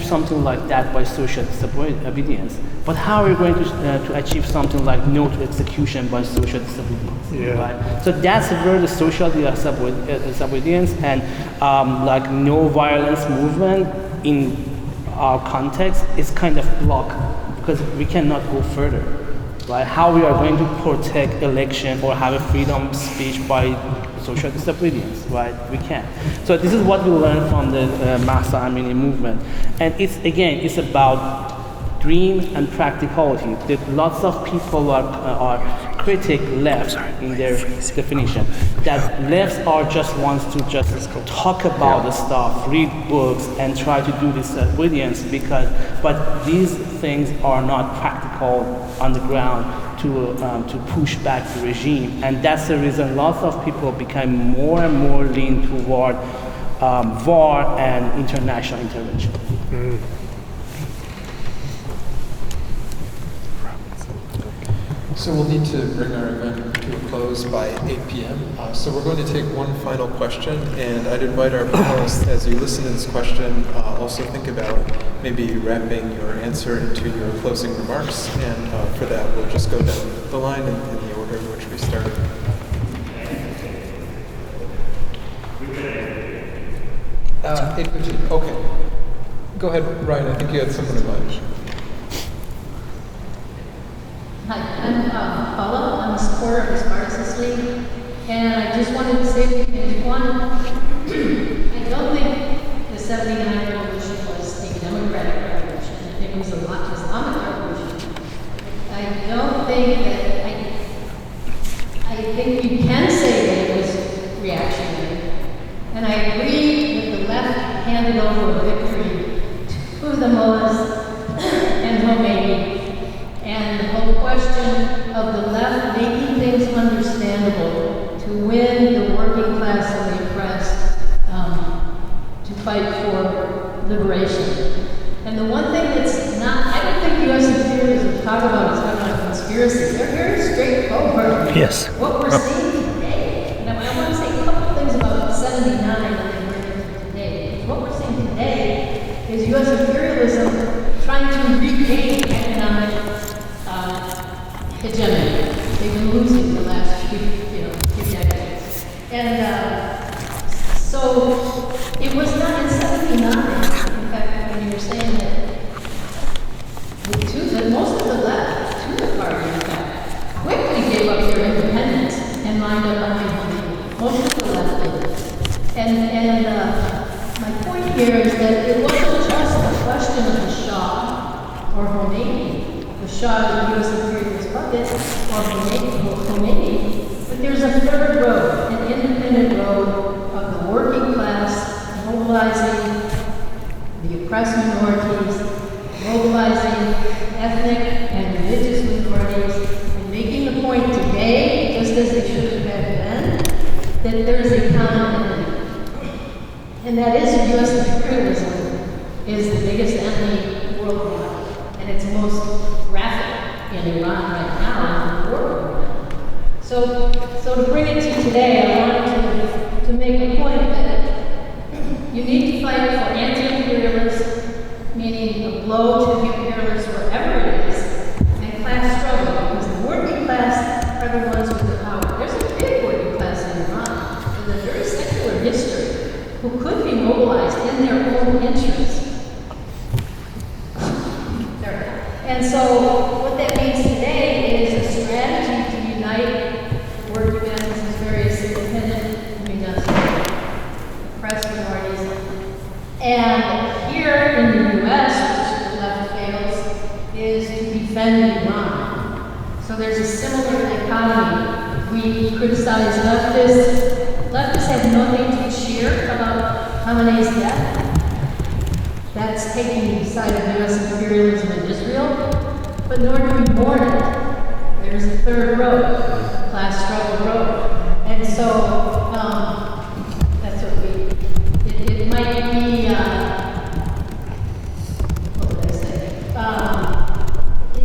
S5: something like that by social disobedience. But how are you going to achieve something like no to execution by social disobedience?
S2: Yeah.
S5: Right? So that's where the social disobedience and like no violence movement in our context is kind of blocked because we cannot go further. Right? How we are going to protect election or have a freedom of speech by social disobedience, right? We can't. So this is what we learned from the Mahsa Amini movement. And it's about dreams and practicality. That lots of people are critic left in their definition. That lefts are just wants to just talk about the stuff, read books, and try to do this obedience but these things are not practical on the ground to push back the regime. And that's the reason lots of people become more and more lean toward war and international intervention.
S1: So we'll need to bring our event to a close by 8 p.m. So we're going to take one final question, and I'd invite our panelists, as you listen to this question, also think about maybe wrapping your answer into your closing remarks. And for that, we'll just go down the line in the order in which we started. Okay. Go ahead, Ryan. I think you had someone in mind.
S9: Hi, I'm Paula. I'm a supporter of the Spartacus League, and I just wanted to say two things. One, I don't think the 79 revolution was a democratic revolution. I think it was a Islamic revolution. I don't think that, I think you can say that it was reactionary. And I agree that the left handed over a victory to the mullahs and Khomeini. And the whole question of the left making things understandable to win the working class and the oppressed, to fight for liberation. And the one thing that's not, I don't think U.S. imperialism talk about conspiracy. They're very straightforward.
S4: Yes.
S9: What we're seeing today, and I want to say a couple things about 79 and then bring it to today. What we're seeing today is U.S. imperialism trying to regain economic hegemony. They've been losing the last few decades. And so it was not in 79, in fact, when you were saying that most of the left, Tudor party, in fact, quickly gave up their independence and lined up on Khomeini. Most of the left did. And my point here is that it wasn't just a question of the Shah or Khomeini. The Shah of the U.S. imperialist puppet, or Khomeini, but there's a third road, an independent road of the working class mobilizing the oppressed minorities, mobilizing ethnic and religious minorities, and making the point today, just as they should have back then, that there is a common enemy. And that is U.S. imperialism is the biggest enemy worldwide, and it's most graphic in So to bring it to today, I wanted to make a point that you need to fight for anti-imperialists, meaning a blow to the imperialists wherever it is, and class struggle, because the working class are the ones with the power. There's a big working class in Iran with a very secular history who could be mobilized in their own interest. And so what that means today is a strategy to unite the working masses, various independent communities, oppressed minorities. And here in the US, which the left fails, is to defend Iran. So there's a similar dichotomy. We criticize leftists. Leftists have nothing to cheer about Khamenei's death. That's taking the side of U.S. imperialism in Israel, but nor do we mourn it. There's a third road, class struggle road. And so that's what it might be, what would I say?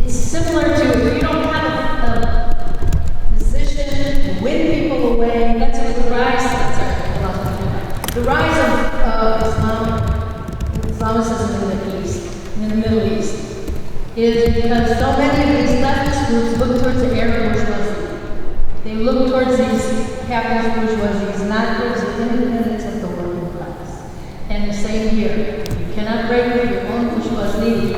S9: It's similar to, if you don't have a position to win people away, that's what the rise of Islamicism in the East, in the Middle East, is because so many of these leftist groups look towards the Arab bourgeoisie. They look towards these capitalist bourgeoisies, not towards the independence of the working class. And the same here. You cannot break with your own bourgeoisie.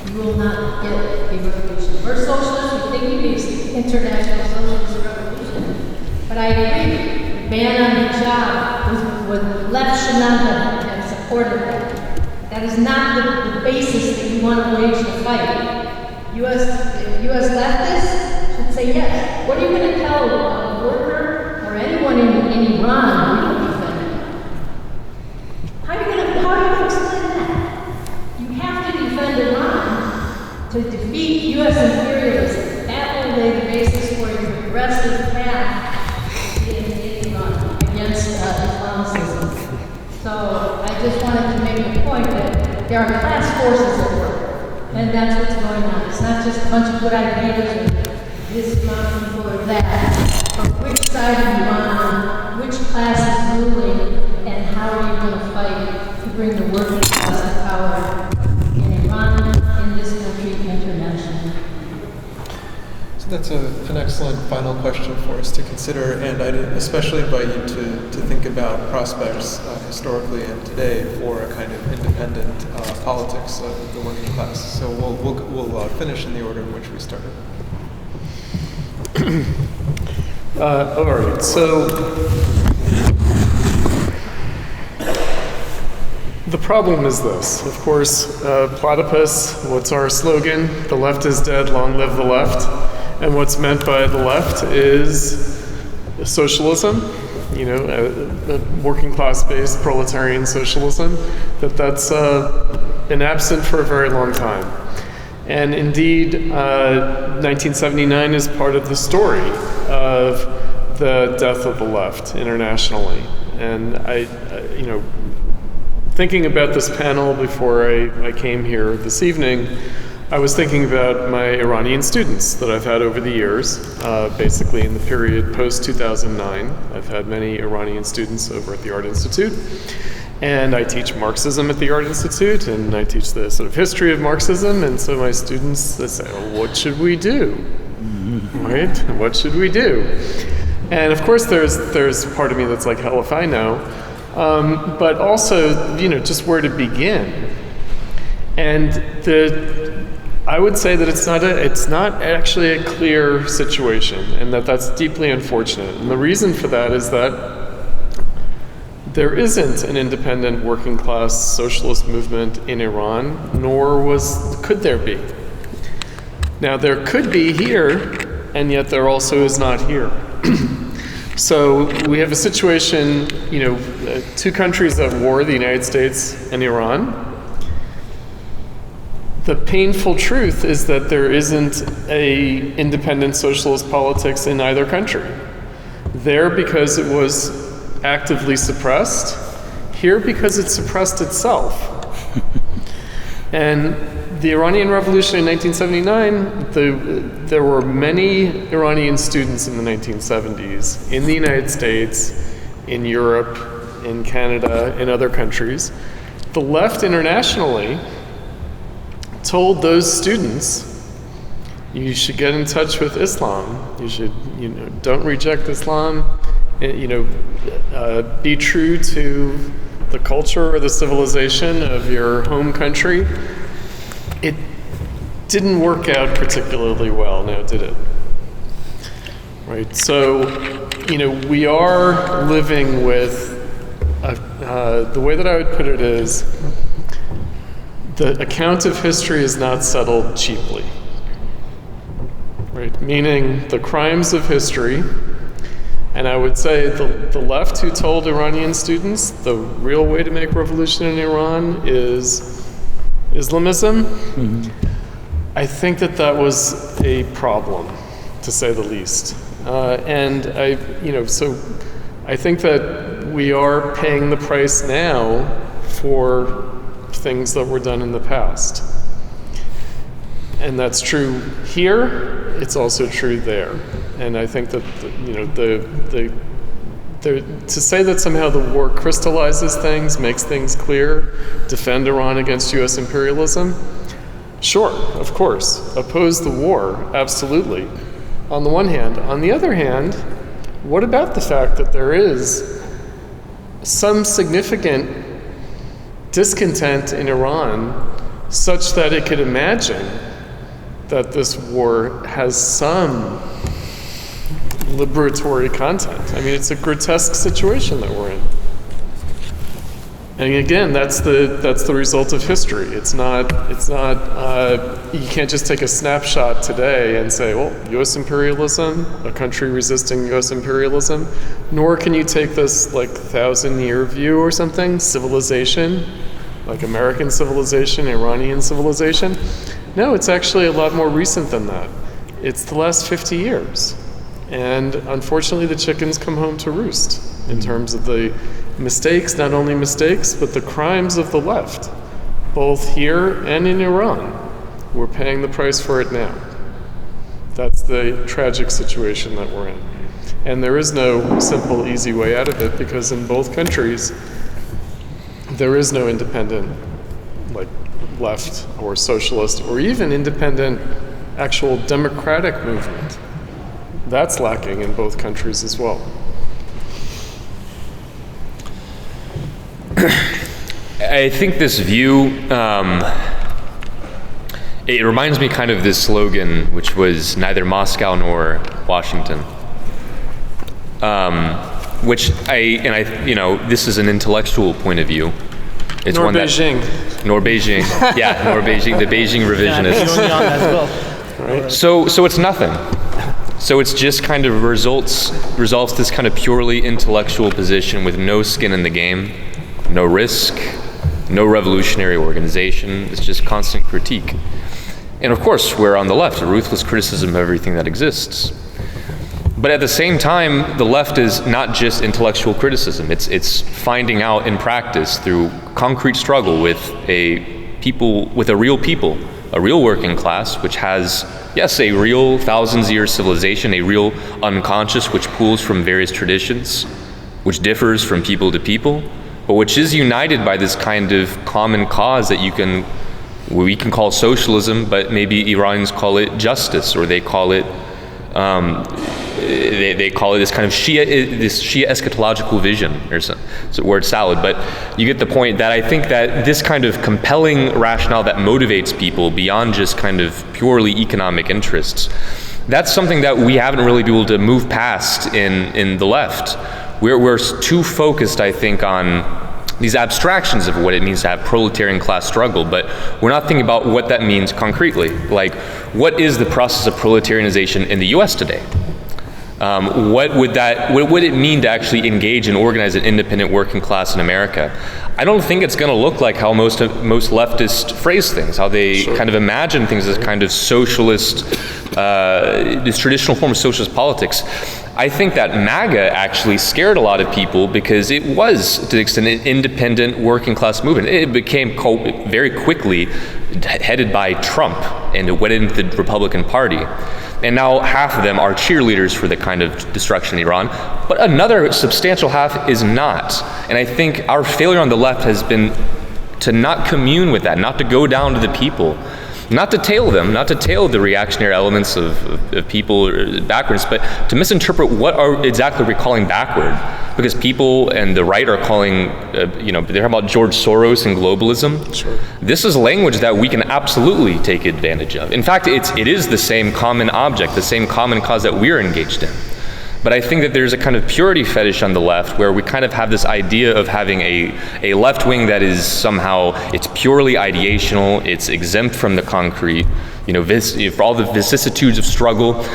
S9: You will not get a revolution. We're socialists. We think it is international socialist revolution. But I agree. The ban on hijab was left should not have supported that. That is not the basis that you want to wage the fight. U.S. leftists should say yes. What are you going to tell a worker or anyone in Iran who you defend? How are you going to explain that? You have to defend Iran to defeat U.S. imperialism. That will lay the basis for a progressive path in Iran against Islamicism. So I just wanted to make a point that there are class forces at work, and that's what's going on. It's not just a bunch of good ideas or this amount of people or that, but which side of Iran, which class is ruling, and how are you going to fight to bring the working class to power in Iran, in this country, internationally.
S1: So that's an excellent final question for us to consider, and I'd especially invite you to think about prospects historically and today for a kind of independent politics of the working class. So we'll finish in the order in which we started.
S2: All right, so the problem is this. Of course, Platypus, what's our slogan? The left is dead, long live the left. And what's meant by the left is socialism, working class-based proletarian socialism, that's been absent for a very long time. And indeed, 1979 is part of the story of the death of the left internationally. And thinking about this panel before I came here this evening, I was thinking about my Iranian students that I've had over the years, basically in the period post-2009. I've had many Iranian students over at the Art Institute, and I teach Marxism at the Art Institute, and I teach the sort of history of Marxism, and so my students, they say, well, what should we do? Right? What should we do? And of course there's part of me that's like, hell if I know, but also, just where to begin. And I would say that it's not actually a clear situation, and that's deeply unfortunate. And the reason for that is that there isn't an independent working class socialist movement in Iran, nor could there be. Now there could be here, and yet there also is not here. So we have a situation, two countries at war, the United States and Iran. The painful truth is that there isn't a independent socialist politics in either country. There because it was actively suppressed, here because it suppressed itself. And the Iranian Revolution in 1979, there were many Iranian students in the 1970s in the United States, in Europe, in Canada, in other countries. The left internationally told those students, you should get in touch with Islam. You should, don't reject Islam. Be true to the culture or the civilization of your home country. It didn't work out particularly well, now did it? Right, so, we are living with, the way that I would put it is, the account of history is not settled cheaply. Right, meaning the crimes of history, and I would say the left who told Iranian students the real way to make revolution in Iran is Islamism. Mm-hmm. I think that was a problem, to say the least. And I think that we are paying the price now for things that were done in the past. And that's true here, it's also true there. And I think that, to say that somehow the war crystallizes things, makes things clear, defend Iran against US imperialism, sure, of course. Oppose the war, absolutely. On the one hand. On the other hand, what about the fact that there is some significant discontent in Iran such that it could imagine that this war has some liberatory content? I mean, it's a grotesque situation that we're in. And again, that's the result of history. It's not. You can't just take a snapshot today and say, well, U.S. imperialism, a country resisting U.S. imperialism. Nor can you take this 1,000-year view or something, civilization, like American civilization, Iranian civilization. No, it's actually a lot more recent than that. It's the last 50 years. And unfortunately, the chickens come home to roost in terms of the mistakes, not only mistakes, but the crimes of the left, both here and in Iran. We're paying the price for it now. That's the tragic situation that we're in. And there is no simple, easy way out of it, because in both countries, there is no independent, left or socialist, or even independent, actual democratic movement. That's lacking in both countries as well.
S3: I think this view, it reminds me kind of this slogan, which was neither Moscow nor Washington. Which this is an intellectual point of view. It's
S2: nor
S3: one
S2: Beijing.
S3: Nor Beijing. Yeah, nor Beijing, the Beijing revisionists.
S2: Right.
S3: So it's nothing. So it's just kind of resolves this kind of purely intellectual position with no skin in the game, no risk, no revolutionary organization. It's just constant critique. And of course, we're on the left, a ruthless criticism of everything that exists. But at the same time, the left is not just intellectual criticism. It's finding out in practice through concrete struggle with a real working class, which has, yes, a real thousands-year civilization, a real unconscious which pulls from various traditions, which differs from people to people, but which is united by this kind of common cause that we can call socialism, but maybe Iranians call it justice, or they call it they call it this kind of Shia eschatological vision, or it's a word salad, but you get the point that I think that this kind of compelling rationale that motivates people beyond just kind of purely economic interests, that's something that we haven't really been able to move past in the left. We're too focused, I think, on these abstractions of what it means to have proletarian class struggle, but we're not thinking about what that means concretely. Like, what is the process of proletarianization in the US today? What would it mean to actually engage and organize an independent working class in America? I don't think it's going to look like how most leftists phrase things, how they kind of imagine things as kind of socialist, this traditional form of socialist politics. I think that MAGA actually scared a lot of people because it was, to the extent, an independent working class movement. It became very quickly headed by Trump and went into the Republican Party. And now half of them are cheerleaders for the kind of destruction of Iran, but another substantial half is not. And I think our failure on the left has been to not commune with that, not to go down to the people, not to tail them, not to tail the reactionary elements of people backwards, but to misinterpret what are exactly we're calling backward. Because people and the right are calling, they're talking about George Soros and globalism.
S2: Sure.
S3: This is language that we can absolutely take advantage of. In fact, it is the same common object, the same common cause that we're engaged in. But I think that there's a kind of purity fetish on the left where we kind of have this idea of having a left wing that is somehow, it's purely ideational, it's exempt from the concrete, for all the vicissitudes of struggle.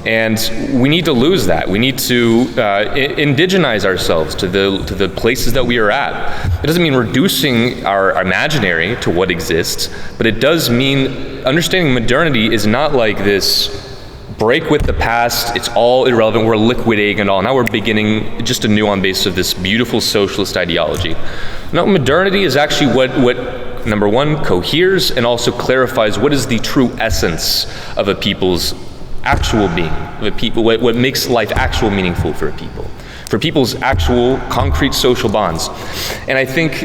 S3: And we need to lose that. We need to indigenize ourselves to the places that we are at. It doesn't mean reducing our imaginary to what exists, but it does mean understanding modernity is not like this break with the past, it's all irrelevant, we're liquidating it all. Now we're beginning just anew on basis of this beautiful socialist ideology. No, modernity is actually what number one, coheres and also clarifies what is the true essence of a people's actual being, of a people, what makes life actual meaningful for a people. For people's actual concrete social bonds. And I think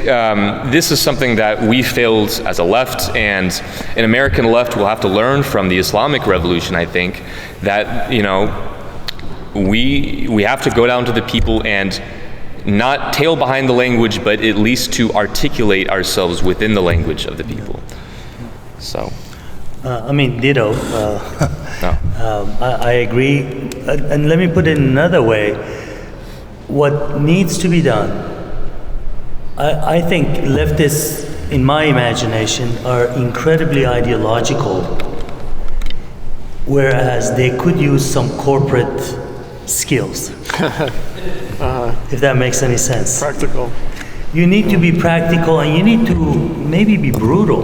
S3: this is something that we failed as a left, and an American left will have to learn from the Islamic Revolution, I think, that, we have to go down to the people and not tail behind the language, but at least to articulate ourselves within the language of the people. So.
S4: Ditto.
S3: No.
S4: I agree. And let me put it another way. What needs to be done, I think leftists, in my imagination, are incredibly ideological, whereas they could use some corporate skills, if that makes any sense.
S2: Practical.
S4: You need to be practical, and you need to maybe be brutal.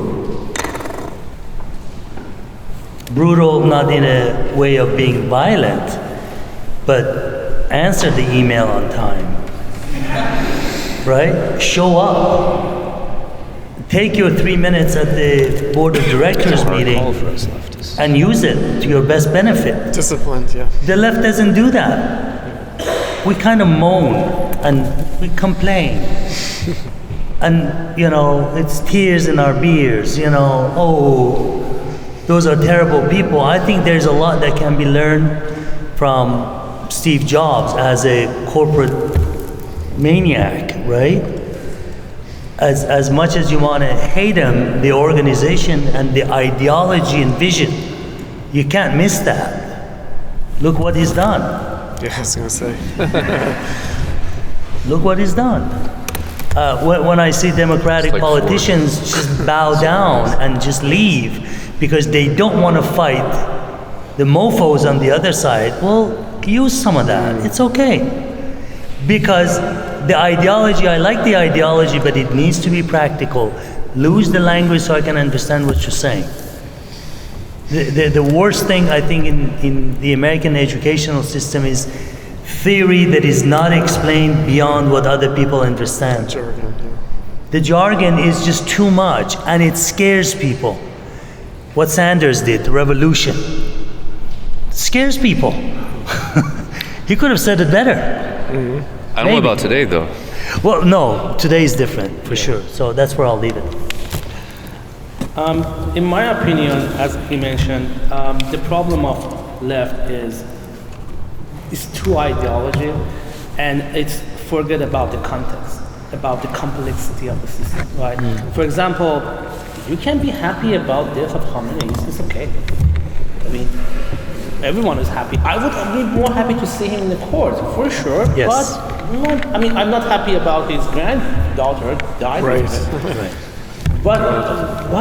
S4: Brutal not in a way of being violent, but answer the email on time, right? Show up. Take your 3 minutes at the board of directors meeting and use it to your best benefit.
S2: Disciplined, yeah.
S4: The left doesn't do that. We kind of moan and we complain. And, it's tears in our beers, oh, those are terrible people. I think there's a lot that can be learned from Steve Jobs as a corporate maniac, right? As much as you want to hate him, the organization and the ideology and vision, you can't miss that. Look what he's done.
S2: Yeah, I was going to say.
S4: Look what he's done. When I see Democratic politicians just bow down and just leave because they don't want to fight the mofos on the other side, well, use some of that. It's okay. Because the ideology, I like the ideology, but it needs to be practical. Lose the language so I can understand what you're saying. The worst thing, I think, in the American educational system is theory that is not explained beyond what other people understand.
S2: Jargon, yeah.
S4: The jargon is just too much, and it scares people. What Sanders did, the revolution, scares people. He could have said it better.
S3: Mm-hmm. I don't know about today, though.
S4: Well, no, today is different, for sure. So that's where I'll leave it.
S5: In my opinion, as he mentioned, the problem of left is too ideology, and it's forget about the context, about the complexity of the system, right? For example, you can be happy about death of Khamenei. It's okay. I mean, everyone is happy. I would be more happy to see him in the court, for sure.
S4: Yes.
S5: But I'm not happy about his granddaughter dying.
S4: Right.
S5: But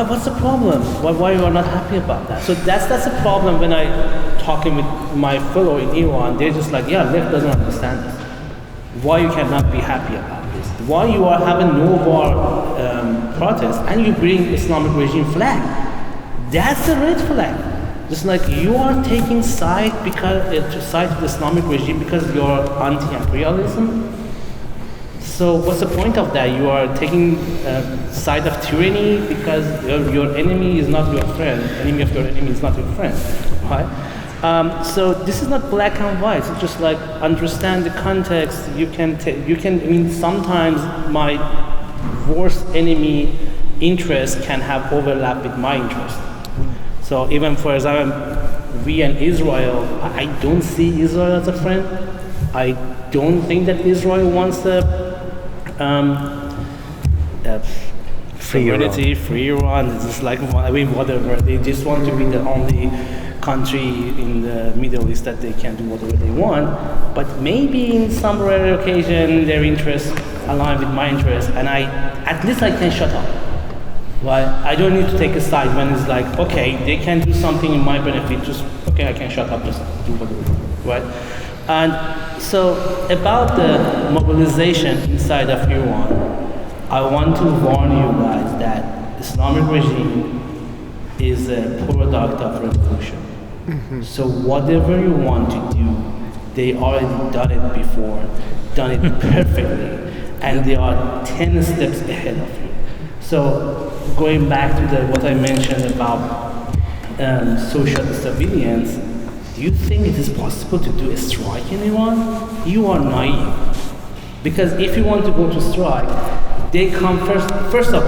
S5: what's the problem? Why you are not happy about that? So that's the problem when I talking with my fellow in Iran. They're just like, yeah, left doesn't understand this. Why you cannot be happy about this? Why you are having no war protest and you bring Islamic regime flag? That's the red flag. Just like you are taking side to side with the Islamic regime because you're anti-imperialism. So what's the point of that? You are taking side of tyranny because your enemy is not your friend. Enemy of your enemy is not your friend, right? So this is not black and white. It's just like understand the context. You can. I mean, sometimes my worst enemy interest can have overlap with my interest. So even for example, we and Israel, I don't see Israel as a friend. I don't think that Israel wants free Iran. It's just like, I mean, whatever. They just want to be the only country in the Middle East that they can do whatever they want. But maybe in some rare occasion, their interests align with my interests, and at least I can shut up. Right? I don't need to take a side when it's like, okay, they can do something in my benefit, just, okay, I can shut up, just do whatever, right? And so about the mobilization inside of Iran, I want to warn you guys that Islamic regime is a product of revolution. So whatever you want to do, they already done it before, done it perfectly, and they are 10 steps ahead of you. So going back to what I mentioned about social disobedience, do you think it is possible to do a strike in Iran? You are naive. Because if you want to go to strike, they come first of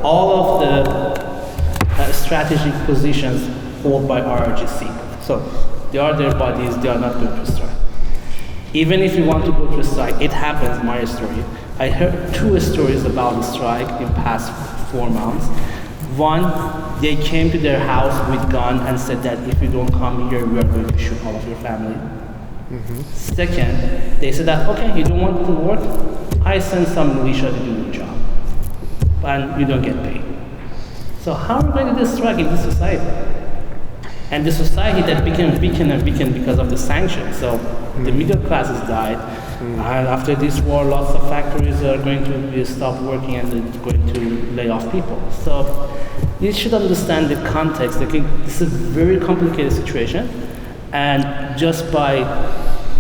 S5: all of the strategic positions held by RRGC. So they are their bodies, they are not going to strike. Even if you want to go to a strike, it happens, my story. I heard 2 stories about the strike in past 4 months. One, they came to their house with gun and said that if you don't come here, we are going to shoot all of your family. Second, they said that, okay, you don't want to work, I send some militia to do your job, and you don't get paid. So how are we going to do strike in this society? And the society that became weakened and weakened because of the sanctions. So the middle classes died, and after this war, lots of factories are going to stop working and they're going to lay off people. So you should understand the context. This is a very complicated situation, and just by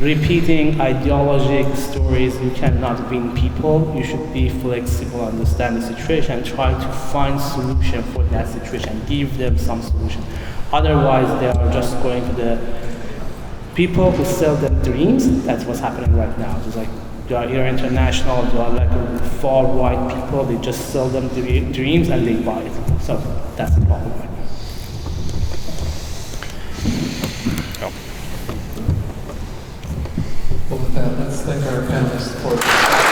S5: repeating ideological stories, you cannot win people. You should be flexible, understand the situation, and try to find solution for that situation. Give them some solution. Otherwise, they are just going to the people who sell them dreams. That's what's happening right now. It's like they are here international, they are like far-right people. They just sell them dreams and they buy it. So that's the problem right now.
S1: Well, with that, let's thank our panelists for